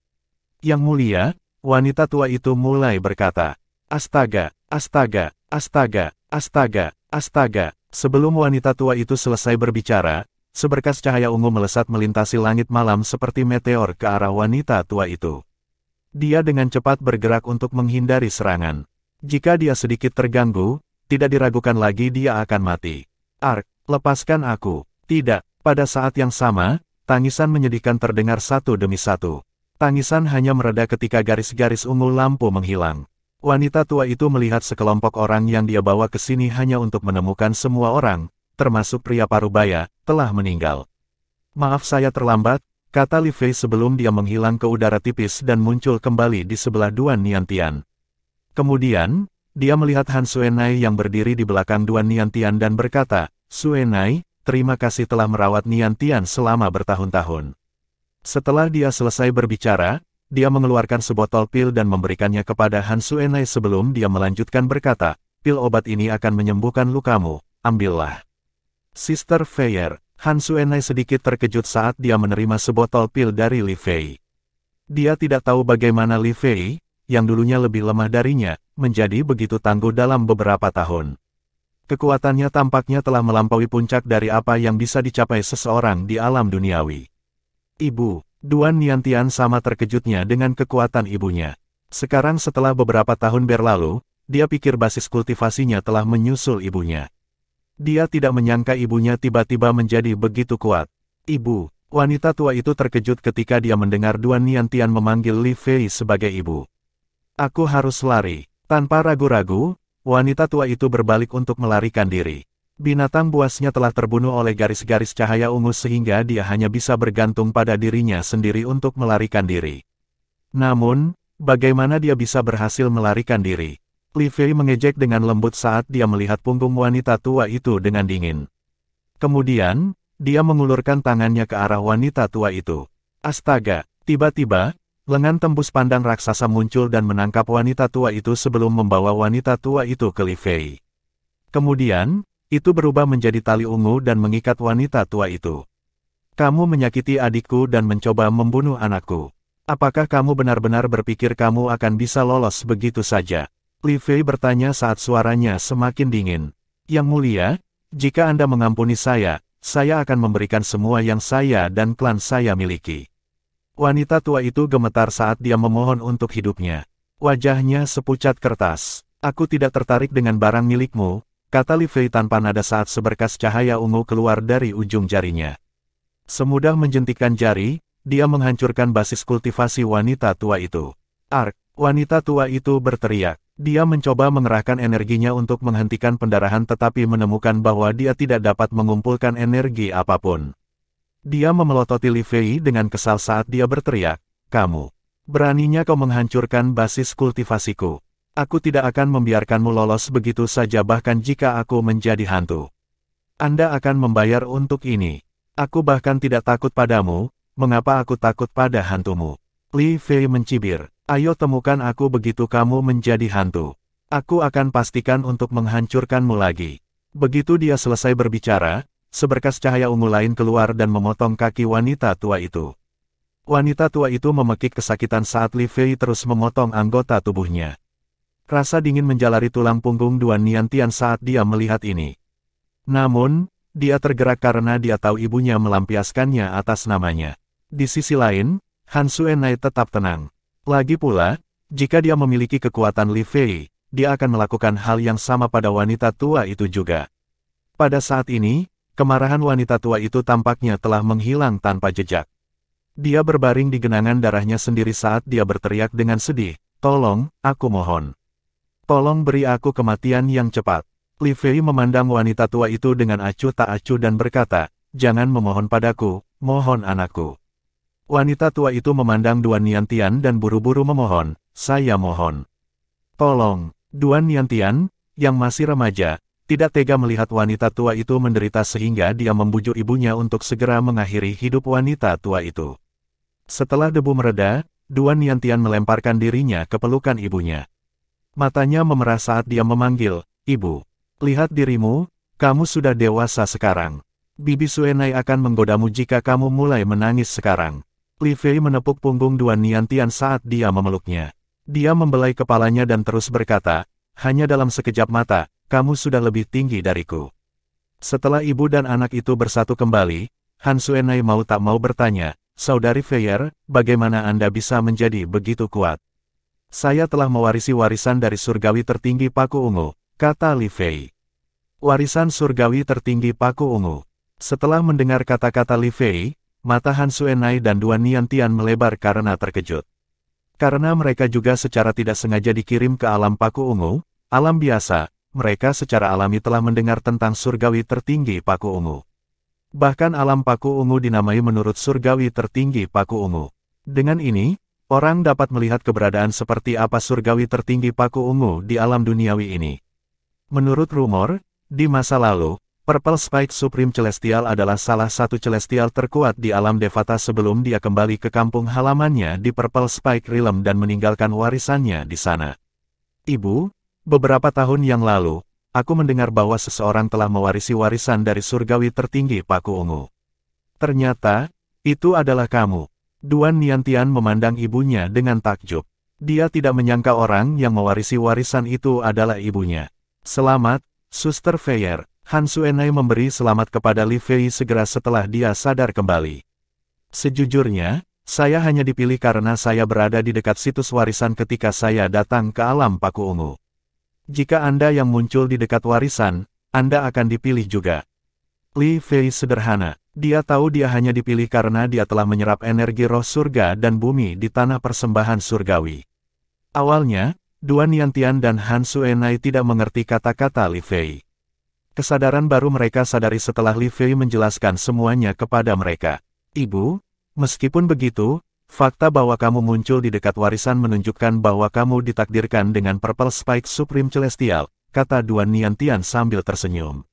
S1: "Yang mulia," wanita tua itu mulai berkata, "Astaga, astaga, astaga, astaga, astaga." Sebelum wanita tua itu selesai berbicara, seberkas cahaya ungu melesat melintasi langit malam seperti meteor ke arah wanita tua itu. Dia dengan cepat bergerak untuk menghindari serangan. Jika dia sedikit terganggu, tidak diragukan lagi dia akan mati. "Ark, lepaskan aku." "Tidak." Pada saat yang sama, tangisan menyedihkan terdengar satu demi satu. Tangisan hanya mereda ketika garis-garis ungu lampu menghilang. Wanita tua itu melihat sekelompok orang yang dia bawa ke sini hanya untuk menemukan semua orang, termasuk pria parubaya, telah meninggal. "Maaf saya terlambat," kata Li Fei sebelum dia menghilang ke udara tipis dan muncul kembali di sebelah Duan Niantian. Kemudian, dia melihat Han Suenai yang berdiri di belakang Duan Niantian dan berkata, "Suenai, terima kasih telah merawat Niantian selama bertahun-tahun." Setelah dia selesai berbicara, dia mengeluarkan sebotol pil dan memberikannya kepada Han Suenai sebelum dia melanjutkan berkata, "Pil obat ini akan menyembuhkan lukamu, ambillah." "Sister Feier." Han Suenai sedikit terkejut saat dia menerima sebotol pil dari Li Fei. Dia tidak tahu bagaimana Li Fei, yang dulunya lebih lemah darinya, menjadi begitu tangguh dalam beberapa tahun. Kekuatannya tampaknya telah melampaui puncak dari apa yang bisa dicapai seseorang di alam duniawi. "Ibu." Duan Niantian sama terkejutnya dengan kekuatan ibunya. Sekarang setelah beberapa tahun berlalu, dia pikir basis kultivasinya telah menyusul ibunya. Dia tidak menyangka ibunya tiba-tiba menjadi begitu kuat. "Ibu." Wanita tua itu terkejut ketika dia mendengar Duan Niantian memanggil Li Fei sebagai ibu. "Aku harus lari." Tanpa ragu-ragu, wanita tua itu berbalik untuk melarikan diri. Binatang buasnya telah terbunuh oleh garis-garis cahaya ungu sehingga dia hanya bisa bergantung pada dirinya sendiri untuk melarikan diri. Namun, bagaimana dia bisa berhasil melarikan diri? Li Fei mengejek dengan lembut saat dia melihat punggung wanita tua itu dengan dingin. Kemudian, dia mengulurkan tangannya ke arah wanita tua itu. Astaga! Tiba-tiba, lengan tembus pandang raksasa muncul dan menangkap wanita tua itu sebelum membawa wanita tua itu ke Li Fei. Kemudian, itu berubah menjadi tali ungu dan mengikat wanita tua itu. "Kamu menyakiti adikku dan mencoba membunuh anakku. Apakah kamu benar-benar berpikir kamu akan bisa lolos begitu saja?" Li Fei bertanya saat suaranya semakin dingin. "Yang mulia, jika Anda mengampuni saya akan memberikan semua yang saya dan klan saya miliki." Wanita tua itu gemetar saat dia memohon untuk hidupnya. Wajahnya sepucat kertas. "Aku tidak tertarik dengan barang milikmu," kata Li Fei tanpa nada saat seberkas cahaya ungu keluar dari ujung jarinya. Semudah menjentikkan jari, dia menghancurkan basis kultivasi wanita tua itu. Ark, wanita tua itu berteriak. Dia mencoba mengerahkan energinya untuk menghentikan pendarahan tetapi menemukan bahwa dia tidak dapat mengumpulkan energi apapun. Dia memelototi Li Fei dengan kesal saat dia berteriak, "Kamu, beraninya kau menghancurkan basis kultivasiku. Aku tidak akan membiarkanmu lolos begitu saja bahkan jika aku menjadi hantu. Anda akan membayar untuk ini. Aku bahkan tidak takut padamu, mengapa aku takut pada hantumu?" Li Fei mencibir. "Ayo temukan aku begitu kamu menjadi hantu. Aku akan pastikan untuk menghancurkanmu lagi." Begitu dia selesai berbicara, seberkas cahaya ungu lain keluar dan memotong kaki wanita tua itu. Wanita tua itu memekik kesakitan saat Li Fei terus memotong anggota tubuhnya. Rasa dingin menjalari tulang punggung Duan Niantian saat dia melihat ini. Namun, dia tergerak karena dia tahu ibunya melampiaskannya atas namanya. Di sisi lain, Han Xuanai tetap tenang. Lagi pula, jika dia memiliki kekuatan Li Fei, dia akan melakukan hal yang sama pada wanita tua itu juga. Pada saat ini, kemarahan wanita tua itu tampaknya telah menghilang tanpa jejak. Dia berbaring di genangan darahnya sendiri saat dia berteriak dengan sedih, "Tolong, aku mohon. Tolong beri aku kematian yang cepat." Li Fei memandang wanita tua itu dengan acuh tak acuh dan berkata, "Jangan memohon padaku, mohon anakku." Wanita tua itu memandang Duan Niantian dan buru-buru memohon, "Saya mohon. Tolong." Duan Niantian, yang masih remaja, tidak tega melihat wanita tua itu menderita sehingga dia membujuk ibunya untuk segera mengakhiri hidup wanita tua itu. Setelah debu mereda, Duan Niantian melemparkan dirinya ke pelukan ibunya. Matanya memerah saat dia memanggil, "Ibu, lihat dirimu, kamu sudah dewasa sekarang. Bibi Xuanai akan menggodamu jika kamu mulai menangis sekarang." Li Fei menepuk punggung Duan Niantian saat dia memeluknya. Dia membelai kepalanya dan terus berkata, "Hanya dalam sekejap mata, kamu sudah lebih tinggi dariku." Setelah ibu dan anak itu bersatu kembali, Han Xuanai mau tak mau bertanya, "Saudari Feier, bagaimana Anda bisa menjadi begitu kuat?" "Saya telah mewarisi warisan dari surgawi tertinggi Paku Ungu," kata Li Fei. "Warisan surgawi tertinggi Paku Ungu." Setelah mendengar kata-kata Li Fei, mata Han Xuanai dan Duan Niantian melebar karena terkejut. Karena mereka juga secara tidak sengaja dikirim ke alam Paku Ungu, alam biasa, mereka secara alami telah mendengar tentang surgawi tertinggi Paku Ungu. Bahkan alam Paku Ungu dinamai menurut surgawi tertinggi Paku Ungu. Dengan ini, orang dapat melihat keberadaan seperti apa surgawi tertinggi Paku Ungu di alam duniawi ini. Menurut rumor, di masa lalu, Purple Spike Supreme Celestial adalah salah satu celestial terkuat di alam Devata sebelum dia kembali ke kampung halamannya di Purple Spike Realm dan meninggalkan warisannya di sana. "Ibu, beberapa tahun yang lalu, aku mendengar bahwa seseorang telah mewarisi warisan dari surgawi tertinggi Paku Ungu. Ternyata, itu adalah kamu." Duan Niantian memandang ibunya dengan takjub. Dia tidak menyangka orang yang mewarisi warisan itu adalah ibunya. "Selamat, Suster Feier." Han Xuanai memberi selamat kepada Li Fei segera setelah dia sadar kembali. "Sejujurnya, saya hanya dipilih karena saya berada di dekat situs warisan ketika saya datang ke alam Paku Ungu. Jika Anda yang muncul di dekat warisan, Anda akan dipilih juga." Li Fei sederhana. Dia tahu dia hanya dipilih karena dia telah menyerap energi roh surga dan bumi di tanah persembahan surgawi. Awalnya, Duan Niantian dan Han Xuanai tidak mengerti kata-kata Li Fei. Kesadaran baru mereka sadari setelah Li Fei menjelaskan semuanya kepada mereka. "Ibu, meskipun begitu, fakta bahwa kamu muncul di dekat warisan menunjukkan bahwa kamu ditakdirkan dengan Purple Spike Supreme Celestial," kata Duan Niantian sambil tersenyum.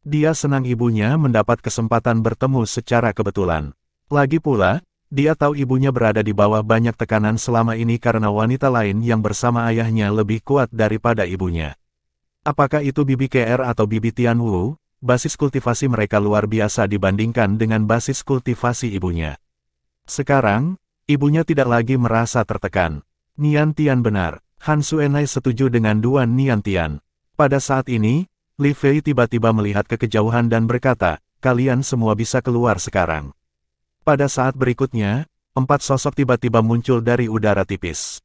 S1: Dia senang ibunya mendapat kesempatan bertemu secara kebetulan. Lagi pula, dia tahu ibunya berada di bawah banyak tekanan selama ini karena wanita lain yang bersama ayahnya lebih kuat daripada ibunya. Apakah itu Bibi KR atau Bibi Tianwu, basis kultivasi mereka luar biasa dibandingkan dengan basis kultivasi ibunya. Sekarang, ibunya tidak lagi merasa tertekan. Niantian benar, Han Xuanai setuju dengan Duan Niantian. Pada saat ini, Li Fei tiba-tiba melihat ke kejauhan dan berkata, "Kalian semua bisa keluar sekarang." Pada saat berikutnya, 4 sosok tiba-tiba muncul dari udara tipis.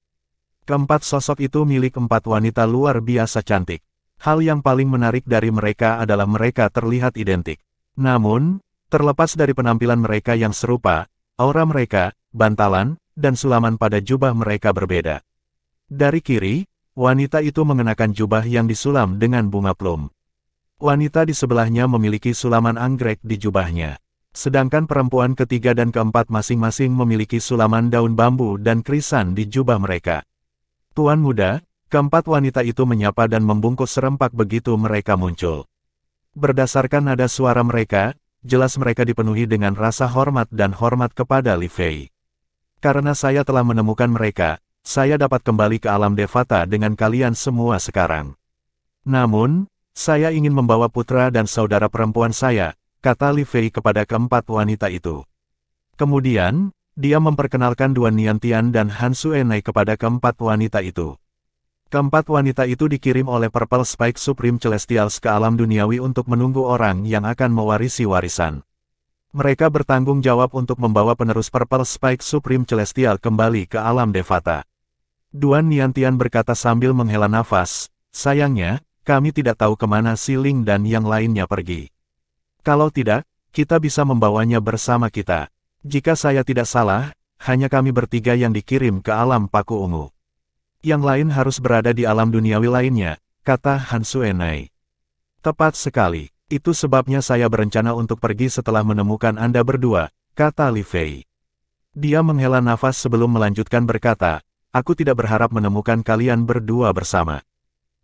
S1: Keempat sosok itu milik 4 wanita luar biasa cantik. Hal yang paling menarik dari mereka adalah mereka terlihat identik. Namun, terlepas dari penampilan mereka yang serupa, aura mereka, bantalan, dan sulaman pada jubah mereka berbeda. Dari kiri, wanita itu mengenakan jubah yang disulam dengan bunga plum. Wanita di sebelahnya memiliki sulaman anggrek di jubahnya. Sedangkan perempuan ketiga dan keempat masing-masing memiliki sulaman daun bambu dan krisan di jubah mereka. Tuan muda, keempat wanita itu menyapa dan membungkus serempak begitu mereka muncul. Berdasarkan nada suara mereka, jelas mereka dipenuhi dengan rasa hormat dan hormat kepada Li Fei. Karena saya telah menemukan mereka, saya dapat kembali ke alam Devata dengan kalian semua sekarang. Namun, saya ingin membawa putra dan saudara perempuan saya, kata Li Fei kepada keempat wanita itu. Kemudian, dia memperkenalkan Duan Niantian dan Han Suenai kepada keempat wanita itu. Keempat wanita itu dikirim oleh Purple Spike Supreme Celestials ke alam duniawi untuk menunggu orang yang akan mewarisi warisan. Mereka bertanggung jawab untuk membawa penerus Purple Spike Supreme Celestial kembali ke alam Devata. Duan Niantian berkata sambil menghela nafas, sayangnya, kami tidak tahu kemana Si Ling dan yang lainnya pergi. Kalau tidak, kita bisa membawanya bersama kita. Jika saya tidak salah, hanya kami bertiga yang dikirim ke alam Paku Ungu. Yang lain harus berada di alam duniawi lainnya, kata Han Suenai. Tepat sekali, itu sebabnya saya berencana untuk pergi setelah menemukan Anda berdua, kata Li Fei. Dia menghela nafas sebelum melanjutkan berkata, aku tidak berharap menemukan kalian berdua bersama.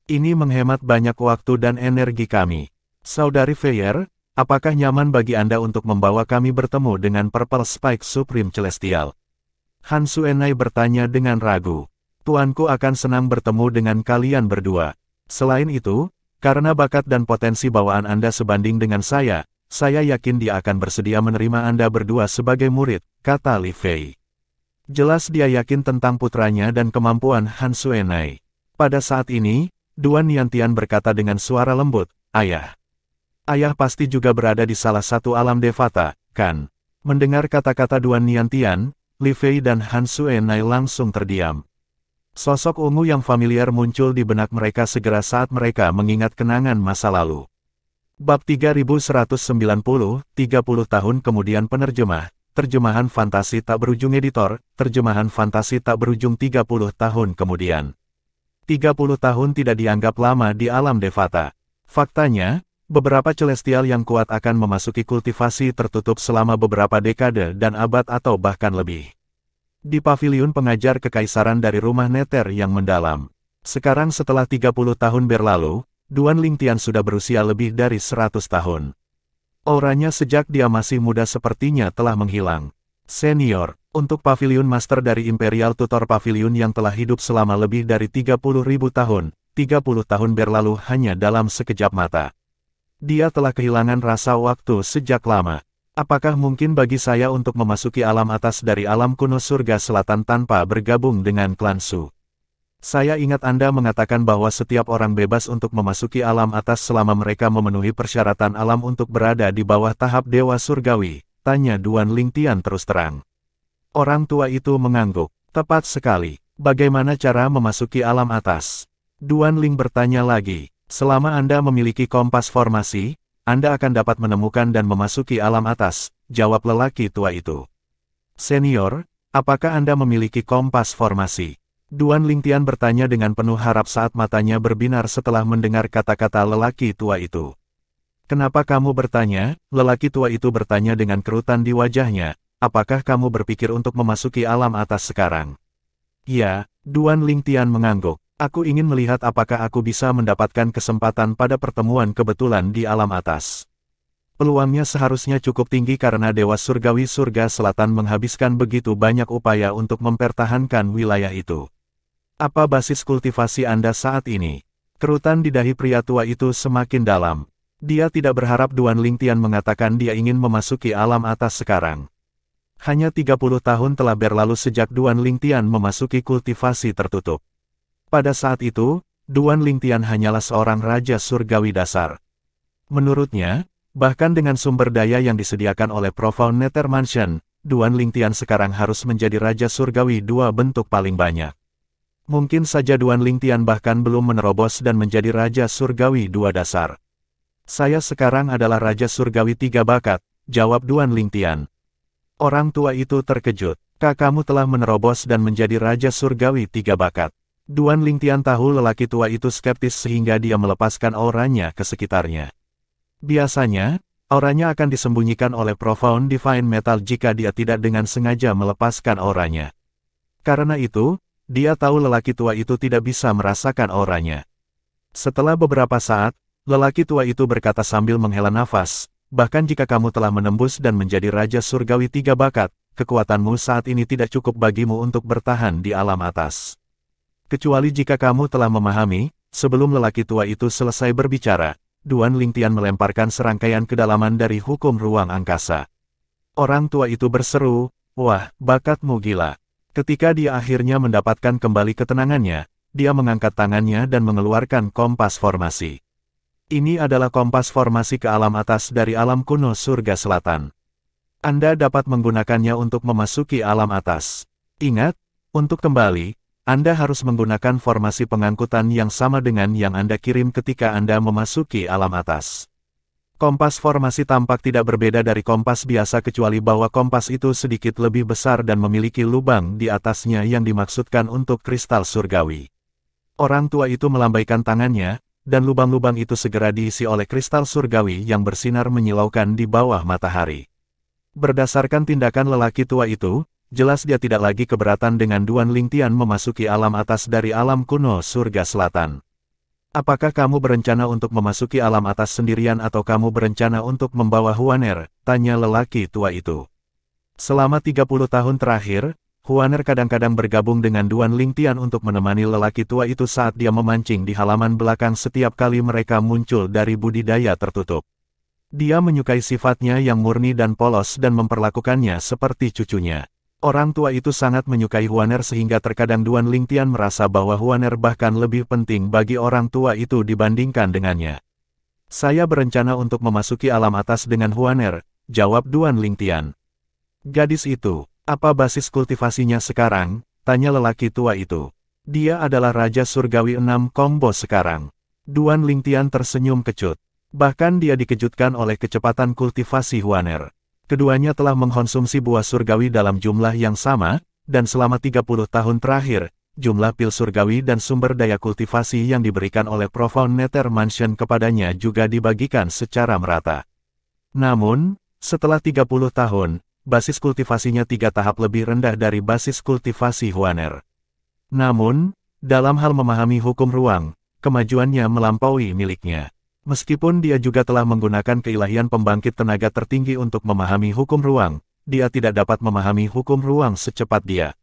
S1: Ini menghemat banyak waktu dan energi kami. Saudari Feier, apakah nyaman bagi Anda untuk membawa kami bertemu dengan Purple Spike Supreme Celestial? Han Suenai bertanya dengan ragu. Tuanku akan senang bertemu dengan kalian berdua. Selain itu, karena bakat dan potensi bawaan Anda sebanding dengan saya yakin dia akan bersedia menerima Anda berdua sebagai murid, kata Li Fei. Jelas dia yakin tentang putranya dan kemampuan Han Suenai. Pada saat ini, Duan Niantian berkata dengan suara lembut, ayah. Ayah pasti juga berada di salah satu alam Devata, kan? Mendengar kata-kata Duan Niantian, Li Fei dan Han Suenai langsung terdiam. Sosok ungu yang familiar muncul di benak mereka segera saat mereka mengingat kenangan masa lalu. Bab 3190, 30 tahun kemudian terjemahan fantasi tak berujung editor, terjemahan fantasi tak berujung 30 tahun kemudian. 30 tahun tidak dianggap lama di alam Devata. Faktanya, beberapa celestial yang kuat akan memasuki kultivasi tertutup selama beberapa dekade dan abad atau bahkan lebih. Di paviliun pengajar kekaisaran dari rumah Nether yang mendalam. Sekarang setelah 30 tahun berlalu, Duan Lingtian sudah berusia lebih dari 100 tahun. Auranya sejak dia masih muda sepertinya telah menghilang. Senior, untuk paviliun master dari Imperial Tutor Pavilion yang telah hidup selama lebih dari 30.000 tahun, 30 tahun berlalu hanya dalam sekejap mata. Dia telah kehilangan rasa waktu sejak lama. Apakah mungkin bagi saya untuk memasuki alam atas dari alam kuno surga selatan tanpa bergabung dengan klan Su? Saya ingat Anda mengatakan bahwa setiap orang bebas untuk memasuki alam atas selama mereka memenuhi persyaratan alam untuk berada di bawah tahap Dewa Surgawi, tanya Duan Lingtian terus terang. Orang tua itu mengangguk. Tepat sekali. Bagaimana cara memasuki alam atas? Duan Ling bertanya lagi. Selama Anda memiliki kompas formasi, Anda akan dapat menemukan dan memasuki alam atas, jawab lelaki tua itu. Senior, apakah Anda memiliki kompas formasi? Duan Lingtian bertanya dengan penuh harap saat matanya berbinar setelah mendengar kata-kata lelaki tua itu. Kenapa kamu bertanya? Lelaki tua itu bertanya dengan kerutan di wajahnya. Apakah kamu berpikir untuk memasuki alam atas sekarang? Ya, Duan Lingtian mengangguk. Aku ingin melihat apakah aku bisa mendapatkan kesempatan pada pertemuan kebetulan di alam atas. Peluangnya seharusnya cukup tinggi karena Dewa Surgawi Surga Selatan menghabiskan begitu banyak upaya untuk mempertahankan wilayah itu. Apa basis kultivasi Anda saat ini? Kerutan di dahi pria tua itu semakin dalam. Dia tidak berharap Duan Lingtian mengatakan dia ingin memasuki alam atas sekarang. Hanya 30 tahun telah berlalu sejak Duan Lingtian memasuki kultivasi tertutup. Pada saat itu, Duan Lingtian hanyalah seorang raja surgawi dasar. Menurutnya, bahkan dengan sumber daya yang disediakan oleh Profound Nether Mansion, Duan Lingtian sekarang harus menjadi raja surgawi dua bentuk paling banyak. Mungkin saja Duan Lingtian bahkan belum menerobos dan menjadi raja surgawi dua dasar. Saya sekarang adalah raja surgawi tiga bakat, jawab Duan Lingtian. Orang tua itu terkejut. Kamu telah menerobos dan menjadi Raja Surgawi 3 bakat. Duan Lingtian tahu lelaki tua itu skeptis sehingga dia melepaskan auranya ke sekitarnya. Biasanya, auranya akan disembunyikan oleh Profound Divine Metal jika dia tidak dengan sengaja melepaskan auranya. Karena itu, dia tahu lelaki tua itu tidak bisa merasakan auranya. Setelah beberapa saat, lelaki tua itu berkata sambil menghela nafas, bahkan jika kamu telah menembus dan menjadi Raja Surgawi 3 bakat, kekuatanmu saat ini tidak cukup bagimu untuk bertahan di alam atas. Kecuali jika kamu telah memahami, sebelum lelaki tua itu selesai berbicara, Duan Lingtian melemparkan serangkaian kedalaman dari hukum ruang angkasa. Orang tua itu berseru, "Wah, bakatmu gila." Ketika dia akhirnya mendapatkan kembali ketenangannya, dia mengangkat tangannya dan mengeluarkan kompas formasi. Ini adalah kompas formasi ke alam atas dari alam kuno surga selatan. Anda dapat menggunakannya untuk memasuki alam atas. Ingat, untuk kembali, Anda harus menggunakan formasi pengangkutan yang sama dengan yang Anda kirim ketika Anda memasuki alam atas. Kompas formasi tampak tidak berbeda dari kompas biasa kecuali bahwa kompas itu sedikit lebih besar dan memiliki lubang di atasnya yang dimaksudkan untuk kristal surgawi. Orang tua itu melambaikan tangannya, dan lubang-lubang itu segera diisi oleh kristal surgawi yang bersinar menyilaukan di bawah matahari. Berdasarkan tindakan lelaki tua itu, jelas dia tidak lagi keberatan dengan Duan Lingtian memasuki alam atas dari alam kuno surga selatan. Apakah kamu berencana untuk memasuki alam atas sendirian atau kamu berencana untuk membawa Huaner? Tanya lelaki tua itu. Selama 30 tahun terakhir, Huaner kadang-kadang bergabung dengan Duan Lingtian untuk menemani lelaki tua itu saat dia memancing di halaman belakang setiap kali mereka muncul dari budidaya tertutup. Dia menyukai sifatnya yang murni dan polos dan memperlakukannya seperti cucunya. Orang tua itu sangat menyukai Huaner sehingga terkadang Duan Lingtian merasa bahwa Huaner bahkan lebih penting bagi orang tua itu dibandingkan dengannya. Saya berencana untuk memasuki alam atas dengan Huaner, jawab Duan Lingtian. Gadis itu, apa basis kultivasinya sekarang? Tanya lelaki tua itu. Dia adalah Raja Surgawi 6 combo sekarang. Duan Lingtian tersenyum kecut. Bahkan dia dikejutkan oleh kecepatan kultivasi Huaner. Keduanya telah mengkonsumsi buah surgawi dalam jumlah yang sama, dan selama 30 tahun terakhir, jumlah pil surgawi dan sumber daya kultivasi yang diberikan oleh Profound Nether Mansion kepadanya juga dibagikan secara merata. Namun, setelah 30 tahun, basis kultivasinya 3 tahap lebih rendah dari basis kultivasi Huaner. Namun, dalam hal memahami hukum ruang, kemajuannya melampaui miliknya. Meskipun dia juga telah menggunakan keilahian pembangkit tenaga tertinggi untuk memahami hukum ruang, dia tidak dapat memahami hukum ruang secepat dia.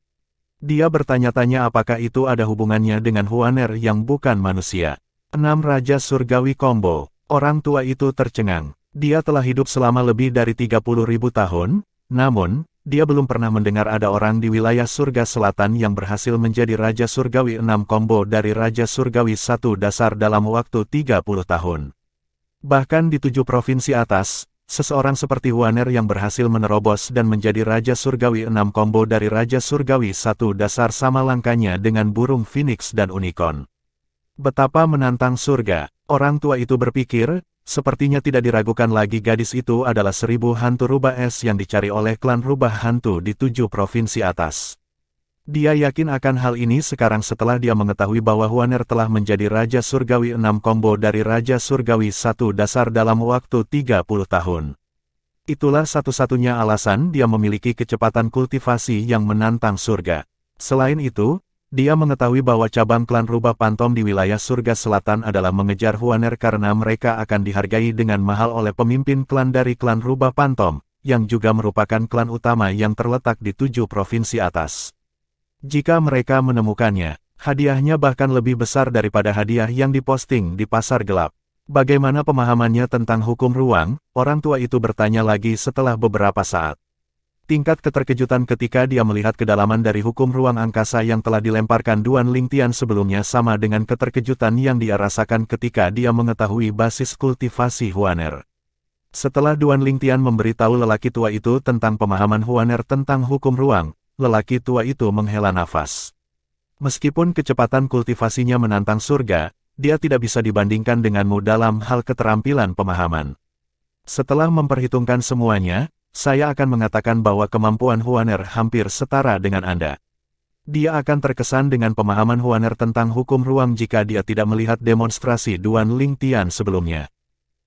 S1: Dia bertanya-tanya apakah itu ada hubungannya dengan Huaner yang bukan manusia. 6 Raja Surgawi Combo. Orang tua itu tercengang. Dia telah hidup selama lebih dari 30.000 tahun, namun, dia belum pernah mendengar ada orang di wilayah surga selatan yang berhasil menjadi Raja Surgawi 6 combo dari Raja Surgawi 1 dasar dalam waktu 30 tahun. Bahkan di 7 provinsi atas, seseorang seperti Huaner yang berhasil menerobos dan menjadi Raja Surgawi 6 combo dari Raja Surgawi 1 dasar sama langkahnya dengan burung Phoenix dan unicorn. Betapa menantang surga, orang tua itu berpikir. Sepertinya tidak diragukan lagi gadis itu adalah 1000 hantu rubah es yang dicari oleh klan rubah hantu di 7 provinsi atas. Dia yakin akan hal ini sekarang setelah dia mengetahui bahwa Huaner telah menjadi Raja Surgawi 6 combo dari Raja Surgawi 1 dasar dalam waktu 30 tahun. Itulah satu-satunya alasan dia memiliki kecepatan kultivasi yang menantang surga. Selain itu, dia mengetahui bahwa cabang klan rubah Pantom di wilayah surga selatan adalah mengejar Huaner karena mereka akan dihargai dengan mahal oleh pemimpin klan dari klan rubah Pantom, yang juga merupakan klan utama yang terletak di 7 provinsi atas. Jika mereka menemukannya, hadiahnya bahkan lebih besar daripada hadiah yang diposting di pasar gelap. Bagaimana pemahamannya tentang hukum ruang? Orang tua itu bertanya lagi setelah beberapa saat. Tingkat keterkejutan ketika dia melihat kedalaman dari hukum ruang angkasa yang telah dilemparkan Duan Lingtian sebelumnya sama dengan keterkejutan yang dia rasakan ketika dia mengetahui basis kultivasi Huaner. Setelah Duan Lingtian memberitahu lelaki tua itu tentang pemahaman Huaner tentang hukum ruang, lelaki tua itu menghela nafas. Meskipun kecepatan kultivasinya menantang surga, dia tidak bisa dibandingkan denganmu dalam hal keterampilan pemahaman. Setelah memperhitungkan semuanya, saya akan mengatakan bahwa kemampuan Huaner hampir setara dengan Anda. Dia akan terkesan dengan pemahaman Huaner tentang hukum ruang jika dia tidak melihat demonstrasi Duan Lingtian sebelumnya.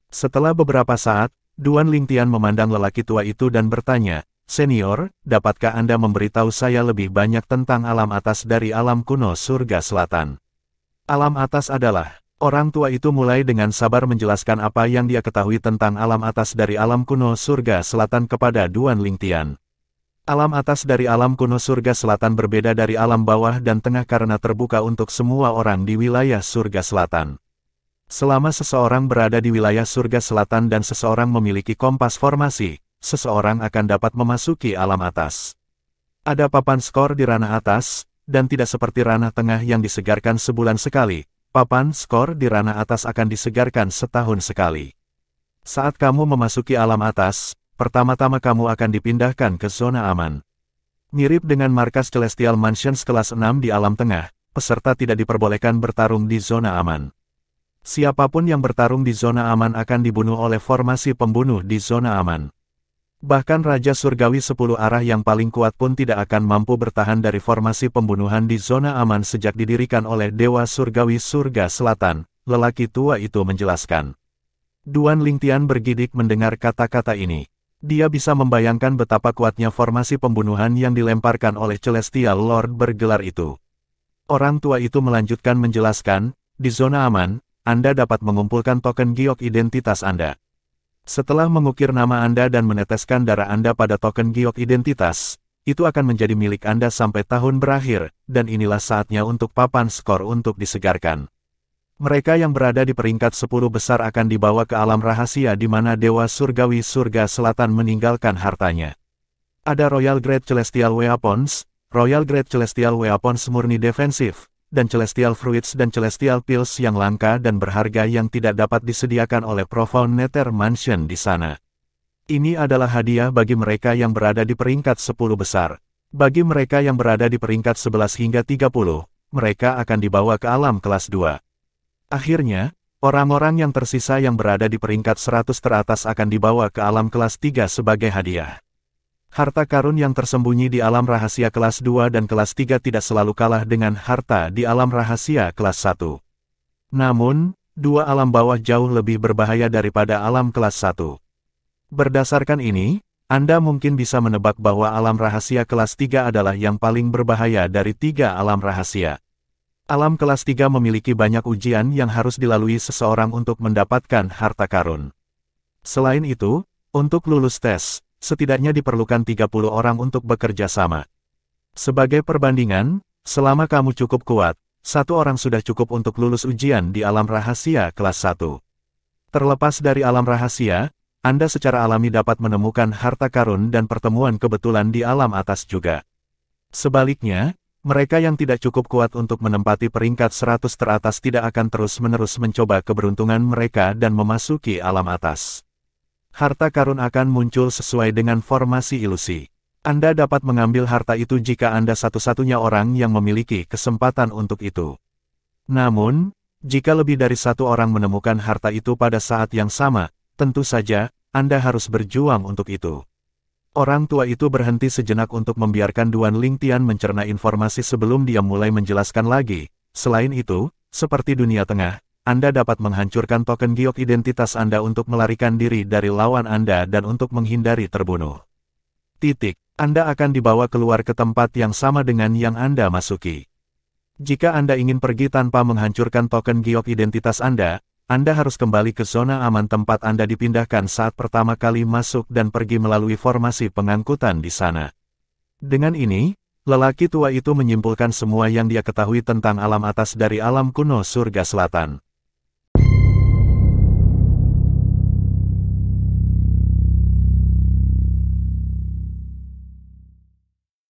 S1: Setelah beberapa saat, Duan Lingtian memandang lelaki tua itu dan bertanya, "Senior, dapatkah Anda memberitahu saya lebih banyak tentang alam atas dari alam kuno surga selatan?" Alam atas adalah, orang tua itu mulai dengan sabar menjelaskan apa yang dia ketahui tentang alam atas dari alam kuno surga selatan kepada Duan Lingtian. Alam atas dari alam kuno surga selatan berbeda dari alam bawah dan tengah karena terbuka untuk semua orang di wilayah surga selatan. Selama seseorang berada di wilayah surga selatan dan seseorang memiliki kompas formasi, seseorang akan dapat memasuki alam atas. Ada papan skor di ranah atas, dan tidak seperti ranah tengah yang disegarkan sebulan sekali, papan skor di ranah atas akan disegarkan setahun sekali. Saat kamu memasuki alam atas, pertama-tama kamu akan dipindahkan ke zona aman. Mirip dengan markas Celestial Mansions kelas 6 di alam tengah, peserta tidak diperbolehkan bertarung di zona aman. Siapapun yang bertarung di zona aman akan dibunuh oleh formasi pembunuh di zona aman. Bahkan Raja Surgawi 10 arah yang paling kuat pun tidak akan mampu bertahan dari formasi pembunuhan di zona aman sejak didirikan oleh Dewa Surgawi Surga Selatan, lelaki tua itu menjelaskan. Duan Lingtian bergidik mendengar kata-kata ini. Dia bisa membayangkan betapa kuatnya formasi pembunuhan yang dilemparkan oleh Celestial Lord bergelar itu. Orang tua itu melanjutkan menjelaskan, di zona aman, Anda dapat mengumpulkan token giok identitas Anda. Setelah mengukir nama Anda dan meneteskan darah Anda pada token giok identitas, itu akan menjadi milik Anda sampai tahun berakhir, dan inilah saatnya untuk papan skor untuk disegarkan. Mereka yang berada di peringkat 10 besar akan dibawa ke alam rahasia di mana Dewa Surgawi Surga Selatan meninggalkan hartanya. Ada Royal Grade Celestial Weapons, Royal Grade Celestial Weapons murni defensif, dan Celestial Fruits dan Celestial Pills yang langka dan berharga yang tidak dapat disediakan oleh Profound Nether Mansion di sana. Ini adalah hadiah bagi mereka yang berada di peringkat 10 besar. Bagi mereka yang berada di peringkat 11 hingga 30, mereka akan dibawa ke alam kelas 2. Akhirnya, orang-orang yang tersisa yang berada di peringkat 100 teratas akan dibawa ke alam kelas 3 sebagai hadiah. Harta karun yang tersembunyi di alam rahasia kelas 2 dan kelas 3 tidak selalu kalah dengan harta di alam rahasia kelas 1. Namun, dua alam bawah jauh lebih berbahaya daripada alam kelas 1. Berdasarkan ini, Anda mungkin bisa menebak bahwa alam rahasia kelas 3 adalah yang paling berbahaya dari 3 alam rahasia. Alam kelas 3 memiliki banyak ujian yang harus dilalui seseorang untuk mendapatkan harta karun. Selain itu, untuk lulus tes, setidaknya diperlukan 30 orang untuk bekerja sama. Sebagai perbandingan, selama kamu cukup kuat, 1 orang sudah cukup untuk lulus ujian di alam rahasia kelas 1. Terlepas dari alam rahasia, Anda secara alami dapat menemukan harta karun dan pertemuan kebetulan di alam atas juga. Sebaliknya, mereka yang tidak cukup kuat untuk menempati peringkat 100 teratas tidak akan terus-menerus mencoba keberuntungan mereka dan memasuki alam atas. Harta karun akan muncul sesuai dengan formasi ilusi. Anda dapat mengambil harta itu jika Anda satu-satunya orang yang memiliki kesempatan untuk itu. Namun, jika lebih dari 1 orang menemukan harta itu pada saat yang sama, tentu saja, Anda harus berjuang untuk itu. Orang tua itu berhenti sejenak untuk membiarkan Duan Lingtian mencerna informasi sebelum dia mulai menjelaskan lagi. Selain itu, seperti dunia tengah, Anda dapat menghancurkan token giok identitas Anda untuk melarikan diri dari lawan Anda dan untuk menghindari terbunuh. Anda akan dibawa keluar ke tempat yang sama dengan yang Anda masuki. Jika Anda ingin pergi tanpa menghancurkan token giok identitas Anda harus kembali ke zona aman tempat Anda dipindahkan saat pertama kali masuk dan pergi melalui formasi pengangkutan di sana. Dengan ini, lelaki tua itu menyimpulkan semua yang dia ketahui tentang alam atas dari alam kuno surga selatan.